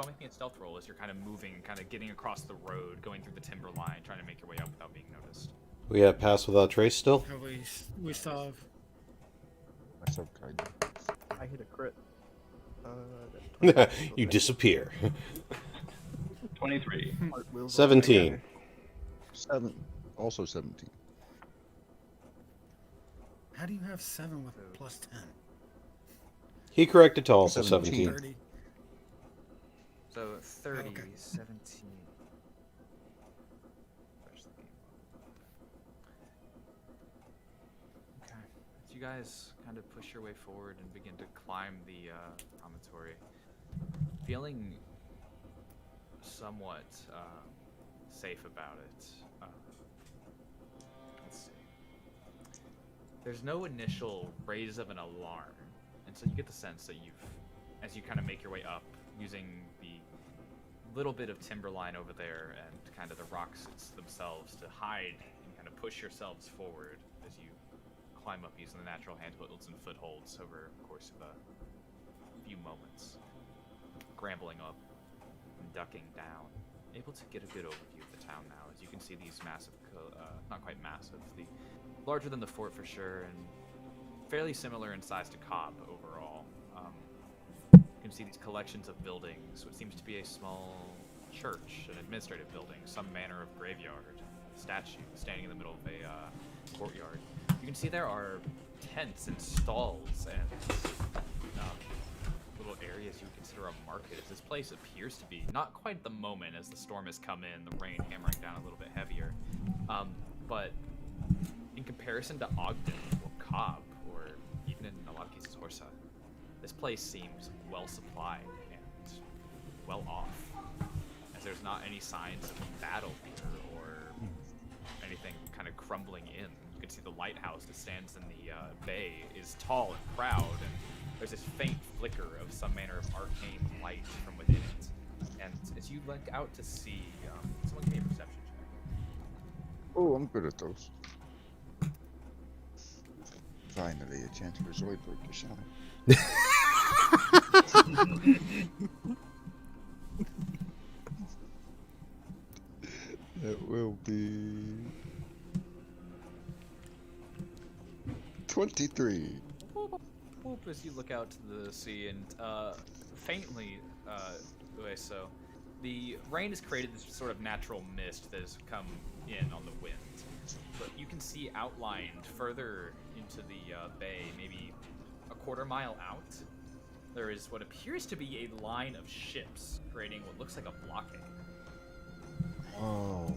all make me a stealth roll as you're kind of moving, kind of getting across the road, going through the timber line, trying to make your way up without being noticed? We have pass without trace still? Have we still have. I still tried. I hit a crit. That's You disappear. 23. 17. 17. How do you have 7 with plus 10? He corrected to also 17. 17. 30. So 30, Okay. 17. Where's the game? Okay. As you guys kind of push your way forward and begin to climb the promontory, feeling somewhat safe about it. Let's see. There's no initial raise of an alarm, and so you get the sense that as you kind of make your way up, using the little bit of timberline over there and kind of the rocks themselves to hide and kind of push yourselves forward as you climb up using the natural handholds and footholds over the course of a few moments, scrambling up and ducking down, able to get a good overview of the town now. As you can see these massive, not quite massive, larger than the fort for sure, and fairly similar in size to Cobb overall. You can see these collections of buildings, what seems to be a small church, an administrative building, some manner of graveyard, statue standing in the middle of a courtyard. You can see there are tents and stalls and little areas you would consider a market, as this place appears to be not quite at the moment as the storm has come in, the rain hammering down a little bit heavier, but in comparison to Ogden or Cobb, or even in a lot of cases Horsa, this place seems well supplied and well off, as there's not any signs of battle here or anything kind of crumbling in. You can see the lighthouse that stands in the bay is tall and proud, and there's this faint flicker of some manner of arcane light from within it. And as you look out to sea, someone give me a perception check. Oh, I'm good at those. Finally, a chance for Zoidberg to shine. That will be 23. Whoop, as you look out to the sea, and faintly, so the rain has created this sort of natural mist that has come in on the wind. But you can see outlined further into the bay, maybe a quarter mile out, there is what appears to be a line of ships creating what looks like a blockade. Oh.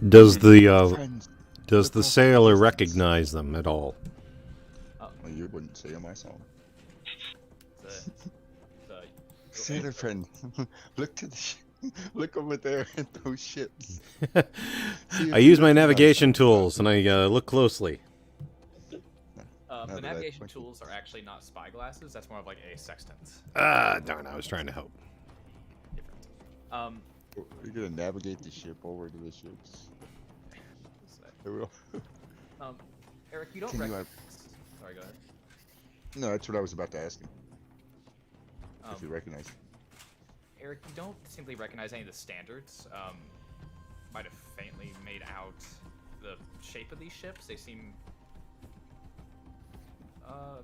Does the Friends. does the sailor recognize them at all? Well, you wouldn't say them, I saw them. The Sailor friend, look to the look over there at those ships. See if I you use my recognize navigation them. tools and I look closely. Now The that I navigation point- tools are actually not spyglasses. That's more of like a sextant. Ah, darn! I was trying to help. Different. Um, You're gonna navigate the ship over to the ships. I will. Eric, you don't Can you recognize. Sorry, go ahead. No, that's what I was about to ask him. Um, If you recognize. Eric, you don't simply recognize any of the standards. Might have faintly made out the shape of these ships. They seem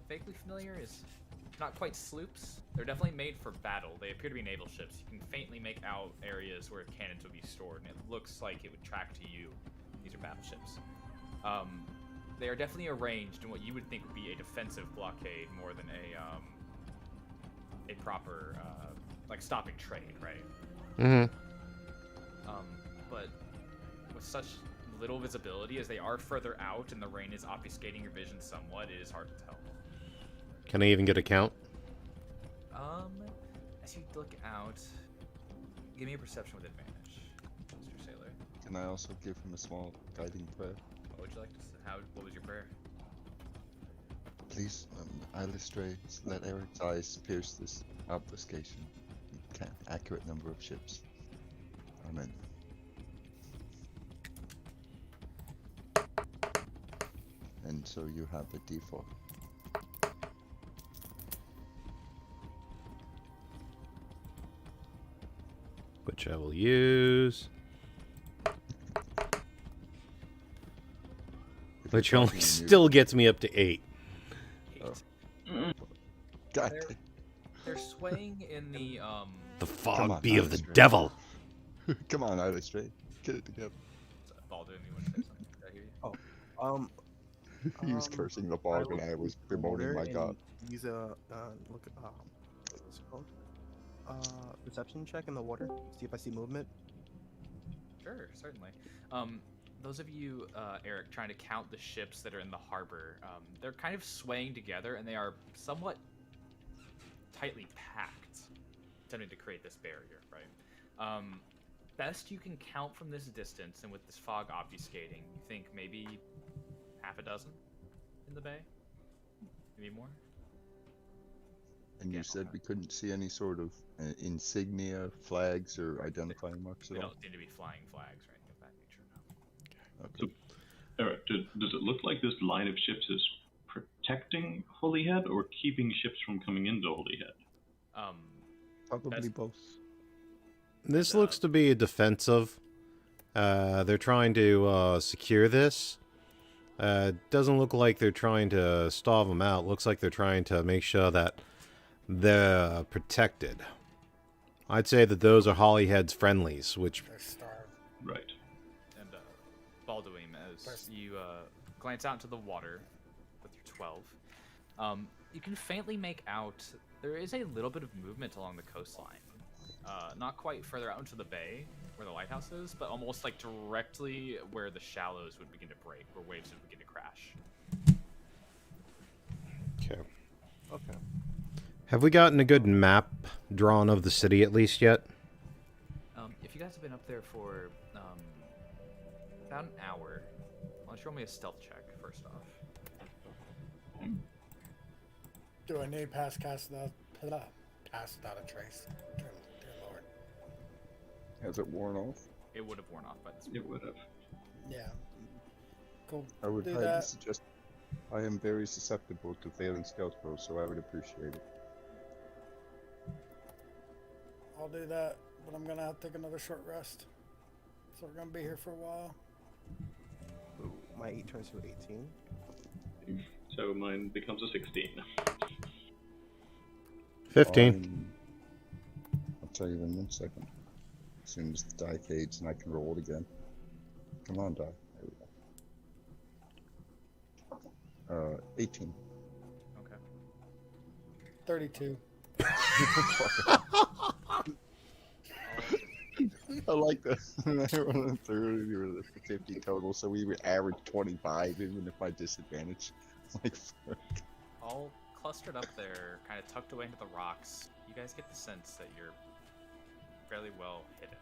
vaguely familiar. Is not quite sloops. They're definitely made for battle. They appear to be naval ships. You can faintly make out areas where cannons would be stored, and it looks like it would track to you. These are battleships. They are definitely arranged in what you would think would be a defensive blockade more than a proper like stopping trade, right? Mm-hmm. But with such little visibility, as they are further out and the rain is obfuscating your vision somewhat, it is hard to tell. Can I even get a count? As you look out, give me a perception with advantage, Mr. Sailor. Can I also give him a small guiding prayer? What would you like to say? What was your prayer? Please, illustrate, let Eric's eyes pierce this obfuscation. Accurate number of ships. Amen. And so you have a D4. Which I will use. If Which you're only talking in your- still gets me up to 8. 8. Oh. God. They're swaying in the The Come fog on, be of the illustrate. devil. Come on, illustrate. Get it together. Baldur, you want to say something? Did I hear you? He was cursing the fog and I was bemoaning my god. Use a look at what's it called? Perception check in the water. See if I see movement. Sure, certainly. Those of you, Eric, trying to count the ships that are in the harbor, they're kind of swaying together and they are somewhat tightly packed, attempting to create this barrier, right? Best you can count from this distance, and with this fog obfuscating, you think maybe half a dozen in the bay? Maybe more? And you Yeah, said okay. we couldn't see any sort of insignia, flags, or identifying marks They at all? don't seem to be flying flags or anything of that nature, no. Okay. Eric, does it look like this line of ships is protecting Holyhead or keeping ships from coming into Holyhead? Probably That's- both. This looks to be a defensive. They're trying to secure this. Doesn't look like they're trying to stall them out. Looks like they're trying to make sure that they're protected. I'd say that those are Holyhead's friendlies, which They're starved. Right. And Balduin, as you glance out into the water with your 12, you can faintly make out there is a little bit of movement along the coastline. Not quite further out into the bay where the lighthouse is, but almost like directly where the shallows would begin to break, where waves would begin to crash. Okay. Okay. Have we gotten a good map drawn of the city at least yet? If you guys have been up there for about an hour, why don't you roll me a stealth check first off? Do I need pass cast without a trace? Dear Lord. Has it worn off? It would have worn off by this point. It would have. Yeah. Cool. I would Do highly that. suggest. I am very susceptible to failing stealth rolls, so I would appreciate it. I'll do that, but I'm gonna have to take another short rest. So we're gonna be here for a while. Ooh, my 8 turns to 18. So mine becomes a 16. 15. I'll tell you in 1 second. As soon as the die fades and I can roll it again. Come on, die. There we go. 18. Okay. 32. I like that. I rolled a 30 or 50 total, so we would average 25 even if I disadvantage. Like, fuck. I'll clustered up there, kind of tucked away into the rocks, you guys get the sense that you're fairly well hidden.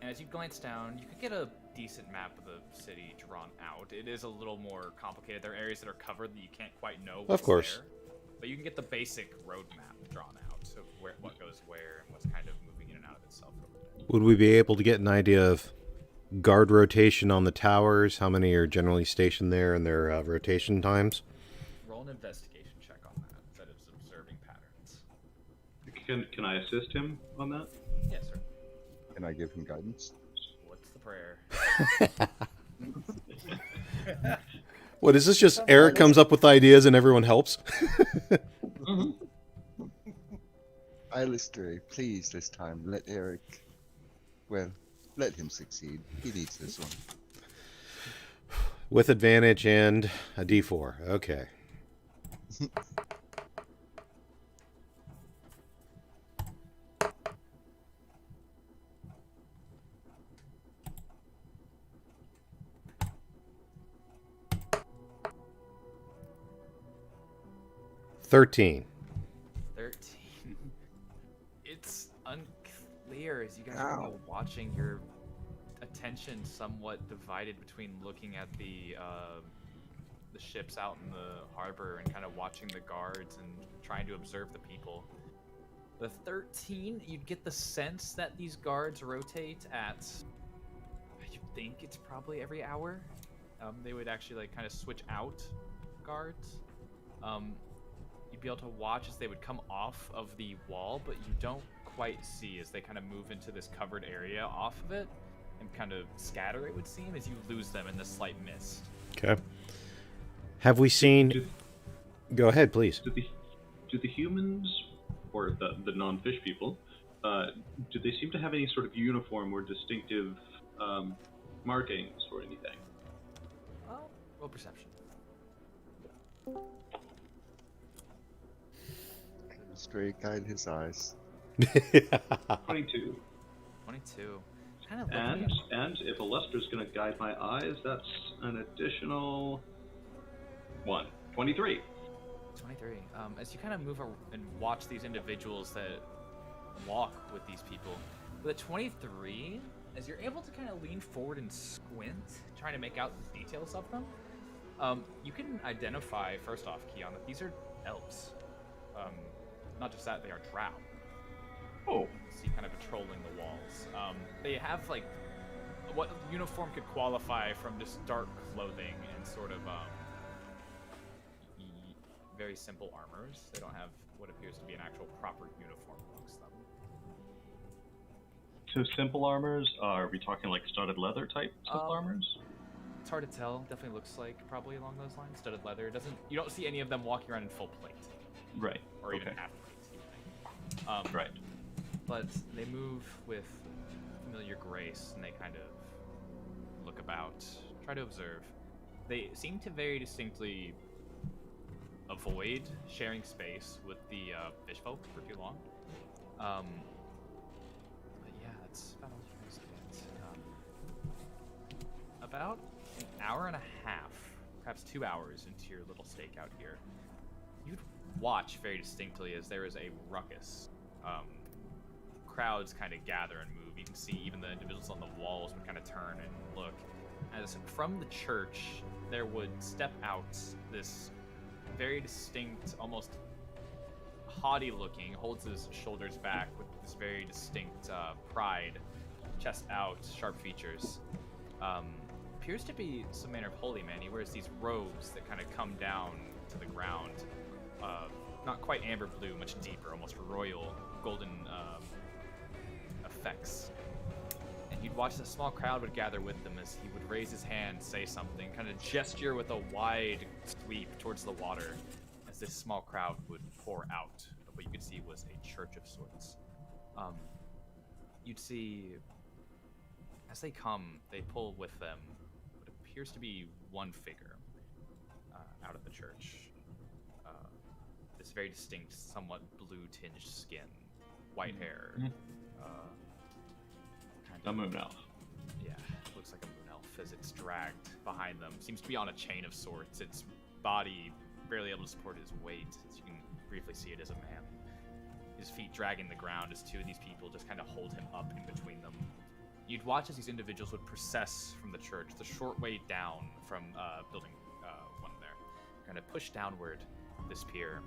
And as you glance down, you could get a decent map of the city drawn out. It is a little more complicated. There are areas that are covered that you can't quite know what's Of course. there. But you can get the basic road map drawn out of what goes where and what's kind of moving in and out of itself over there. Would we be able to get an idea of guard rotation on the towers? How many are generally stationed there and their rotation times? Roll an investigation check on that instead of observing patterns. Can I assist him on that? Yes, sir. Can I give him guidance? What's the prayer? What is this? Just Eric comes up with ideas and everyone helps? Alistair, please this time let Eric, well, let him succeed. He needs this one. With advantage and a D4. Okay. $13. 13. It's unclear as you guys are watching, your attention somewhat divided between looking at the ships out in the harbor and kind of watching the guards and trying to observe the people. The 13, you'd get the sense that these guards rotate at, you think it's probably every hour. They would actually like kind of switch out guards. You'd be able to watch as they would come off of the wall, but you don't quite see as they kind of move into this covered area off of it and kind of scatter, it would seem, as you lose them in the slight mist. Okay. Have we seen... Go ahead, please. Do the humans, or the non-fish people, do they seem to have any sort of uniform or distinctive markings or anything? Roll perception. Straight guide his eyes. 22. 22. Kind of And if a luster's going to guide my eyes, that's an additional 1. 23. 23. As you kind of move and watch these individuals that walk with these people, with a 23, as you're able to kind of lean forward and squint, trying to make out the details of them, you can identify, first off, Keon, that these are elves. Not just that, they are drow. Oh. See, kind of patrolling the walls. They have, like, what uniform could qualify from just dark clothing and sort of, very simple armors. They don't have what appears to be an actual proper uniform amongst them. So simple armors, are we talking like studded leather type simple armors? It's hard to tell. Definitely looks like probably along those lines. Studded leather. You don't see any of them walking around in full plate. Right. Or even half plate. Right. But they move with familiar grace, and they kind of look about, try to observe. They seem to very distinctly avoid sharing space with the fish folk for too long. But yeah, that's about all you guys get. About an hour and a half, perhaps 2 hours into your little stakeout here, you'd watch very distinctly as there is a ruckus. Crowds kind of gather and move. You can see even the individuals on the walls would kind of turn and look. As from the church, there would step out this very distinct, almost haughty looking, holds his shoulders back with this very distinct pride, chest out, sharp features. Appears to be some manner of holy man. He wears these robes that kind of come down to the ground. Not quite amber blue, much deeper, almost royal, golden effects. And you'd watch a small crowd would gather with them as he would raise his hand, say something, kind of gesture with a wide sweep towards the water, as this small crowd would pour out of what you could see was a church of sorts. You'd see, as they come, they pull with them what appears to be one figure out of the church. This very distinct, somewhat blue-tinged skin, white hair. A moon elf. Yeah, looks like a moon elf as it's dragged behind them. Seems to be on a chain of sorts. Its body barely able to support his weight. As you can briefly see, it is a man. His feet dragging the ground as two of these people just kind of hold him up in between them. You'd watch as these individuals would process from the church, the short way down from building one there, kind of push downward this pier,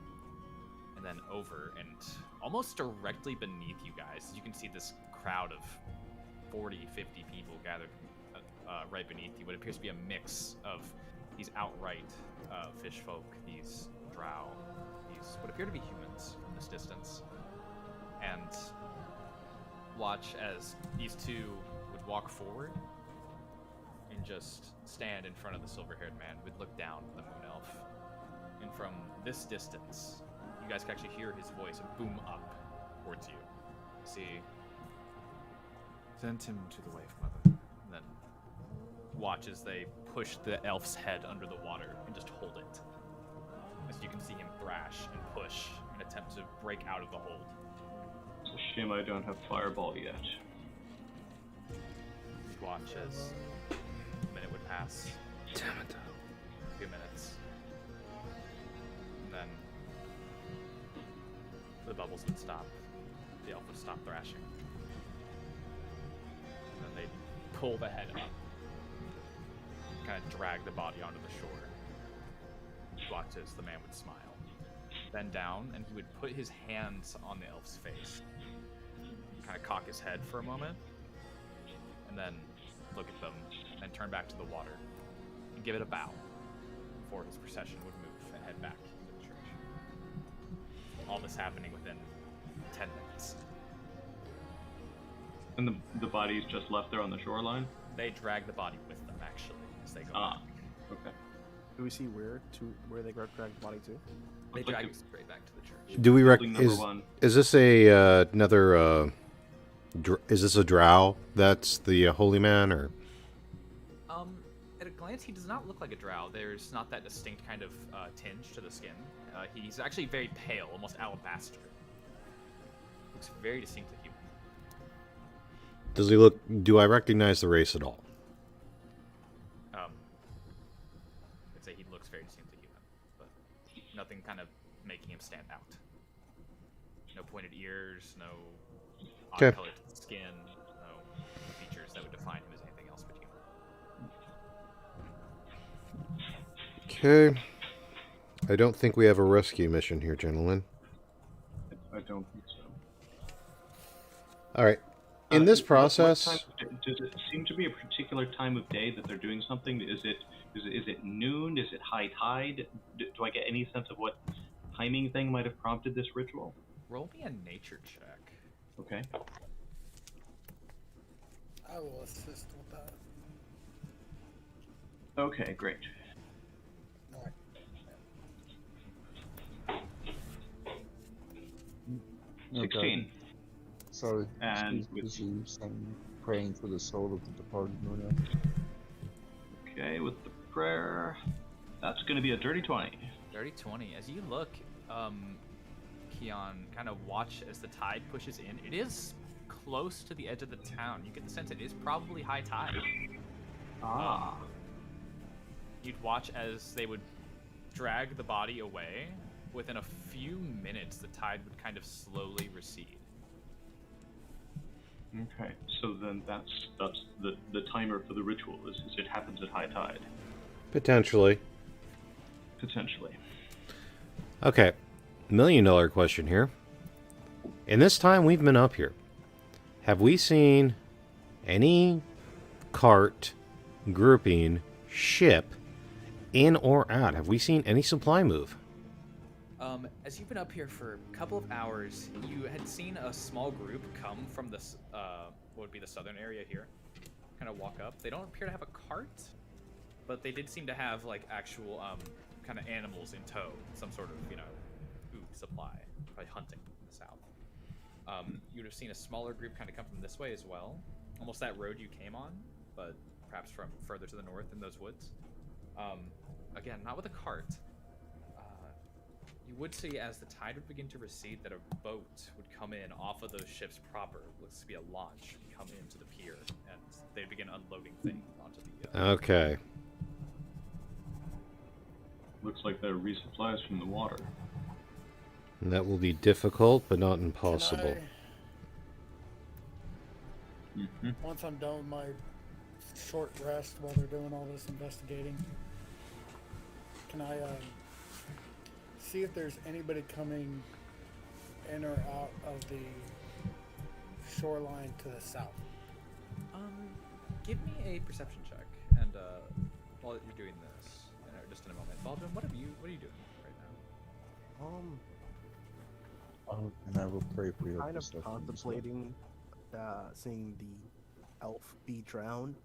and then over, and almost directly beneath you guys, you can see this crowd of 40, 50 people gathered right beneath you. What appears to be a mix of these outright fish folk, these drow, these what appear to be humans from this distance, and watch as these two would walk forward and just stand in front of the silver-haired man. Would look down at the moon elf, and from this distance, you guys can actually hear his voice boom up towards you. See, send him to the waif, mother. And then watch as they push the elf's head under the water and just hold it. As you can see him thrash and push and attempt to break out of the hold. It's a shame I don't have Fireball yet. Watch as a minute would pass. Damn it. A few minutes. And then the bubbles would stop. The elf would stop thrashing. And then they'd pull the head up. Kind of drag the body onto the shore. Watch as the man would smile. Bend down, and he would put his hands on the elf's face. Kind of cock his head for a moment. And then look at them, and turn back to the water. And give it a bow. Before his procession would move and head back into the church. All this happening within 10 minutes. And the body's just left there on the shoreline? They drag the body with them, actually, as they go back. Okay. Do we see where they drag the body to? They Looks like drag it straight back to the church. Do we Building number one. is this another is this a drow that's the holy man, or? At a glance, he does not look like a drow. There's not that distinct kind of tinge to the skin. He's actually very pale, almost alabaster. Looks very distinctly human. Does he look? Do I recognize the race at all? I'd say he looks very distinctly human, but nothing kind of making him stand out. No pointed ears, no Okay. odd-colored skin, no features that would define him as anything else but human. Okay. I don't think we have a rescue mission here, gentlemen. I don't think so. All right. In this process, Does it seem to be a particular time of day that they're doing something? Is it noon? Is it high tide? Do I get any sense of what timing thing might have prompted this ritual? Roll me a nature check. Okay. I will assist with that. Okay, great. Alright. Okay. 16. Sorry. And excuse me, I'm praying for the soul of the departed moon elf. Okay, with the prayer, that's going to be a dirty 20. Dirty 20. As you look, Keon, kind of watch as the tide pushes in. It is close to the edge of the town. You get the sense it is probably high tide. You'd watch as they would drag the body away. Within a few minutes, the tide would kind of slowly recede. Okay, so then that's the timer for the ritual. Is it happens at high tide? potentially. Potentially. Okay. $1 million question here. In this time we've been up here, have we seen any cart, grouping, ship, in or out? Have we seen any supply move? As you've been up here for a couple of hours, you had seen a small group come from this, what would be the southern area here, kind of walk up. They don't appear to have a cart, but they did seem to have, like, actual, kind of animals in tow, some sort of, food supply, probably hunting in the south. You would have seen a smaller group kind of come from this way as well, almost that road you came on, but perhaps from further to the north in those woods. Again, not with a cart. You would see as the tide would begin to recede that a boat would come in off of those ships proper, looks to be a launch, would come into the pier, and they'd begin unloading things onto the... Okay. Looks like they're resupplies from the water. And that will be difficult, but not impossible. Once I'm done with my short rest while they're doing all this investigating, can I see if there's anybody coming in or out of the shoreline to the south? Give me a perception check, and while you're doing this, just in a moment, Baldwin, what are you doing right now? And I will pray for your Kind of protection as well. contemplating seeing the elf be drowned.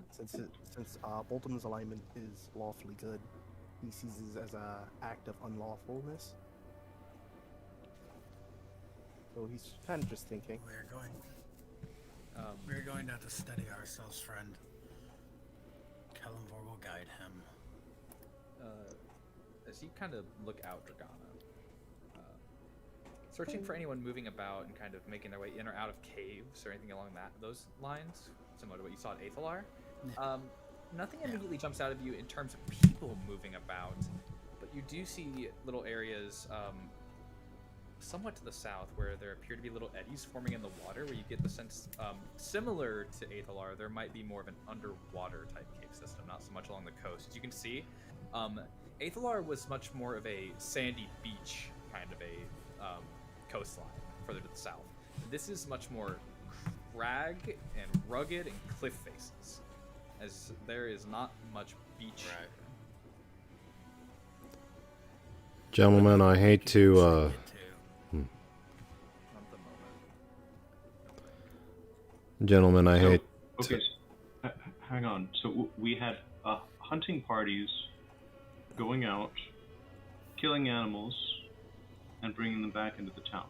Since Bolton's alignment is lawfully good, he sees it as an act of unlawfulness. So he's kind of just thinking. We're going to have to steady ourselves, friend. Kellenvor will guide him. As you kind of look out, Dragana, searching for anyone moving about and kind of making their way in or out of caves or anything along those lines, similar to what you saw at Aethalar. Nothing immediately jumps out of you in terms of people moving about, but you do see little areas somewhat to the south where there appear to be little eddies forming in the water, where you get the sense, similar to Aethalar, there might be more of an underwater type cave system, not so much along the coast. As you can see, Aethalar was much more of a sandy beach kind of a coastline further to the south. This is much more crag and rugged and cliff faces, as there is not much beach here. Gentlemen, I hate to... Not the moment. Gentlemen, I hate... Okay, hang on. So we had hunting parties going out, killing animals, and bringing them back into the town.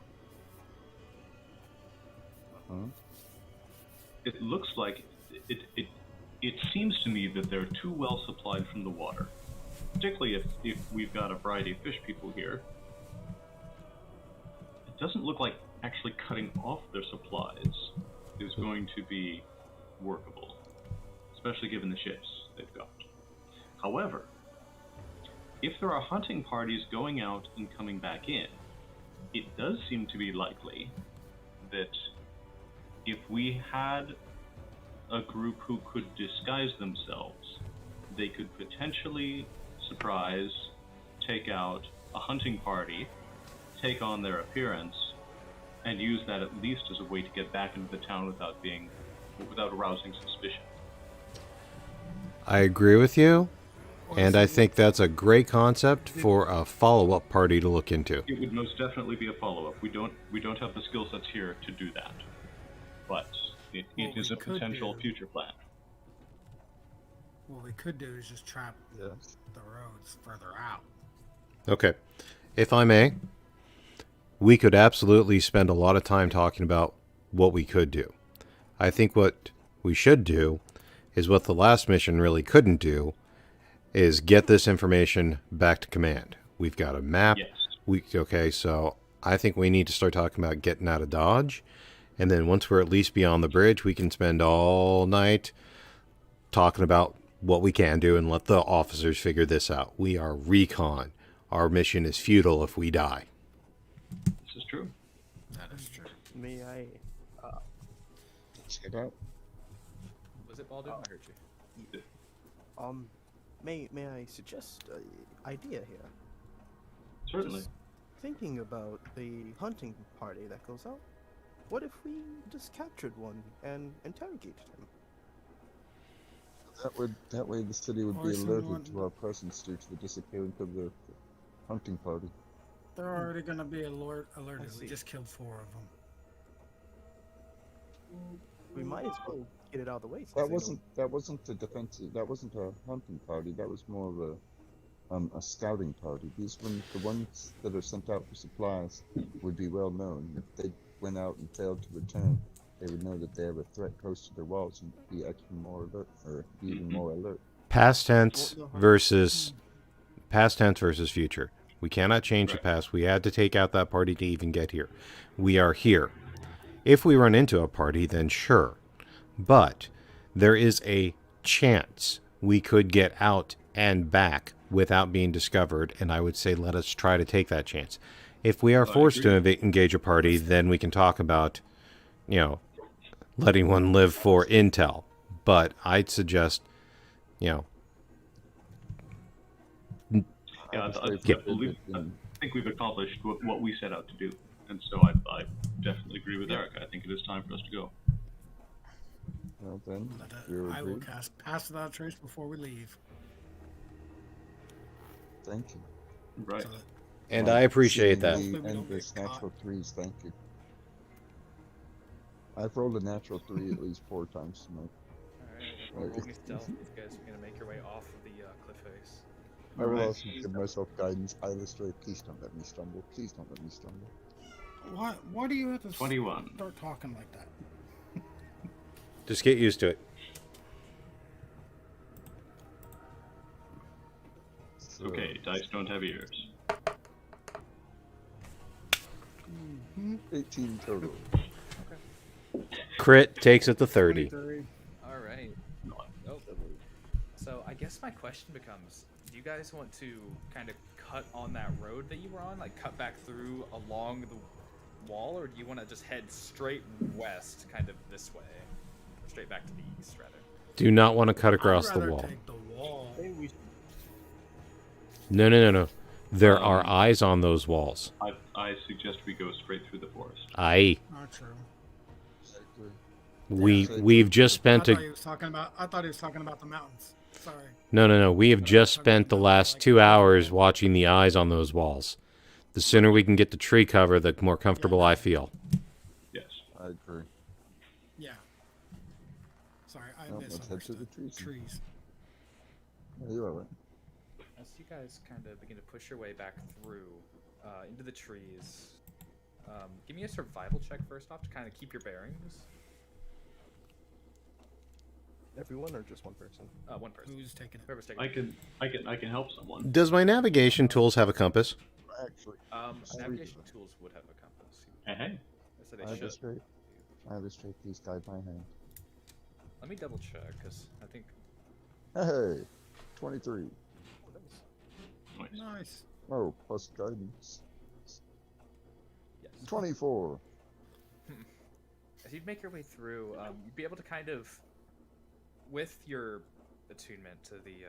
It looks like it seems to me that they're too well supplied from the water, particularly if we've got a variety of fish people here. It doesn't look like actually cutting off their supplies is going to be workable, especially given the ships they've got. However, if there are hunting parties going out and coming back in, it does seem to be likely that if we had a group who could disguise themselves, they could potentially surprise, take out a hunting party, take on their appearance, and use that at least as a way to get back into the town without arousing suspicion. I agree with you, and I think that's a great concept for a follow-up party to look into. It would most definitely be a follow-up. We don't have the skill sets here to do that, but it is a potential future plan. What we could do is just trap the roads further out. Okay. If I may, we could absolutely spend a lot of time talking about what we could do. I think what we should do is what the last mission really couldn't do, is get this information back to command. We've got a map. Yes. Okay, so I think we need to start talking about getting out of Dodge. And then once we're at least beyond the bridge, we can spend all night talking about what we can do and let the officers figure this out. We are recon. Our mission is futile if we die. This is true. That is true. May I? Check it out. Was it Baldwin? I heard you. May I suggest an idea here? Certainly. Just thinking about the hunting party that goes out. What if we just captured one and interrogated him? That way the city would Or be someone- alerted to our presence due to the disappearance of the hunting party. They're already going to be alerted. see. We just killed 4 of them. We might as well get it out of the way. since That they wasn't a defensive. That wasn't a hunting party. That was more of a scouting party. The ones that are sent out for supplies would be well known. If they went out and failed to return, they would know that they have a threat close to their walls and be extra more alert, or be even more alert. Past tense versus future. We cannot change the past. We had to take out that party to even get here. We are here. If we run into a party, then sure. But there is a chance we could get out and back without being discovered, and I would say let us try to take that chance. If we are I forced to agree. engage a party, then we can talk about, letting one live for intel. But I'd suggest, Yeah, Yeah. I think we've accomplished what we set out to do, and so I definitely agree with Eric. I think it is time for us to go. Well then, But, you I will agree? cast Pass Without a Trace before we leave. Thank you. Right. So that and I appreciate that. Seemingly Hopefully we don't endless get caught. natural threes, thank you. I've rolled a natural 3 at least 4 times tonight. Alright, roll me stealth. You guys are gonna make your way off of the cliff face. I will Alright. also give myself guidance. Illustrate, please don't let me stumble. Please don't let me stumble. Why do you have to 21. start talking like that? Just get used to it. So, Okay, dice don't have ears. 18 total. Crit takes it to 30. 23. Alright. Oh. So I guess my question becomes, do you guys want to kind of cut on that road that you were on? Like cut back through along the wall? Or do you want to just head straight west, kind of this way? Or straight back to the east, rather? Do not want to cut across I'd the rather wall. take the wall. No. There are eyes on those walls. I suggest we go straight through the forest. Aye. Not true. We've just spent I thought he was talking about the mountains. Sorry. No. We have just spent the last 2 hours watching the eyes on those walls. The sooner we can get the tree cover, the more comfortable I feel. Yes. I agree. Yeah. Sorry, I Well, let's head to misunderstood. the trees. Trees. Yeah, you're alright. As you guys kind of begin to push your way back through into the trees, give me a survival check first off to kind of keep your bearings. Everyone or just one person? One person. Who's taking it? Whoever's taking I can help someone. Does my navigation tools have a compass? Actually, navigation tools would have a compass. Hey. I said they I have a should. straight. I have a straight. Please guide my hand. Let me double check, because I think... Hey, 23. Nice. Nice. Oh, plus guidance. Yes. 24. As you'd make your way through, you'd be able to kind of, with your attunement to the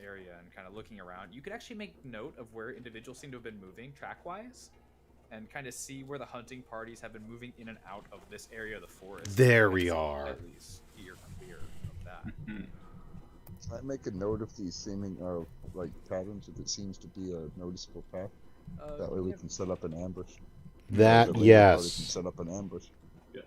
area and kind of looking around, you could actually make note of where individuals seem to have been moving track-wise, and kind of see where the hunting parties have been moving in and out of this area of the forest. There And we see are. At least you're clear of that. Can I make a note of these seeming, like, patterns if it seems to be a noticeable path? That way we yeah, can set up an ambush. That, The later party can yes. set up an ambush. Yes.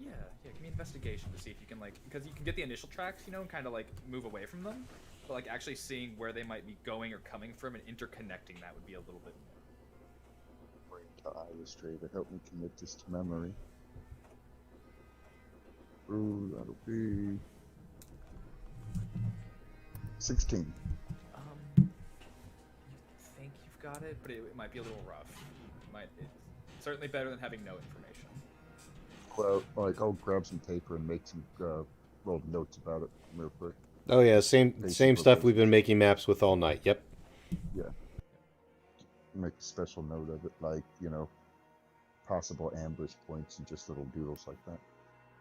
yeah, give me investigation to see if you can, like, because you can get the initial tracks, you know, and kind of, like, move away from them, but, like, actually seeing where they might be going or coming from and interconnecting that would be a little bit more. To illustrator, help me commit this to memory. Ooh, that'll be 16. You think you've got it, but it might be a little rough. It's certainly better than having no information. Well, like I'll grab some paper and make some little notes about it real quick. Oh yeah, same stuff we've been making maps with all night. Yep. Yeah. Make a special note of it, like, you know, possible ambush points and just little doodles like that.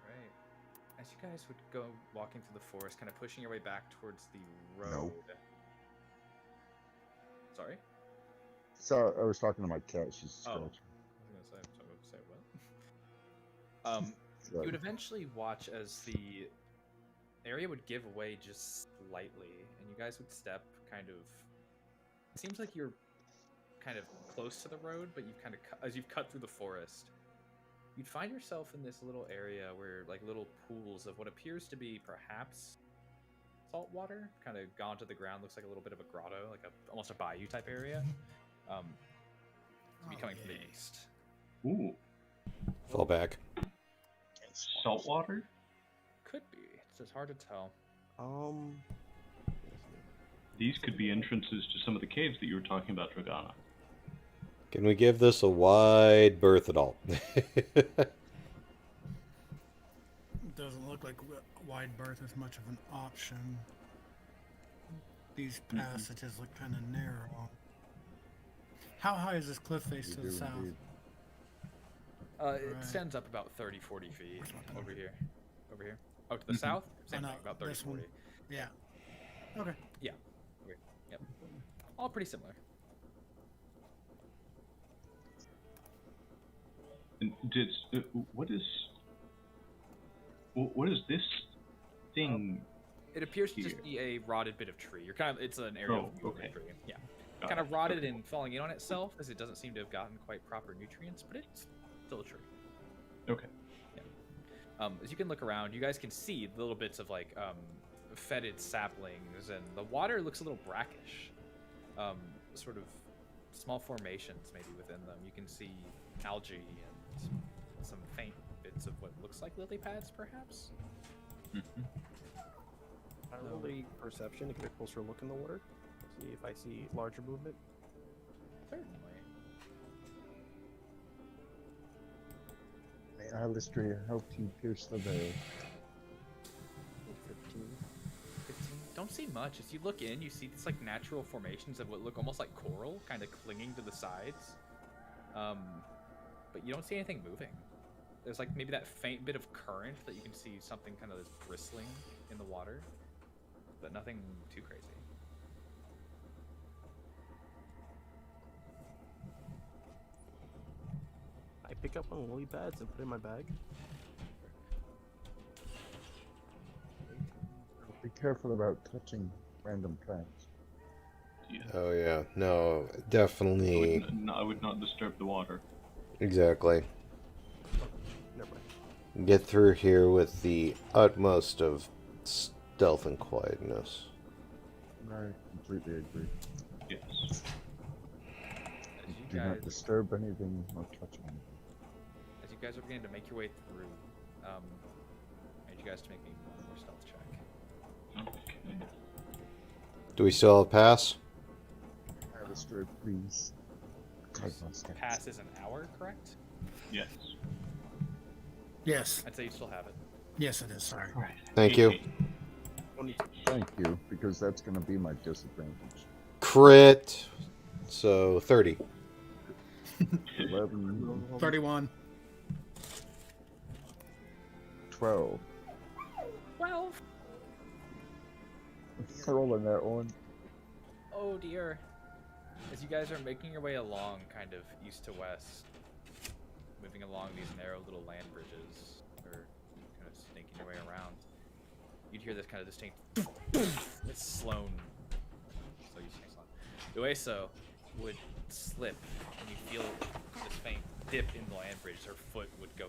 Right. As you guys would go walking through the forest, kind of pushing your way back towards the road. No. Sorry? So I was talking to my cat. She's Oh. scratching. I was going to say what? You would eventually watch as the area would give away just slightly, and you guys would step kind of... It seems like you're kind of close to the road, but you've kind of as you've cut through the forest, you'd find yourself in this little area where, like, little pools of what appears to be perhaps salt water, kind of gone to the ground, looks like a little bit of a grotto, like almost a bayou type area. To be coming from the east. Ooh. Fall back. Saltwater? Could be. It's just hard to tell. These could be entrances to some of the caves that you were talking about, Dragana. Can we give this a wide berth at all? It doesn't look like wide berth is much of an option. these passages look kind of narrow. How high is this cliff face to the south? Indeed. It Right. stands up about 30, 40 feet Where's my pen? over here. Over here. Oh, to the south? Same no, thing, about 30, this one. 40. Yeah. Okay. Yeah. Okay. Yep. All pretty similar. And what is this thing? It appears to just Here. be a rotted bit of tree. You're kind of, it's an area Oh, of view of okay. tree. Yeah. Got Kind it. of rotted Okay. and falling in on itself as it doesn't seem to have gotten quite proper nutrients, but it's still a tree. Okay. As you can look around, you guys can see little bits of like fetid saplings, and the water looks a little brackish. Sort of small formations maybe within them. You can see algae and some faint bits of what looks like lily pads, perhaps. Mhm. I roll a perception to get a closer look in the water. See if I see larger movement. Certainly. May Alistair help you pierce the veil. 15. 15. Don't see much. As you look in, you see these like natural formations of what look almost like coral, kind of clinging to the sides. But you don't see anything moving. There's like maybe that faint bit of current that you can see something kind of that's bristling in the water, but nothing too crazy. I pick up one of the lily pads and put it in my bag. Be careful about touching random plants. Yeah. Oh yeah, no, I definitely. I would not disturb the water. Exactly. Never mind. Get through here with the utmost of stealth and quietness. I completely agree. Yes. As you Do not guys, disturb anything or touch anything. as you guys are beginning to make your way through, I need you guys to make me one more stealth check. Okay. Do we still have a pass? Alistair, please. Take my steps. Pass is an hour, correct? Yes. Yes. I'd say you still have it. Yes, it is. Sorry. Right. Thank you. 22. Thank you, because that's going to be my disadvantage. Crit. So 30. 11, 31. 12. 12. Rolling that one. Oh dear. As you guys are making your way along, kind of east to west, moving along these narrow little land bridges, or kind of snaking your way around, you'd hear this kind of distinct. It's Sloan. So you say Sloan. Ueso would slip, and you feel this faint dip in the land bridge. Her foot would go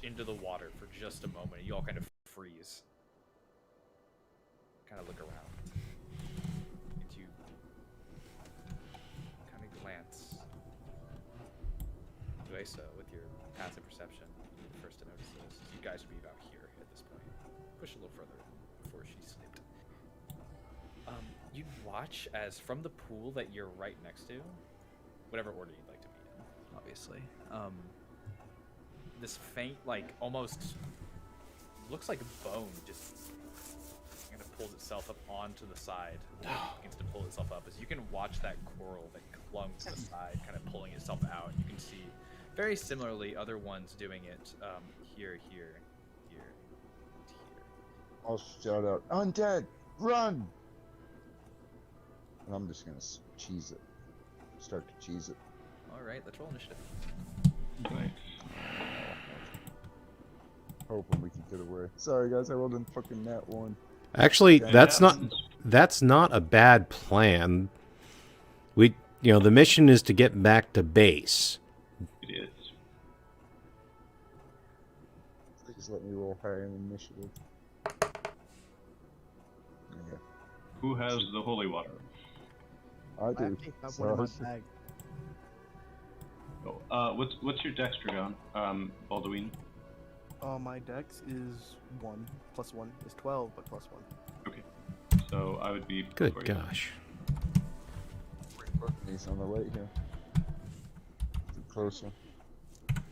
into the water for just a moment. And you all kind of freeze. Kind of look around. And you kind of glance. Ueso, with your passive perception, you're the first to notice this. You guys would be about here at this point. Push a little further before she slipped. You'd watch as from the pool that you're right next to, whatever order you'd like to be in, obviously. This faint, like almost looks like a bone, just kind of pulls itself up onto the side. Begins to pull itself up as you can watch that coral that clung to the side, kind of pulling itself out. You can see very similarly other ones doing it here, here, here, and here. I'll shout out, "Undead, run!" And I'm just going to cheese it. Start to cheese it. All right, let's roll initiative. Right. Hoping we can get away. Sorry guys, I rolled in fucking nat 1. Actually, Yeah, that's not a bad plan. The mission is to get back to base. It is. Please let me roll higher in initiative. Yeah, Who has the holy water? I I do. actually have one in my So- bag. Oh, what's your dextragon, Baldwin? My dex is 1. Plus 1 is 12, but plus 1. So I would be. Good before you. gosh. He's on the right here. Get closer.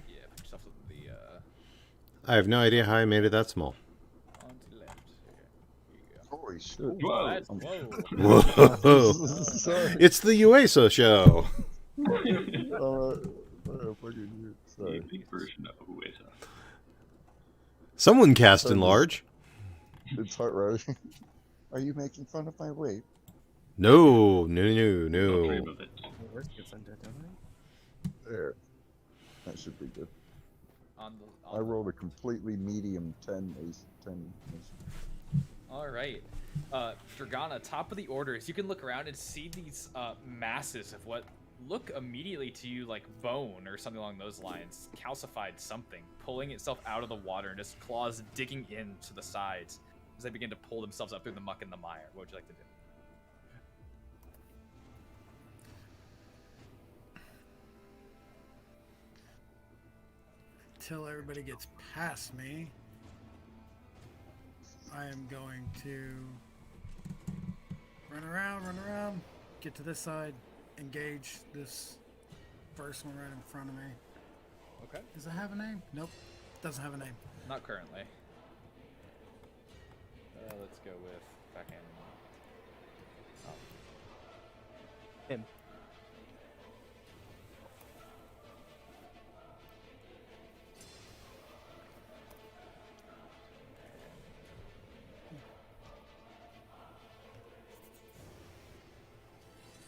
Yeah, put yourself with the I have no idea how I made it that small. on to the left. Okay, here you go. Holy shit. Whoa. That's, whoa. Whoa! Sorry. It's the UESO show. Sorry. The big version of Uesa. Someone cast in Sorry. large. It's heart right. Are you making fun of my weight? No. No dream of it. Where's gets undead, don't There. That should be good. On I rolled a completely medium 10 ace. 10 ace. All right. Dragana, top of the orders. You can look around and see these masses of what look immediately to you like bone or something along those lines. Calcified something, pulling itself out of the water and just claws digging into the sides as they begin to pull themselves up through the muck and the mire. What would you like to do? Till everybody gets past me, I am going to run around, get to this side, engage this first one right in front of me. Okay. Does it have a name? Nope. Doesn't have a name. Not currently. Let's go with fucking. Him.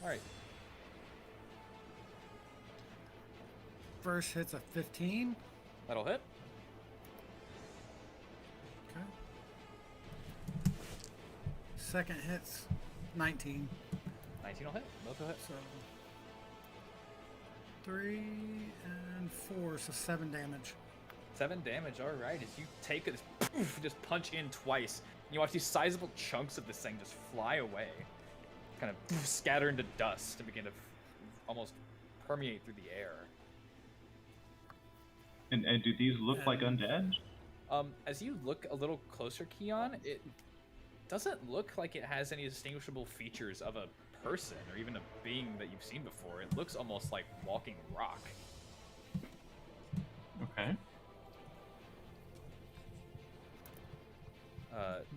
All right. First hit's a 15. That'll hit. Okay. Second hit's 19. 19 will hit. Both will hit. So 3 and 4, so 7 damage. 7 damage, all right. As you take it, just punch in twice, and you watch these sizable chunks of this thing just fly away, kind of scatter into dust and begin to almost permeate through the air. And do these look like undead? As you look a little closer, Keon, it doesn't look like it has any distinguishable features of a person or even a being that you've seen before. It looks almost like walking rock. Okay.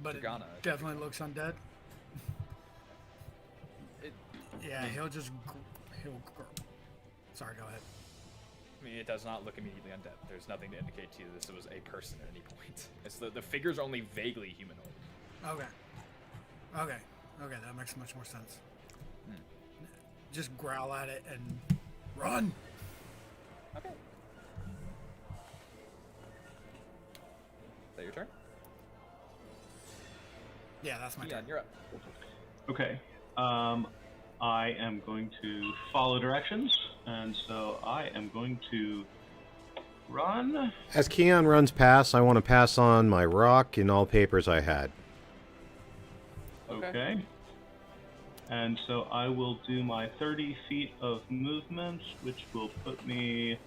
But Dragana, it definitely looks undead. It, Yeah, he'll just... Sorry, go ahead. I mean, it does not look immediately undead. There's nothing to indicate to you this was a person at any point. It's the figure's only vaguely humanoid. Okay, that makes much more sense. Just growl at it and run. Okay. Is that your turn? Yeah, that's my Keon, turn. you're up. Okay. I am going to follow directions, and so I am going to run. As Keon runs past, I want to pass on my rock and all papers I had. Okay. And so I will do my 30 feet of movement, which will put me...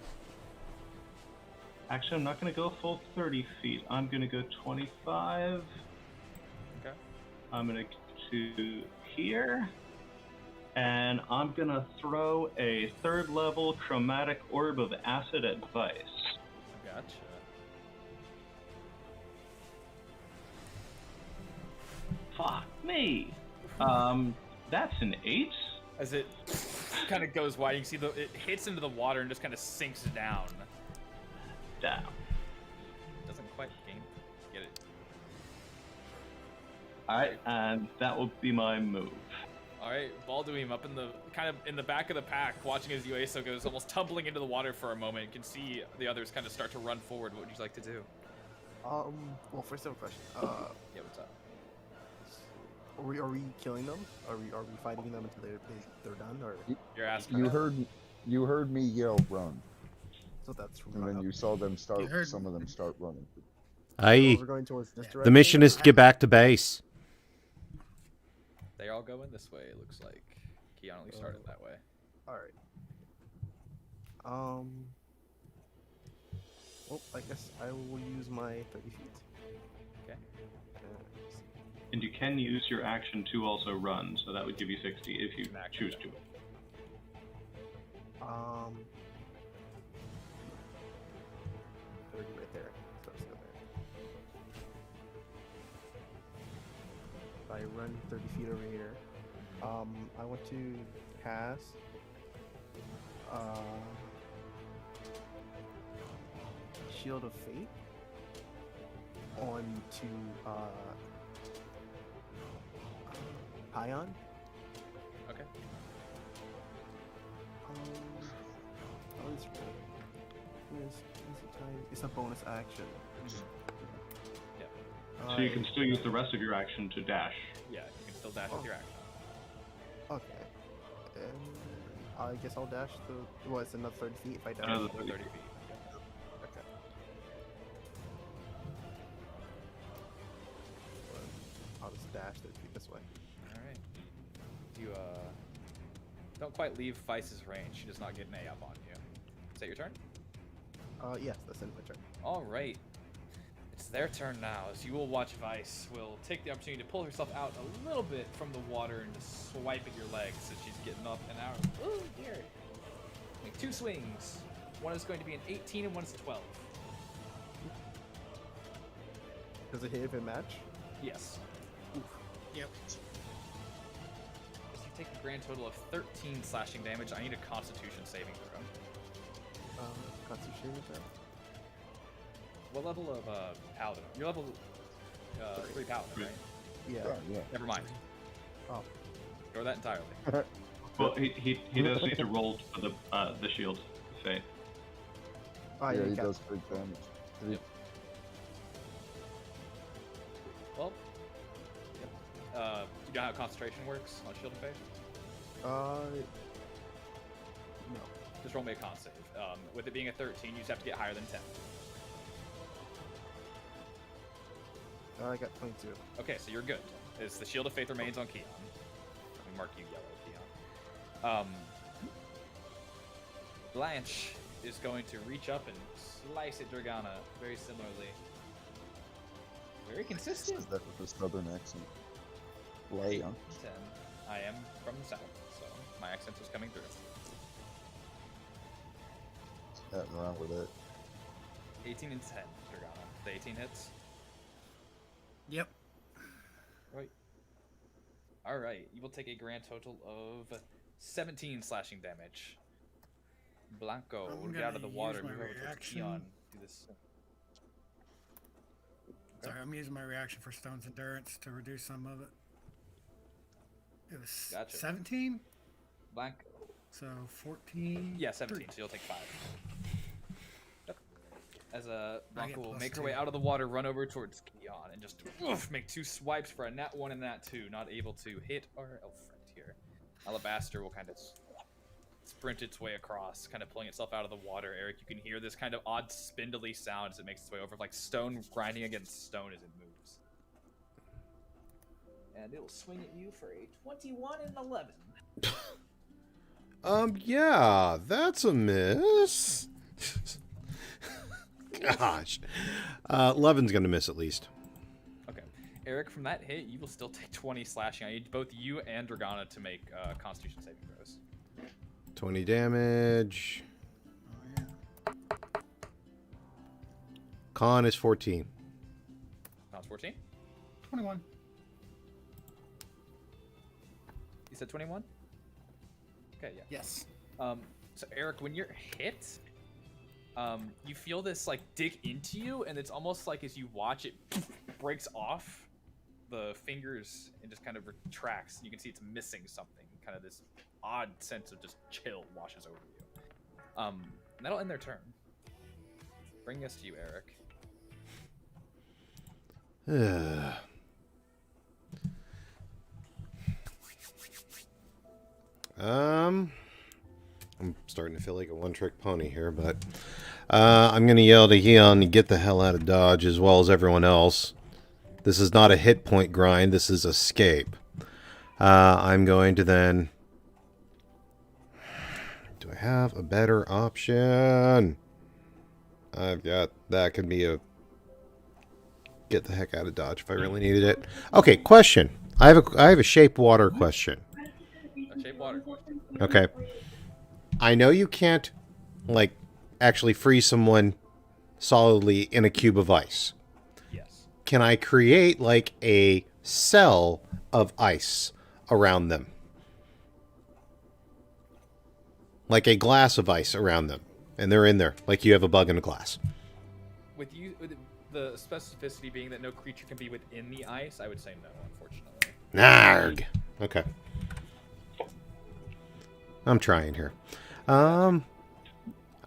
Actually, I'm not going to go full 30 feet. I'm going to go 25. Okay. I'm going to here. And I'm going to throw a 3rd level chromatic orb of acid at Vice. Gotcha. Fuck me. That's an 8. As it kind of goes wide, you can see it hits into the water and just kind of sinks down. Down. Doesn't quite get it. Alright, and that will be my move. All right, Balduin up in the back of the pack, watching as Ueso goes almost tumbling into the water for a moment. You can see the others kind of start to run forward. What would you like to do? Well, first I have a question. Yeah, what's up? Are we killing them? Are we fighting them until they're done, or You're asking. You heard me yell run, so that's from and then you saw them start. Some of them start running. Aye. we're going towards this direction. The mission is to get back to base. They're all going this way. It looks like Keon only started that way. All right. Well, I guess I will use my 30 feet. Okay. And you can use your action to also run, so that would give you 60 if you choose to. 30 right there. So let's go I run 30 feet over here. I want to cast Shield of Fate onto Pion. Okay. Oh, it's it's a bonus action. Yeah. So you can still use the rest of your action to dash. Yeah, you can still dash with your action. Okay. I guess I'll dash the. Well, it's another 30 feet if I dash. Another 30 feet. Okay. I'll just dash 30 feet this way. Alright. You, don't quite leave Vice's range. She does not get an A up on you. Is that your turn? Yes, that's in my turn. Alright. It's their turn now, as you will watch Vice will take the opportunity to pull herself out a little bit from the water and just swipe at your legs as she's getting up and out. Oh dear. Make 2 swings. One is going to be an 18 and one is a 12. Does it hit if it match? Yes. Yep. As you take a grand total of 13 slashing damage, I need a Constitution saving throw. Constitution throw. What level of Paladin? You're level 3 Paladin, right? Yeah. Yeah. Never mind. Oh. Ignore that entirely. Well, he does need to roll for the shield of fate. Oh, Yeah, you he got- does big damage. Yep. Well, yep. You know how concentration works on Shield of Faith? No. Just roll me a con save. With it being a 13, you just have to get higher than 10. I got 22. Okay, so you're good. As the Shield of Faith remains on Keon. Let me mark you yellow, Keon. Blanche is going to reach up and slice at Dragana very similarly. Very consistent. Says that with a southern accent. 8 Light. and 10. I am from the south, so my accent is coming through. Nothing wrong with it. 18 and 10, Dragana. The 18 hits. Yep. Right. Alright, you will take a grand total of 17 slashing damage. Blanco I'm will get out of gonna the water use and my move over towards reaction. Keon. Do this. Sorry, I'm using my reaction for Stone's Endurance to reduce some of it. It was Gotcha. 17, Blanco. so 14. Yeah, 17, 3. so you'll take 5. Yep. As Blanco will plus make her 2. way out of the water, run over towards Keon, and just make 2 swipes for a nat 1 and nat 2. Not able to hit our elf friend here. Alabaster will kind of sprint its way across, kind of pulling itself out of the water. Eric, you can hear this kind of odd spindly sound as it makes its way over, like stone grinding against stone as it moves. And it will swing at you for a 21 and 11. Yeah, that's a miss. Gosh. 11's gonna miss at least. Okay. Eric, from that hit, you will still take 20 slashing. I need both you and Dragana to make Constitution saving throws. 20 damage. Oh, yeah. Con is 14. Con's 14? 21. You said 21? Okay, yeah. Yes. So Eric, when you're hit, you feel this like dig into you, and it's almost like as you watch it breaks off the fingers and just kind of retracts. You can see it's missing something. Kind of this odd sense of just chill washes over you. And that'll end their turn. Bring us to you, Eric. I'm starting to feel like a one-trick pony here, but I'm going to yell to Heon to get the hell out of Dodge as well as everyone else. This is not a hit point grind. This is escape. I'm going to then... Do I have a better option? I've got... That could be a... Get the heck out of Dodge if I really needed it. Okay, question. I have a shape water question. A shape water. Okay. I know you can't, like, actually freeze someone solidly in a cube of ice. Yes. Can I create, like, a cell of ice around them. Like a glass of ice around them. And they're in there, like you have a bug in a glass. With the specificity being that no creature can be within the ice, I would say no, unfortunately. Narg. Okay. I'm trying here. I'm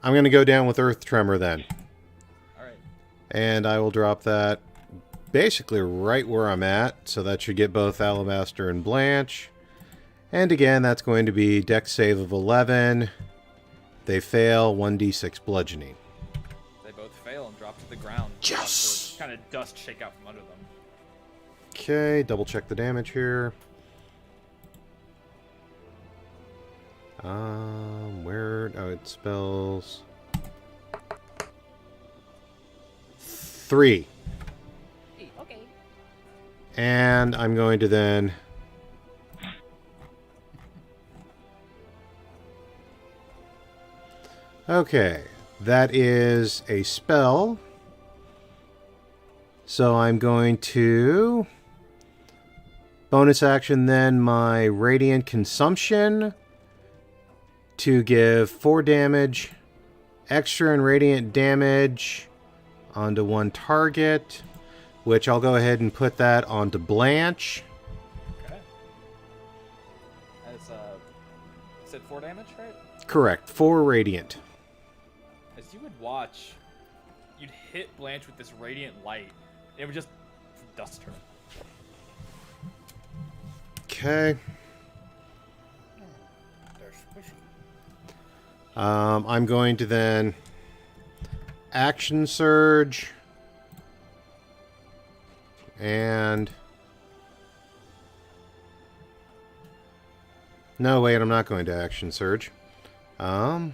going to go down with Earth Tremor then. All right. And I will drop that basically right where I'm at. So that should get both Alabaster and Blanche. And again, that's going to be Dex save of 11. They fail, 1d6 bludgeoning. They both fail and drop to the ground. Yes! Kind of dust shake out from under them. Okay, double check the damage here. Where? Oh, it spells 3. Okay. And I'm going to then okay, that is a spell. So I'm going to bonus action then my Radiant Consumption to give 4 damage, extra and Radiant damage onto one target, which I'll go ahead and put that onto Blanche. Okay. As, you said 4 damage, right? Correct, 4 Radiant. As you would watch, you'd hit Blanche with this radiant light. It would just dust her. Okay. They're squishy. I'm going to then Action Surge and no, wait, I'm not going to Action Surge. I'm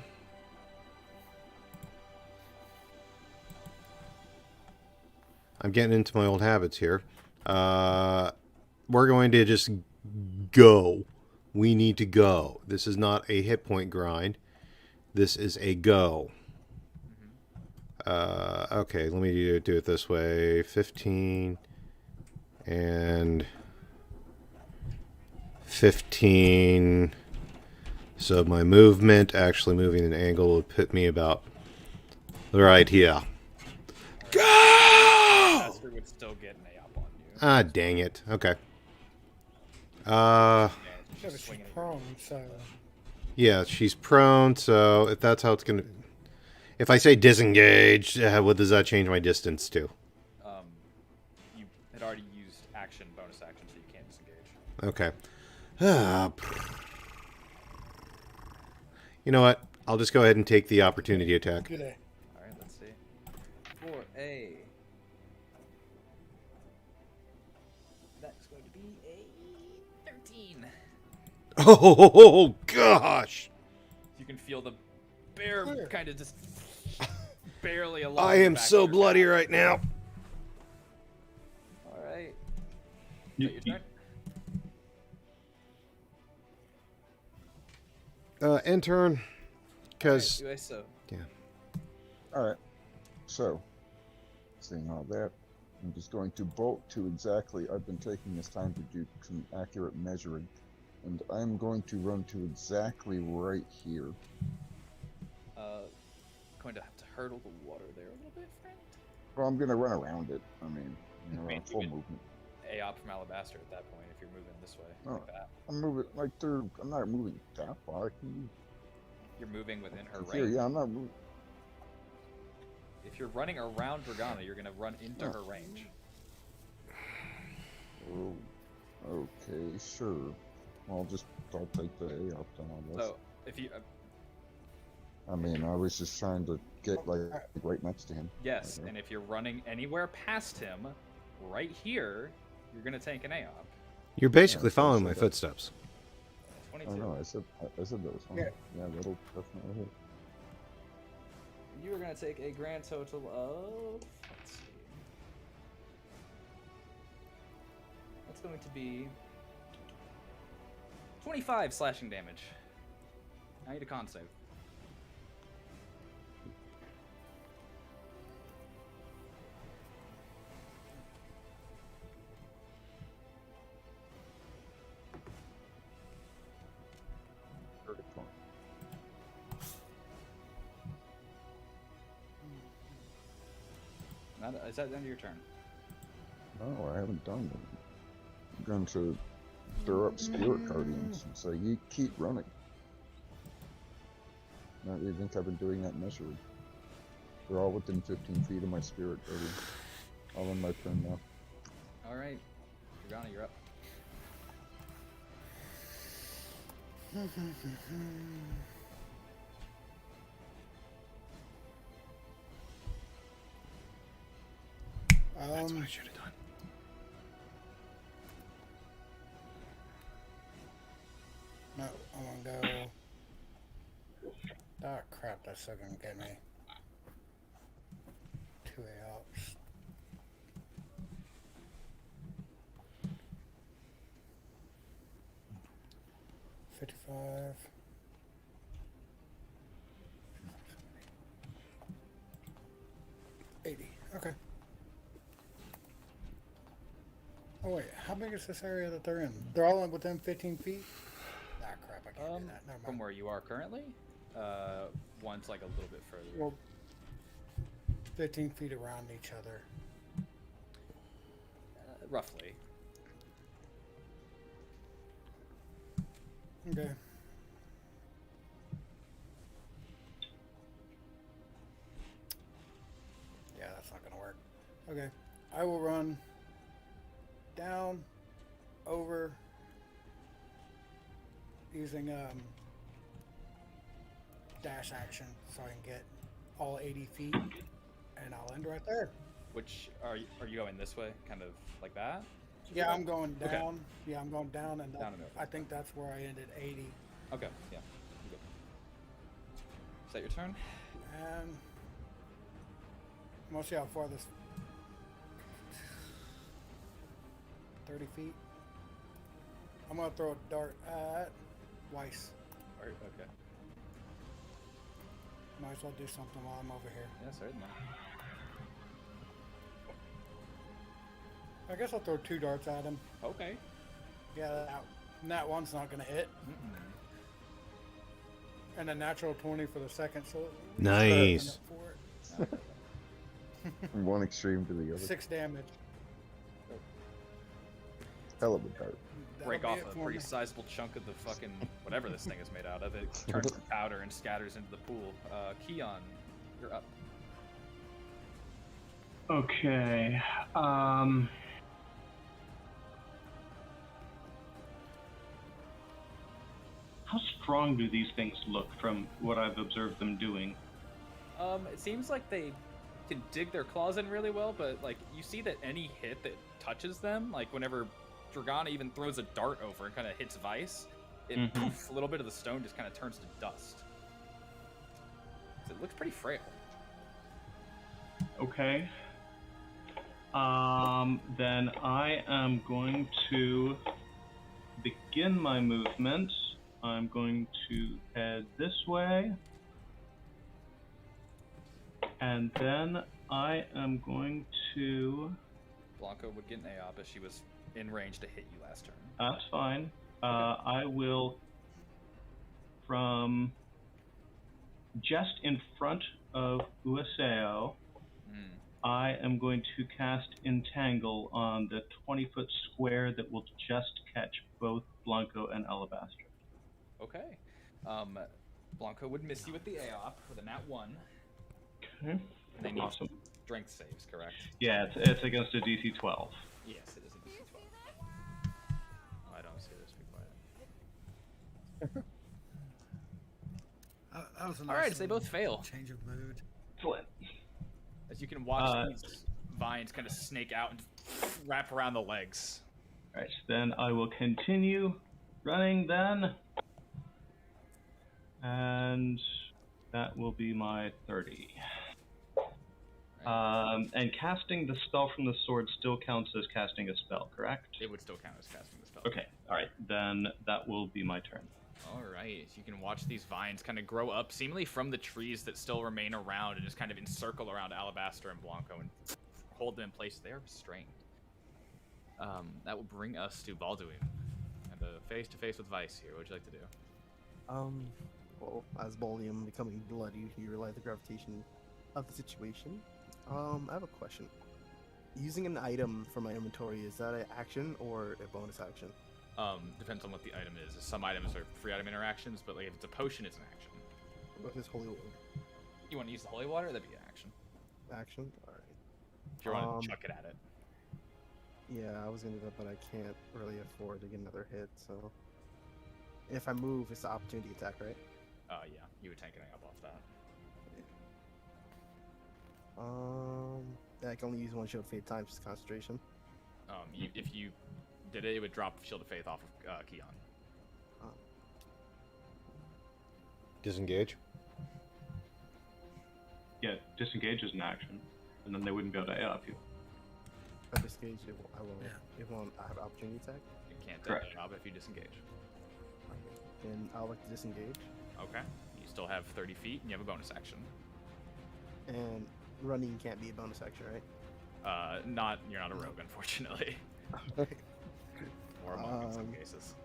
getting into my old habits here. We're going to just go. We need to go. This is not a hit point grind. This is a go. Okay, let me do it this way. 15 and 15. So my movement, actually moving an angle, would put me about right here. Go! Master would still get an A up on you. Ah, dang it. Okay. Yeah, but she's prone, so. Yeah, she's prone, so if that's how it's gonna... If I say disengage, what does that change my distance to? You had already used action, bonus action, so you can't disengage. Okay. You know what? I'll just go ahead and take the opportunity attack. Good day. Alright, let's see. For a. That's going to be a 13. Oh, gosh! You can feel the bear kind of just barely along. I the am back so of your bloody back. right now. Alright. You- Your turn? Intern, because... Alright, do I so? Yeah. Alright. So, seeing all that, I'm just going to bolt to exactly. I've been taking this time to do some accurate measuring. And I'm going to run to exactly right here. Going to have to hurdle the water there a little bit, friend. Well, I'm going to run around it. I mean, mean, full you could- movement. A up from Alabaster at that point if you're moving this way. Oh. Like that. I'm moving like through. I'm not moving that far. I can move You're moving within her here. range. Yeah, I'm not moving. If you're running around Dragana, you're going to run into her range. Oh, okay, sure. I'll take the A up then, I guess. So, if you... I mean, I was just trying to get like right next to him. yes, Okay. and if you're running anywhere past him, right here, you're going to tank an A up. You're basically Yeah, so following my that- footsteps. 22. I know. I said that was fine. Yeah. Yeah, that'll definitely hit. You are going to take a grand total of. Let's see. That's going to be 25 slashing damage. I need a con save. Is that the end of your turn? No, I haven't done it. I'm going to stir up spirit guardians and say, you keep running. Now, you think I've been doing that measuring? They're all within 15 feet of my spirit guardian. All on my turn now. All right, Dragana, you're up. That's what I should have done. No, I'm gonna go. Oh crap, that's still gonna get me. 2 outs. $55. $80. Okay. Oh wait, how big is this area that they're in? They're all within 15 feet? Ah crap, I can't do that. Never From mind. where you are currently, one's like a little bit further. Well, 15 feet around each other. Roughly. Okay. Yeah, that's not gonna work. Okay. I will run down, over, using dash action so I can get all 80 feet, and I'll end right there. Which are you going this way, kind of like that? Yeah, I'm going down. Okay. Yeah, I'm going down, and Down and over. I think that's where I ended 80. Okay, yeah. You good. Is that your turn? And I'm gonna see how far this. 30 feet. I'm gonna throw a dart at Weiss. Or, okay. Might as well do something while I'm over here. Yeah, certainly. I guess I'll throw 2 darts at him. Okay. Yeah, that one's not gonna hit. And a natural 20 for the second, so Nice. for it. From one extreme to the other. 6 damage. Hell of a dart. Break That'll off be it a for pretty me. sizable chunk of the fucking whatever this thing is made out of. It turns to powder and scatters into the pool. Keon, you're up. Okay. How strong do these things look from what I've observed them doing? It seems like they can dig their claws in really well, but like you see that any hit that touches them, like whenever Dragana even throws a dart over and kind of hits Vice, it poof, a little bit of the stone just kind of turns to dust. So it looks pretty frail. Okay. Then I am going to begin my movement. I'm going to head this way. And then I am going to... Blanco would get an AOP as she was in range to hit you last turn. That's fine. I will, from just in front of Uaseo, I am going to cast Entangle on the 20-foot square that will just catch both Blanco and Alabaster. Okay. Blanco would miss you with the AOP with a nat 1. Okay. They need Awesome. strength saves, correct? Yeah, it's against a DC 12. Yes, it is a DC 12. Oh, I don't see this. Be quiet. That was a nice Alright, so they both fail. change of mood. Excellent. As you can watch these vines kind of snake out and wrap around the legs. Alright, then I will continue running then. And that will be my 30. And casting the spell from the sword still counts as casting a spell, correct? It would still count as casting the spell. Okay, alright, then that will be my turn. Alright, you can watch these vines kind of grow up, seemingly from the trees that still remain around, and just kind of encircle around Alabaster and Blanco and hold them in place. They are restrained. That will bring us to Balduin. And face-to-face with Vice here. What would you like to do? Well, as Balduin becoming bloody, you realize the gravitation of the situation. I have a question. Using an item from my inventory, is that an action or a bonus action? Depends on what the item is. Some items are free item interactions, but like if it's a potion, it's an action. What is holy water? You want to use the holy water? That'd be an action. Action? Alright. If you want to chuck it at it. Yeah, I was gonna do that, but I can't really afford to get another hit, so... If I move, it's the opportunity attack, right? Yeah, you would tank anything up off that. I can only use one shield fate times its concentration. If you did it, it would drop Shield of Faith off of Keon. Disengage. Yeah, disengage is an action, and then they wouldn't be able to AOP you. If I disengage, I won't. Yeah. It won't. I have opportunity attack. You can't Correct. job if you disengage. And I'll like to disengage. Okay. You still have 30 feet, and you have a bonus action. And running can't be a bonus action, right? You're not a rogue, unfortunately. Or a monk in some cases.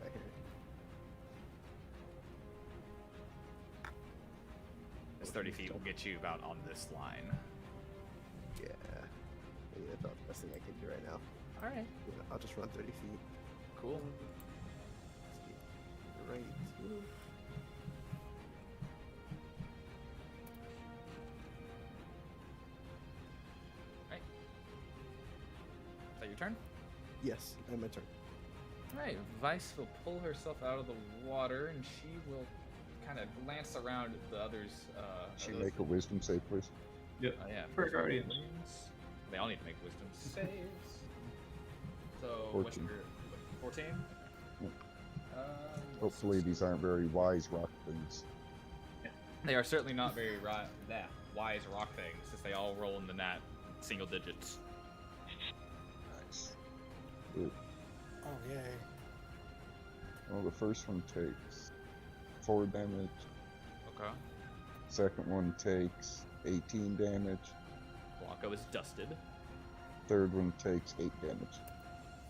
Right here. This 30 feet will get you about on this line. Yeah. Maybe that's about the best thing I can do right now. Alright. Yeah, I'll just run 30 feet. Cool. Right. Right. Is that your turn? Yes, and my turn. Alright, Vice will pull herself out of the water, and she will kind of glance around the others. She make a wisdom save, please. Yep. Yeah, For guardians. They all need to make wisdom saves. So, what's 14. your 14? Yep. Let's Hopefully these aren't very wise rock things. They are certainly not very wise rock things, since they all roll in the nat single digits. Nice. Good. Oh, yay. Well, the first one takes 4 damage. Okay. Second one takes 18 damage. Blanco is dusted. Third one takes 8 damage.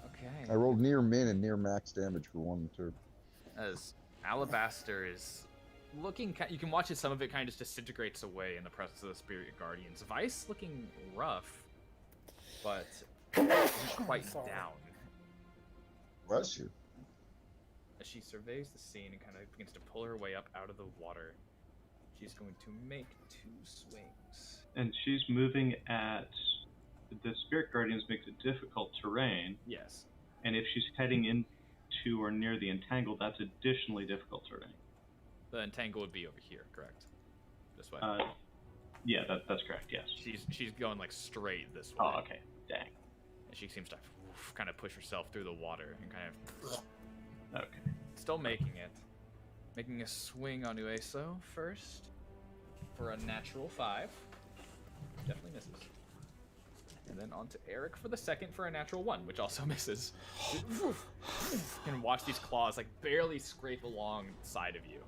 Okay. I rolled near min and near max damage for 1 and 2. As Alabaster is looking, you can watch as some of it kind of just disintegrates away in the presence of the Spirit Guardians. Vice looking rough, but isn't quite down. Bless you. As she surveys the scene and kind of begins to pull her way up out of the water, she's going to make 2 swings. And she's moving at... The Spirit Guardians makes it difficult terrain, Yes. and if she's heading into or near the Entangle, that's additionally difficult terrain. The entangle would be over here, correct? This way. Yeah, that's correct, yes. She's going like straight this way. Oh, okay. Dang. And she seems to kind of push herself through the water and kind of Okay. still making it. Making a swing on Ueso first for a natural 5. Definitely misses. And then on to Eric for the second for a natural 1, which also misses. You can watch these claws like barely scrape alongside of you.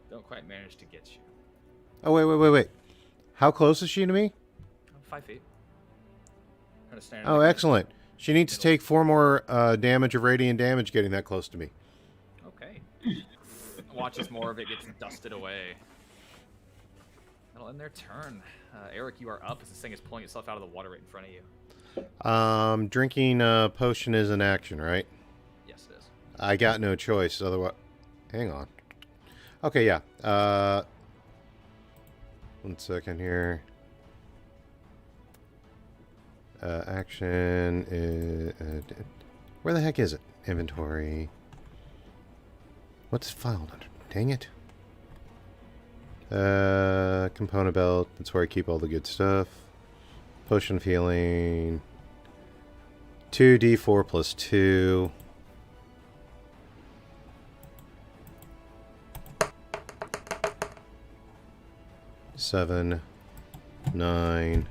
Don't quite manage to get you. Oh, wait. How close is she to me? 5 feet. Kind of standing Oh, there. excellent. She needs to take 4 more damage of radiant damage getting that close to me. Okay. Watch as more of it gets dusted away. That'll end their turn. Eric, you are up as this thing is pulling itself out of the water right in front of you. Drinking a potion is an action, right? Yes, it is. I got no choice, otherwise... Hang on. Okay, yeah. 1 second here. Action is... where the heck is it? Inventory. What's it filed under? Dang it. Component belt. That's where I keep all the good stuff. Potion of healing. 2d4 plus 2. Seven, 9.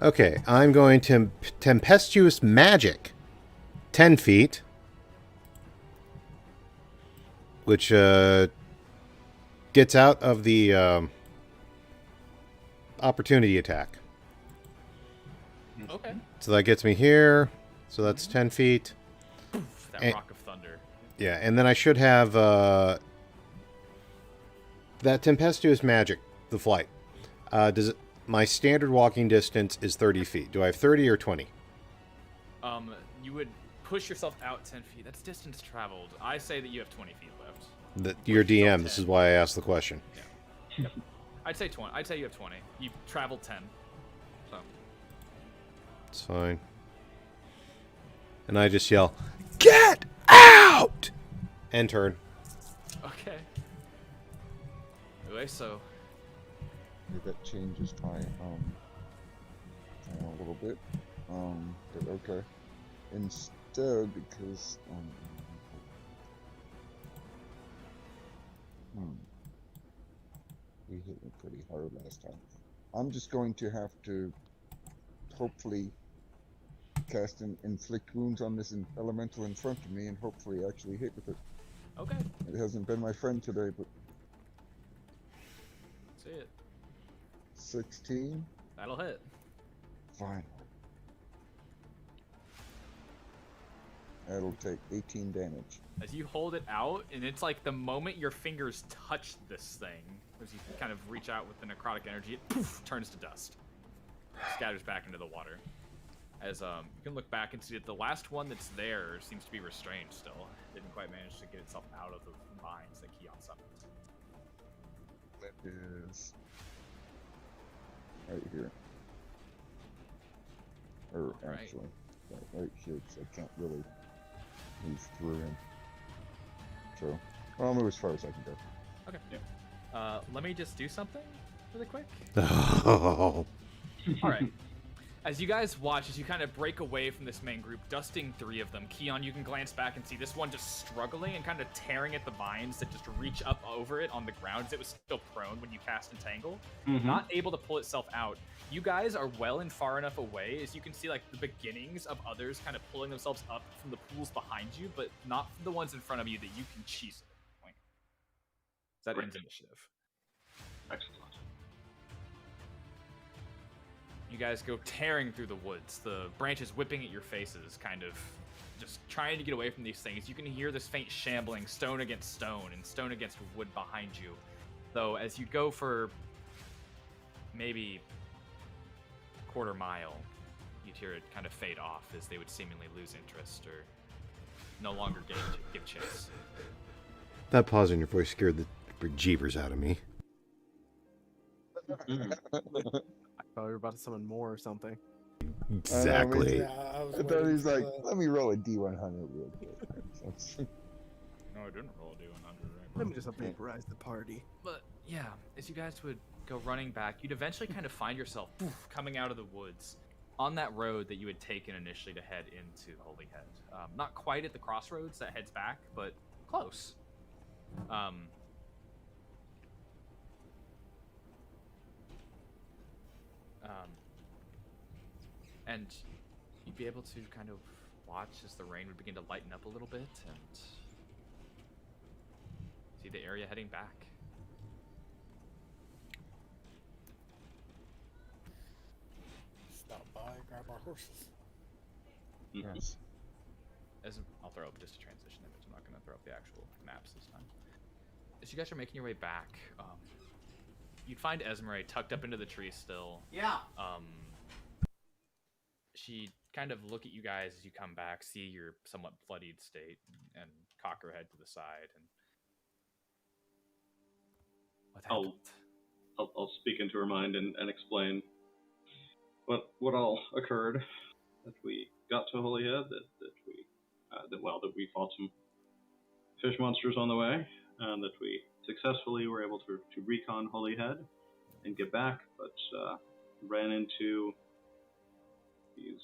Okay, I'm going to tempestuous magic. 10 feet. Which gets out of the opportunity attack. Okay. So that gets me here. So that's 10 feet. That And- rock of thunder. Yeah, and then I should have That tempestuous magic, the flight, does it? My standard walking distance is 30 feet. Do I have 30 or 20? You would push yourself out 10 feet. That's distance traveled. I say that you have 20 feet left. Your DM. This is why I asked the question. Yeah. Yep. I'd say 20. I'd say you have 20. You traveled 10. So. It's fine. And I just yell, "Get out!" And turn. Okay. Anyway, so. Okay, that changes my a little bit. But okay. Instead, because he hit me pretty hard last time. I'm just going to have to hopefully cast and inflict wounds on this elemental in front of me and hopefully actually hit with it. Okay. It hasn't been my friend today, but See it. 16. That'll hit. Fine. That'll take 18 damage. As you hold it out, and it's like the moment your fingers touch this thing, as you kind of reach out with the necrotic energy, it poof, turns to dust. Scatters back into the water. As you can look back and see that the last one that's there seems to be restrained still. Didn't quite manage to get itself out of the vines that Keon summoned. That is right here. Or Right. actually, right here, because I can't really move through him. So, I'll move as far as I can go. Okay. Yeah. Let me just do something really quick. Oh. All right. As you guys watch, as you kind of break away from this main group, dusting 3 of them, Keon, you can glance back and see this one just struggling and kind of tearing at the vines that just reach up over it on the ground, as it was still prone when you cast Entangle. Not able to pull itself out. You guys are well and far enough away as you can see like the beginnings of others kind of pulling themselves up from the pools behind you, but not from the ones in front of you that you can cheese at this point. That ends initiative. Excellent. You guys go tearing through the woods, the branches whipping at your faces, kind of just trying to get away from these things. You can hear this faint shambling, stone against stone and stone against wood behind you. Though, as you go for maybe a quarter mile, you'd hear it kind of fade off as they would seemingly lose interest or no longer give chase. That pause in your voice scared the bejeebers out of me. I thought we were about to summon more or something. Exactly. I thought he was like, let me roll a D100 real quick. No, I didn't roll a D100, right? Let me just vaporize the party. But yeah, as you guys would go running back, you'd eventually kind of find yourself coming out of the woods on that road that you had taken initially to head into Holy Head. Not quite at the crossroads that heads back, but close. And you'd be able to kind of watch as the rain would begin to lighten up a little bit and see the area heading back. Stop by, grab our horses. Yes. I'll throw up just a transition image. I'm not going to throw up the actual maps this time. As you guys are making your way back, you'd find Esmeralda tucked up into the tree still. Yeah. She'd kind of look at you guys as you come back, see your somewhat bloodied state, and cock her head to the side. And what happened? I'll speak into her mind and explain what all occurred. That we got to Holy Head, that we fought some fish monsters on the way, and that we successfully were able to recon Holy Head and get back, but ran into these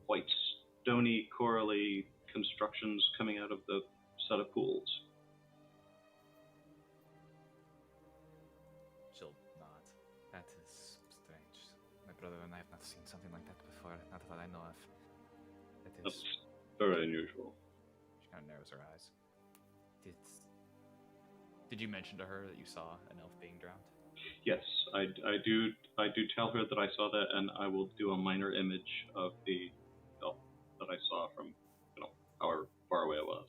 quite stony, corally constructions coming out of the set of pools. She'll nod. That is strange. My brother and I have not seen something like that before, not that I know of. That's very unusual. She kind of narrows her eyes. Did you mention to her that you saw an elf being drowned? Yes, I do tell her that I saw that, and I will do a minor image of the elf that I saw from, however far away it was.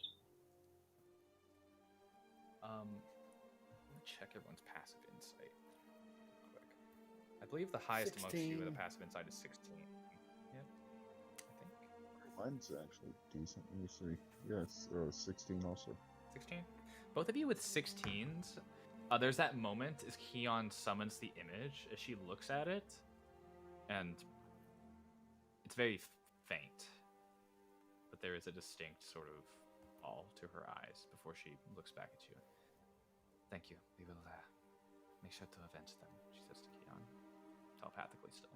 check everyone's passive insight real quick. I believe the highest amongst you with a 16. passive insight is 16. Yeah, I think. Mine's actually decent. Let me see. Yes, 16 also. 16? Both of you with 16s, there's that moment as Keon summons the image, as she looks at it, and it's very faint. But there is a distinct sort of awe to her eyes before she looks back at you. Thank you. We will make sure to avenge them, she says to Keon, telepathically still.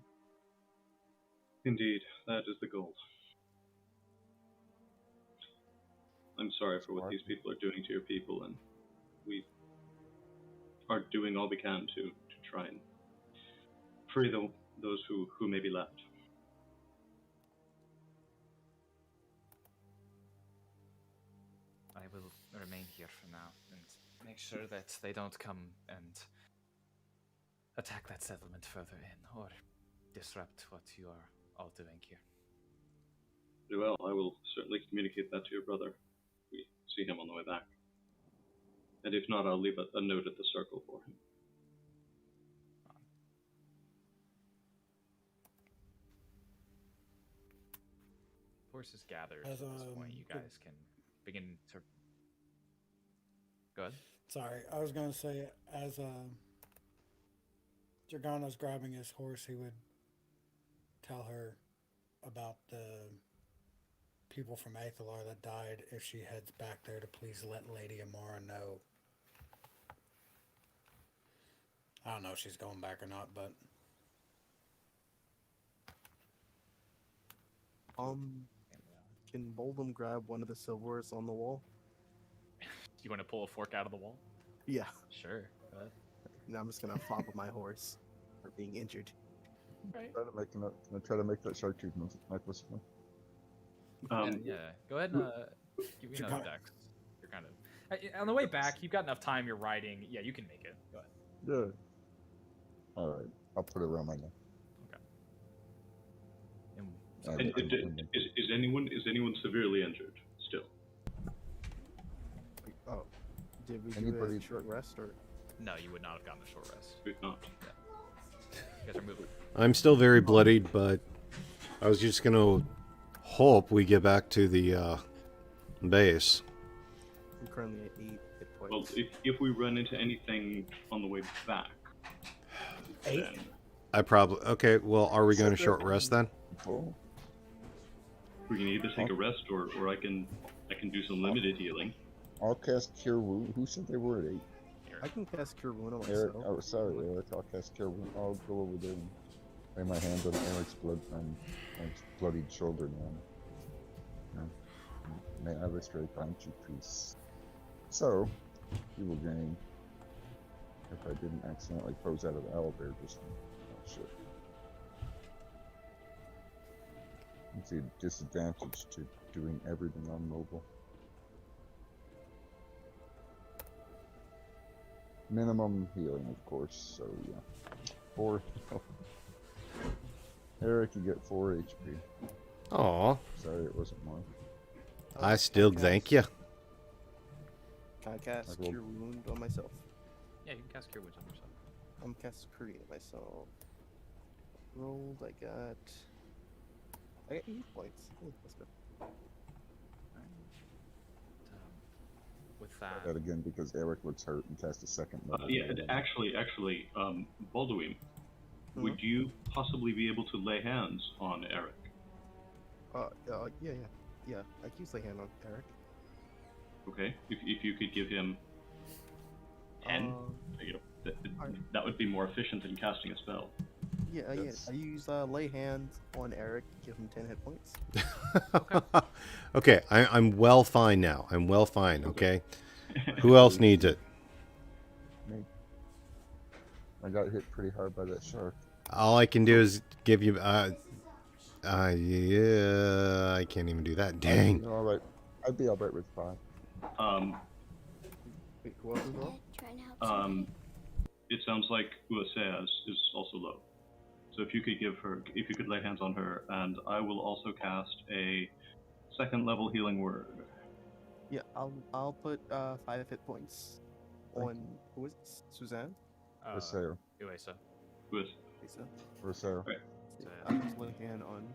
Indeed, that is the goal. I'm sorry for what these people are doing to your people, and we are doing all we can to try and free those who may be left. I will remain here for now and make sure that they don't come and attack that settlement further in or disrupt what you are all doing here. Very well, I will certainly communicate that to your brother. We see him on the way back. And if not, I'll leave a note at the circle for him. Forces gathered As, at this point, you guys can begin to... Go ahead. Sorry, I was going to say, as Dragana's grabbing his horse, he would tell her about the people from Aethalar that died. If she heads back there, to please let Lady Amara know. I don't know if she's going back or not, but... Can Boldum grab one of the silvers on the wall? You want to pull a fork out of the wall? Yeah. Sure. Go ahead. And I'm just gonna flop on my horse for being injured. Right. Can I try to make that chartreuse necklace one? Yeah. Go ahead and give me another dex. You're kind of on the way back. You've got enough time. You're riding. Yeah, you can make it. Go ahead. Yeah. All right. I'll put it around my neck. Okay. Is anyone severely injured still? Oh, did we do Anybody- a short rest or? No, you would not have gotten a short rest. If not. You guys are moving. I'm still very bloodied, but I was just going to hope we get back to the base. I'm currently at 8 hit Well, points. if we run into anything on the way back, 8? then I probably... Okay, well, are we going to short rest then? Oh, we can either take a rest or I can do some limited healing. I'll cast Cure Wound. Who said they were at 8? I can cast Cure Wound on Eric. myself. Oh, sorry, Eric. I'll cast Cure Wound. I'll go over there and lay my hand on Eric's bloodied shoulder now. May I restore find you peace. So, you will gain. If I didn't accidentally pose out of the elevator just now. Oh shit. Let's see, disadvantage to doing everything on mobile. Minimum healing, of course, so yeah. 4. Eric, you get 4 HP. Aw, Sorry, it wasn't more. I still thank you. Can I cast I will- Cure Wound on myself? Yeah, you can cast Cure Wounds on yourself. I'm cast Cure on myself. Rolled, I got 8 points. That's good. With that, That again because Eric looks hurt and cast a second level. Yeah, actually, Balduin, would you possibly be able to lay hands on Eric? Yeah. I can use lay hand on Eric. Okay, if you could give him 10, you know, that would be more efficient than casting a spell. Yeah. I use lay hands on Eric. Give him 10 hit points. Okay, I'm well fine now. I'm well fine, okay? Who else needs it? Me. I got hit pretty hard by that shark. All I can do is give you... yeah, I can't even do that. Dang. All right. I'd be alright with 5. Wait, who else is low? It sounds like Uaseas is also low. So if you could lay hands on her, and I will also cast a 2nd level healing word. Yeah, I'll put 5 hit points on who is it? Suzanne? Rosario. Uesa. With Lisa. Rosario. So, I'll just lay a hand on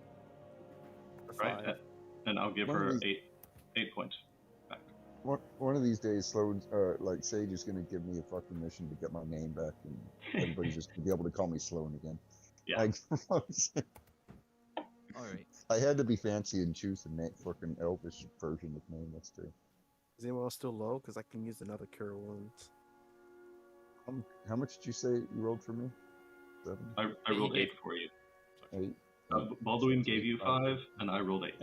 her right, 5. and I'll give One of her these- 8 points. One of these days, Sloan, like Sage is gonna give me a fucking mission to get my name back, and everybody's just gonna be able to call me Sloan again. Yeah. Like, all right. I had to be fancy and choose the fucking elvish version of name. That's true. Is anyone else still low? Because I can use another cure wounds. How much did you say you rolled for me? 7? I rolled 8 for you. 8? Baldwin gave you 5, and I rolled 8.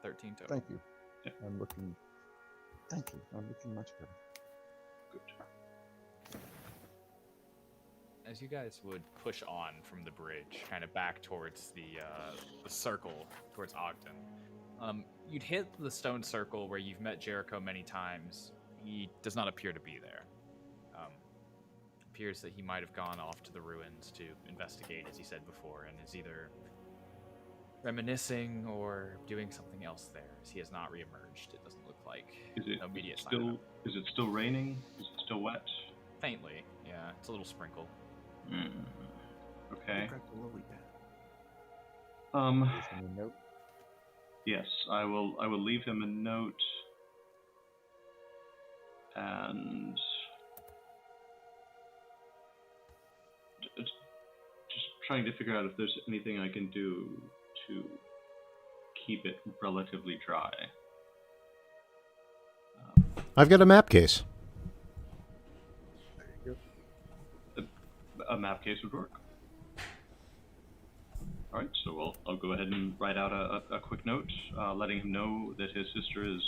13 total. Thank you. Yeah. I'm looking. Thank you. I'm looking much better. Good. As you guys would push on from the bridge, kind of back towards the circle, towards Ogden, you'd hit the stone circle where you've met Jericho many times. He does not appear to be there. Appears that he might have gone off to the ruins to investigate, as he said before, and is either reminiscing or doing something else there, as he has not reemerged. It doesn't look like. Is it no immediate sign still? of him. Is it still raining? Is it still wet? Faintly, yeah. It's a little sprinkle. Okay. Crack the lily pad. There's a note. Yes, I will leave him a note, and just trying to figure out if there's anything I can do to keep it relatively dry. I've got a map case. A map case would work. All right, so I'll go ahead and write out a quick note, letting him know that his sister is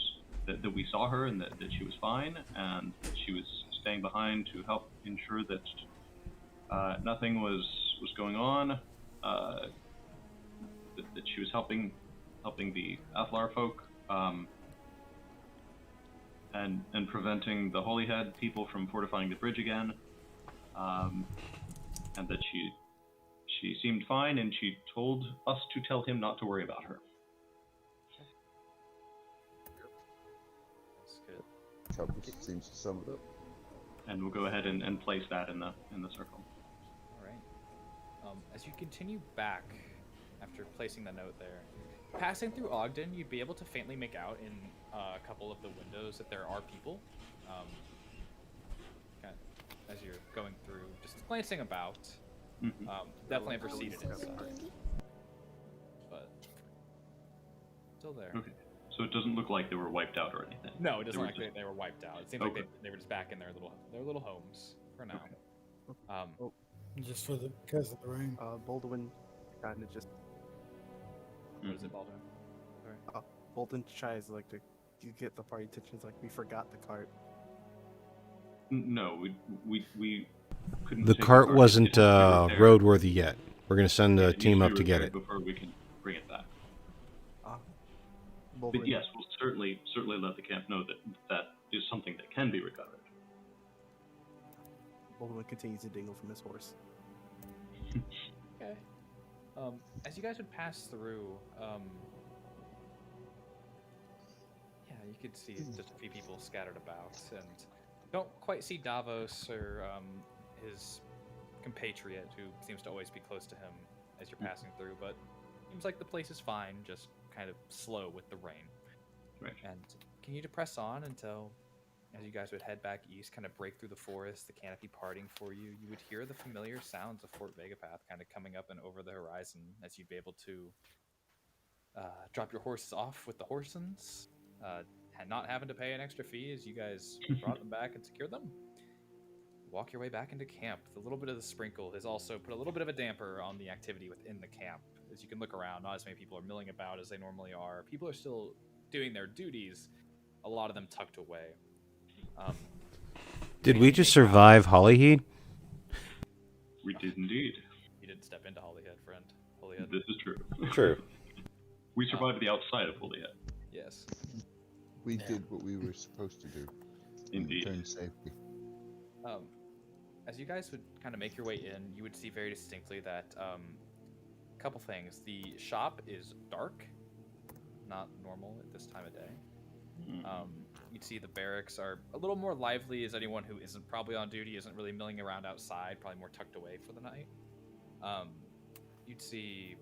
that we saw her and that she was fine, and that she was staying behind to help ensure that nothing was going on. That she was helping the Athlar folk, and preventing the Holyhead people from fortifying the bridge again, and that she seemed fine, and she told us to tell him not to worry about her. That's good. Probably seems to sum it up. And we'll go ahead and place that in the circle. All right. As you continue back after placing the note there, passing through Ogden, you'd be able to faintly make out in a couple of the windows that there are people. Kind of, as you're going through, just glancing about. Mm-hmm. Definitely ever seated inside, but still there. Okay. So it doesn't look like they were wiped out or anything. No, it doesn't They look were like they were wiped out. It seems Okay. like they were just back in their little homes for now. Okay. Just because of the rain. Baldwin kind of just What is it, Baldwin? Sorry. Baldwin tries like to get the party attention. Like we forgot the cart. No, we couldn't. The take cart cart. wasn't It has to be repaired. roadworthy yet. We're going to send Yeah, a it needs team to up be to get repaired it. before we can bring it back. Baldwin, But yes, we'll certainly let the camp know that is something that can be recovered. Baldwin continues to dingle from his horse. Okay. As you guys would pass through, yeah, you could see just a few people scattered about, and don't quite see Davos or his compatriot, who seems to always be close to him as you're passing through. But seems like the place is fine, just kind of slow with the rain. Right. And continue to press on until, as you guys would head back east, kind of break through the forest, the canopy parting for you, you would hear the familiar sounds of Fort Vegapath kind of coming up and over the horizon, as you'd be able to drop your horses off with the horsens, not having to pay an extra fee as you guys brought them back and secured them. Walk your way back into camp. The little bit of the sprinkle has also put a little bit of a damper on the activity within the camp. As you can look around, not as many people are milling about as they normally are. People are still doing their duties, a lot of them tucked away. Did we just survive Hollyhead? We did indeed. You didn't step into Holyhead, friend. Holyhead. This is true. True. We survived the outside of Holyhead. Yes. We did what we were supposed to do. Indeed. Return safety. As you guys would kind of make your way in, you would see very distinctly that a couple things. The shop is dark, not normal at this time of day. you'd see the barracks are a little more lively, as anyone who isn't probably on duty isn't really milling around outside, probably more tucked away for the night. You'd see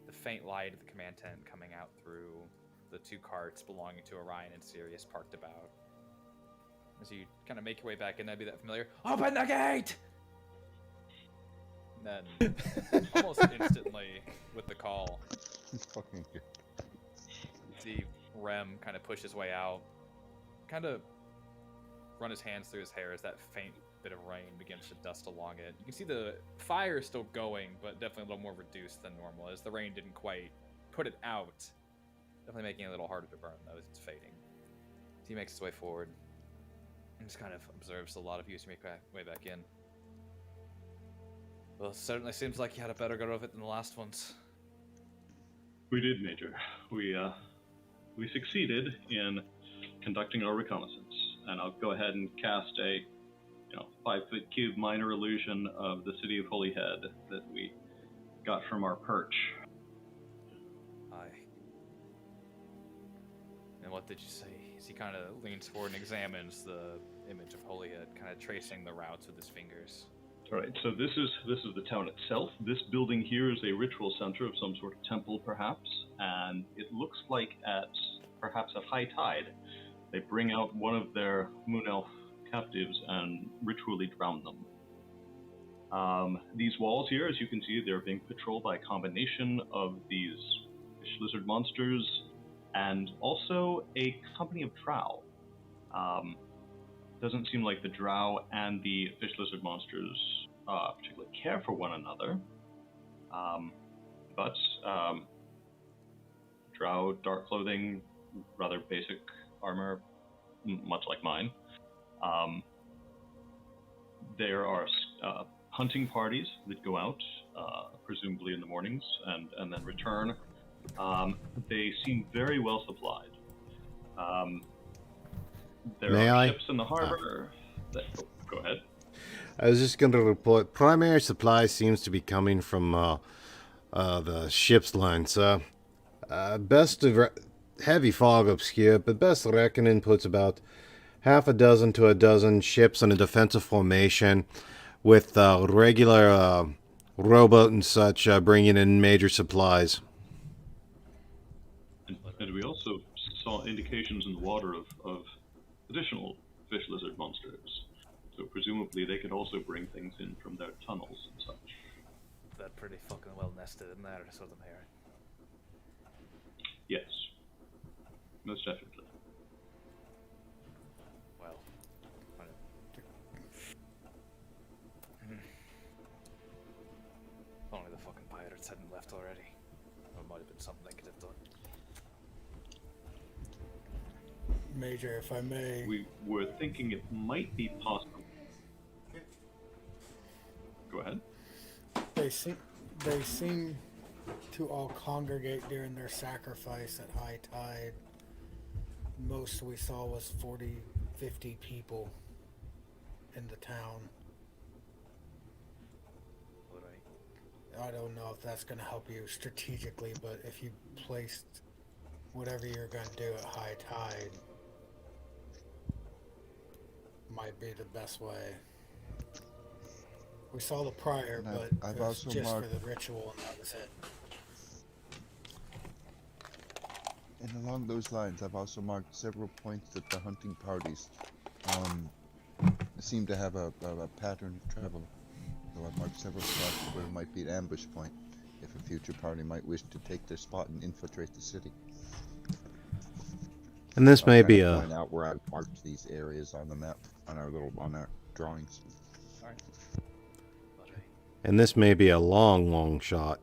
the faint light of the command tent coming out through the 2 carts belonging to Orion and Sirius parked about. As you kind of make your way back in, that'd be that familiar, "Open the gate!" And then, almost instantly, with the call, It's fucking good. you see Rem kind of push his way out, kind of run his hands through his hair as that faint bit of rain begins to dust along it. You can see the fire is still going, but definitely a little more reduced than normal, as the rain didn't quite put it out. Definitely making it a little harder to burn, though, as it's fading. So he makes his way forward and just kind of observes a lot of you as you make your way back in. Well, it certainly seems like you had a better go of it than the last ones. We did, Major. We succeeded in conducting our reconnaissance, and I'll go ahead and cast a 5-foot cube minor illusion of the city of Holyhead that we got from our perch. Aye. And what did you say? As he kind of leans forward and examines the image of Holyhead, kind of tracing the routes with his fingers. All right, so this is the town itself. This building here is a ritual center of some sort of temple, perhaps, and it looks like perhaps at high tide, they bring out one of their moon elf captives and ritually drown them. These walls here, as you can see, they're being patrolled by a combination of these fish lizard monsters and also a company of drow. Doesn't seem like the drow and the fish lizard monsters particularly care for one another. But drow, dark clothing, rather basic armor, much like mine. There are hunting parties that go out, presumably in the mornings, and then return. They seem very well supplied. There May are I? ships in the harbor. Go ahead. I was just going to report, primary supply seems to be coming from the ship's line, sir. Best of heavy fog obscured, but best reckoning puts about half a dozen to a dozen ships in a defensive formation with regular rowboat and such bringing in major supplies. And we also saw indications in the water of additional fish lizard monsters. So presumably they could also bring things in from their tunnels and such. They're pretty fucking well nested in there, so I'm hearing. Yes. Most definitely. Well, only the fucking pirates hadn't left already. Or it might have been something they could have done. Major, if I may. We were thinking it might be possible. Go ahead. They seem to all congregate during their sacrifice at high tide. Most we saw was 40, 50 people in the town. Alright. I don't know if that's going to help you strategically, but if you placed whatever you're going to do at high tide, might be the best way. We saw the prior, And but I've it was also just marked- for the ritual, and that was it. And along those lines, I've also marked several points that the hunting parties seem to have a pattern of travel. So I've marked several spots where it might be an ambush point if a future party might wish to take their spot and infiltrate the city. And this may I'll be kinda a point out where I've marked these areas on the map on our drawings. Alright. long shot.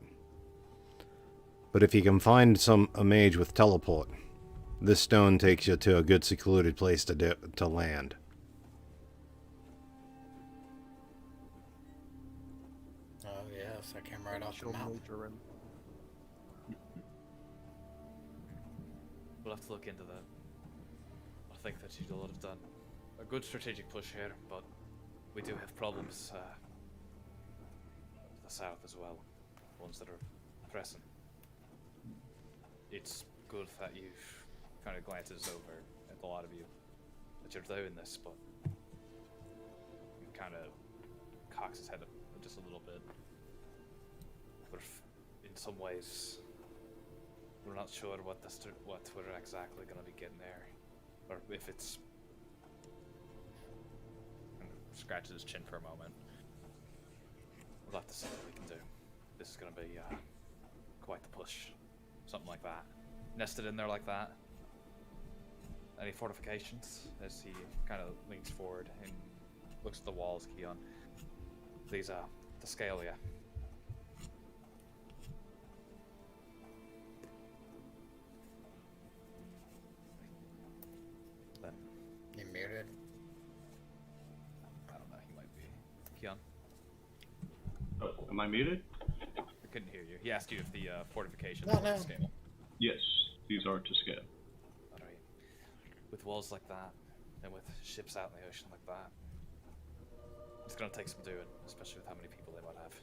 But if you can find a mage with teleport, this stone takes you to a good secluded place to land. Oh yes, I came right off the Show mountain. Major and We'll have to look into that. I think that you'll have done a good strategic push here, but we do have problems to the south as well. Ones that are pressing. It's good that you've kind of glances over at a lot of you that you're doing this, but he kind of cocks his head up just a little bit. But in some ways, we're not sure what we're exactly going to be getting there, or if it's. And scratches his chin for a moment. We'll have to see what we can do. This is going to be quite the push, something like that. Nested in there like that. Any fortifications? As he kind of leans forward and looks at the walls, Keon. These are the Scalia. Then You muted? I don't know. He might be. Keon, Oh, am I muted? I couldn't hear you. He asked you if the fortifications No, were no. to scale. Yes, these are to scale. Alright. With walls like that, and with ships out in the ocean like that, it's gonna take some doing, especially with how many people they might have.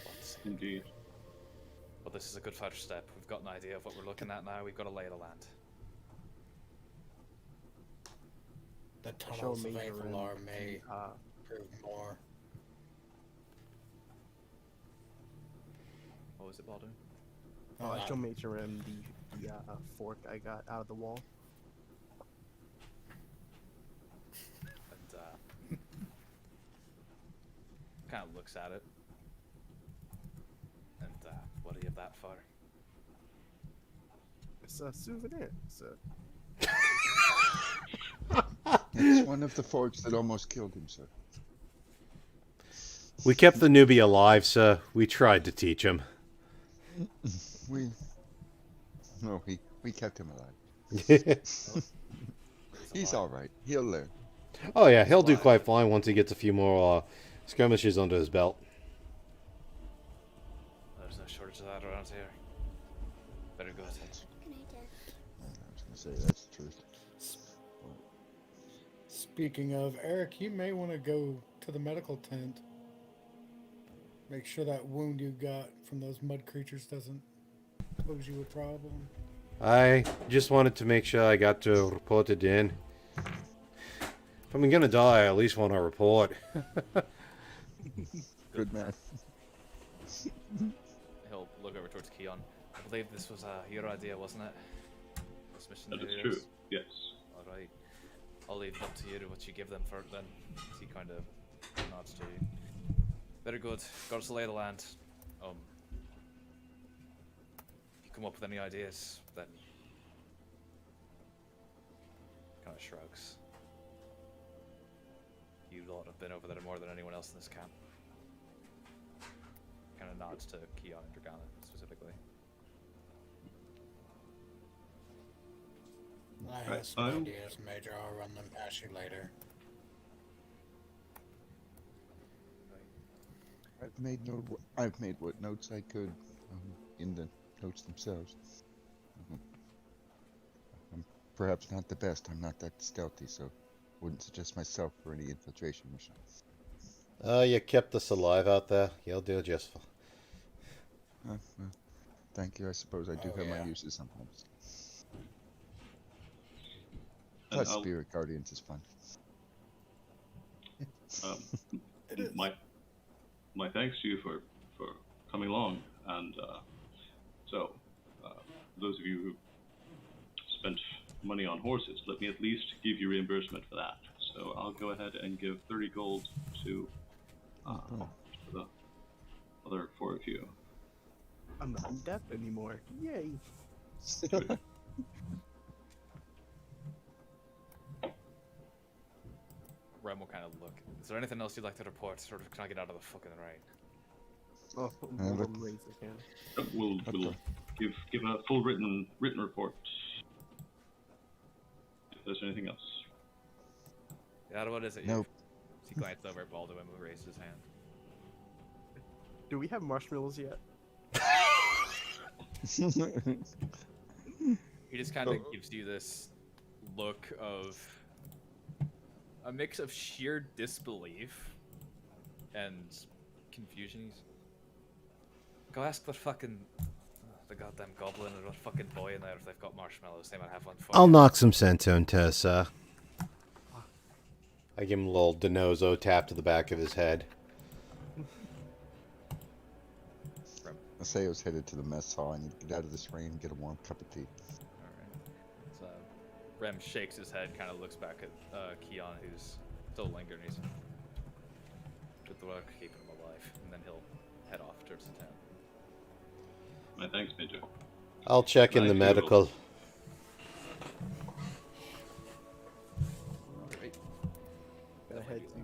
But, Indeed. but this is a good first step. We've got an idea of what we're looking at now. We've got a lay of the land. The Show tunnels of Major Avalar and, may prove more. What was it, Baldur? I show Major and the fork I got out of the wall. And kind of looks at it. And what do you have that for? It's a souvenir. It's a It's one of the forks that almost killed him, sir. We kept the newbie alive, sir. We tried to teach him. We kept him alive. He's all right. He'll learn. Oh yeah, he'll do quite fine once he gets a few more skirmishes under his belt. There's no shortage of that around here. Very good. I was gonna say that's the truth. Speaking of, Eric, you may want to go to the medical tent. Make sure that wound you got from those mud creatures doesn't pose you a problem. I just wanted to make sure I got to report it in. If I'm gonna die, I at least want to report. Good man. He'll look over towards Keon. I believe this was your idea, wasn't it? This mission That of is yours? true. Yes. Alright. I'll leave it up to you to what you give them for it then. He kind of nods to you. Very good. Got us to lay the land. If you come up with any ideas, then kind of shrugs. You lot have been over there more than anyone else in this camp. Kind of nods to Keon and Dragana specifically. I have some ideas, Major. I'll run them past you later. I've made what notes I could in the notes themselves. I'm perhaps not the best. I'm not that stealthy, so wouldn't suggest myself for any infiltration mission. You kept us alive out there. You'll do just fine. Well, thank you. I suppose I do have my uses sometimes. Plus, Spirit Guardians is fun. My thanks to you for coming along, and those of you who spent money on horses, let me at least give you reimbursement for that. So I'll go ahead and give 30 gold to the other 4 of you. I'm not in debt anymore. Yay! Rem will kind of look. Is there anything else you'd like to report? Sort of, can I get out of the fucking rain? Oh, look. raise his hand. We'll give a full written report if there's anything else. Yeah, what is it? Nope. He glanced over at Baldwin and raised his hand. Do we have marshmallows yet? He just kind of gives you this look of a mix of sheer disbelief and confusion. Go ask the fucking the goddamn goblin or a fucking boy in there, if they've got marshmallows, they might have one for I'll you. knock some sense into us, I give him a little Denozo tap to the back of his head. I say I was headed to the mess hall. I need to get out of this rain and get a warm cup of tea. Alright. So, Rem shakes his head, kind of looks back at Keon, who's still lingering. He's good work keeping him alive, and then he'll head off towards the town. My thanks, Major. I'll check in the Thank you. medical. Alright. Gonna head to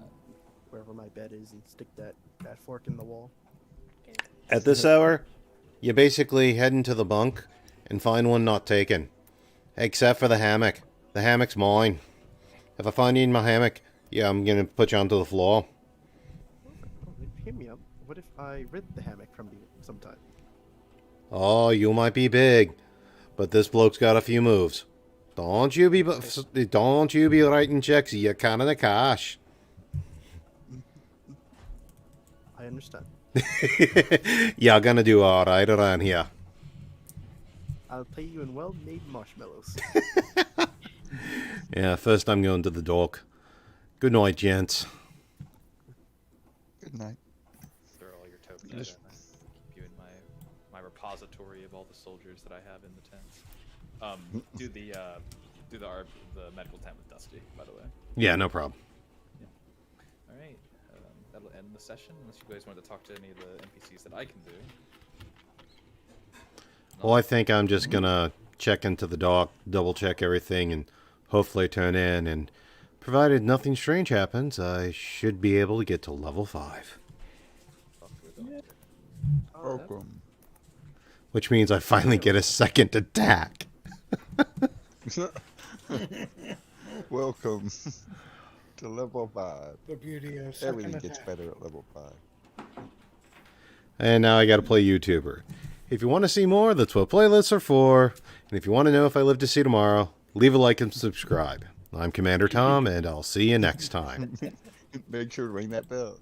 wherever my bed is and stick that fork in the wall. At this hour, you basically head into the bunk and find one not taken. Except for the hammock. The hammock's mine. If I find you in my hammock, yeah, I'm gonna put you onto the floor. Hit me up. What if I rid the hammock from you sometime? Oh, you might be big, but this bloke's got a few moves. Don't you be writing checks. You can't in the cash. I understand. You're gonna do all right around here. I'll pay you in well-made marshmallows. Yeah, first I'm going to the dock. Good night, gents. Good night. Throw all your tokens in and keep you in my repository of all the soldiers that I have in the tents. Do the medical tent with Dusty, by the way. Yeah, no problem. Alright, that'll end the session, unless you guys want to talk to any of the NPCs that I can do. Well, I think I'm just gonna check into the dock, double check everything, and hopefully turn in, and provided nothing strange happens, I should be able to get to level 5. Welcome. Which means I finally get a second attack. Welcome to level 5. The beauty of second Everything gets attack. better at level 5. And now I gotta play YouTuber. If you want to see more, that's what playlists are for. And if you want to know if I live to see tomorrow, leave a like and subscribe. I'm Commander Tom, and I'll see you next time. Make sure to ring that bell.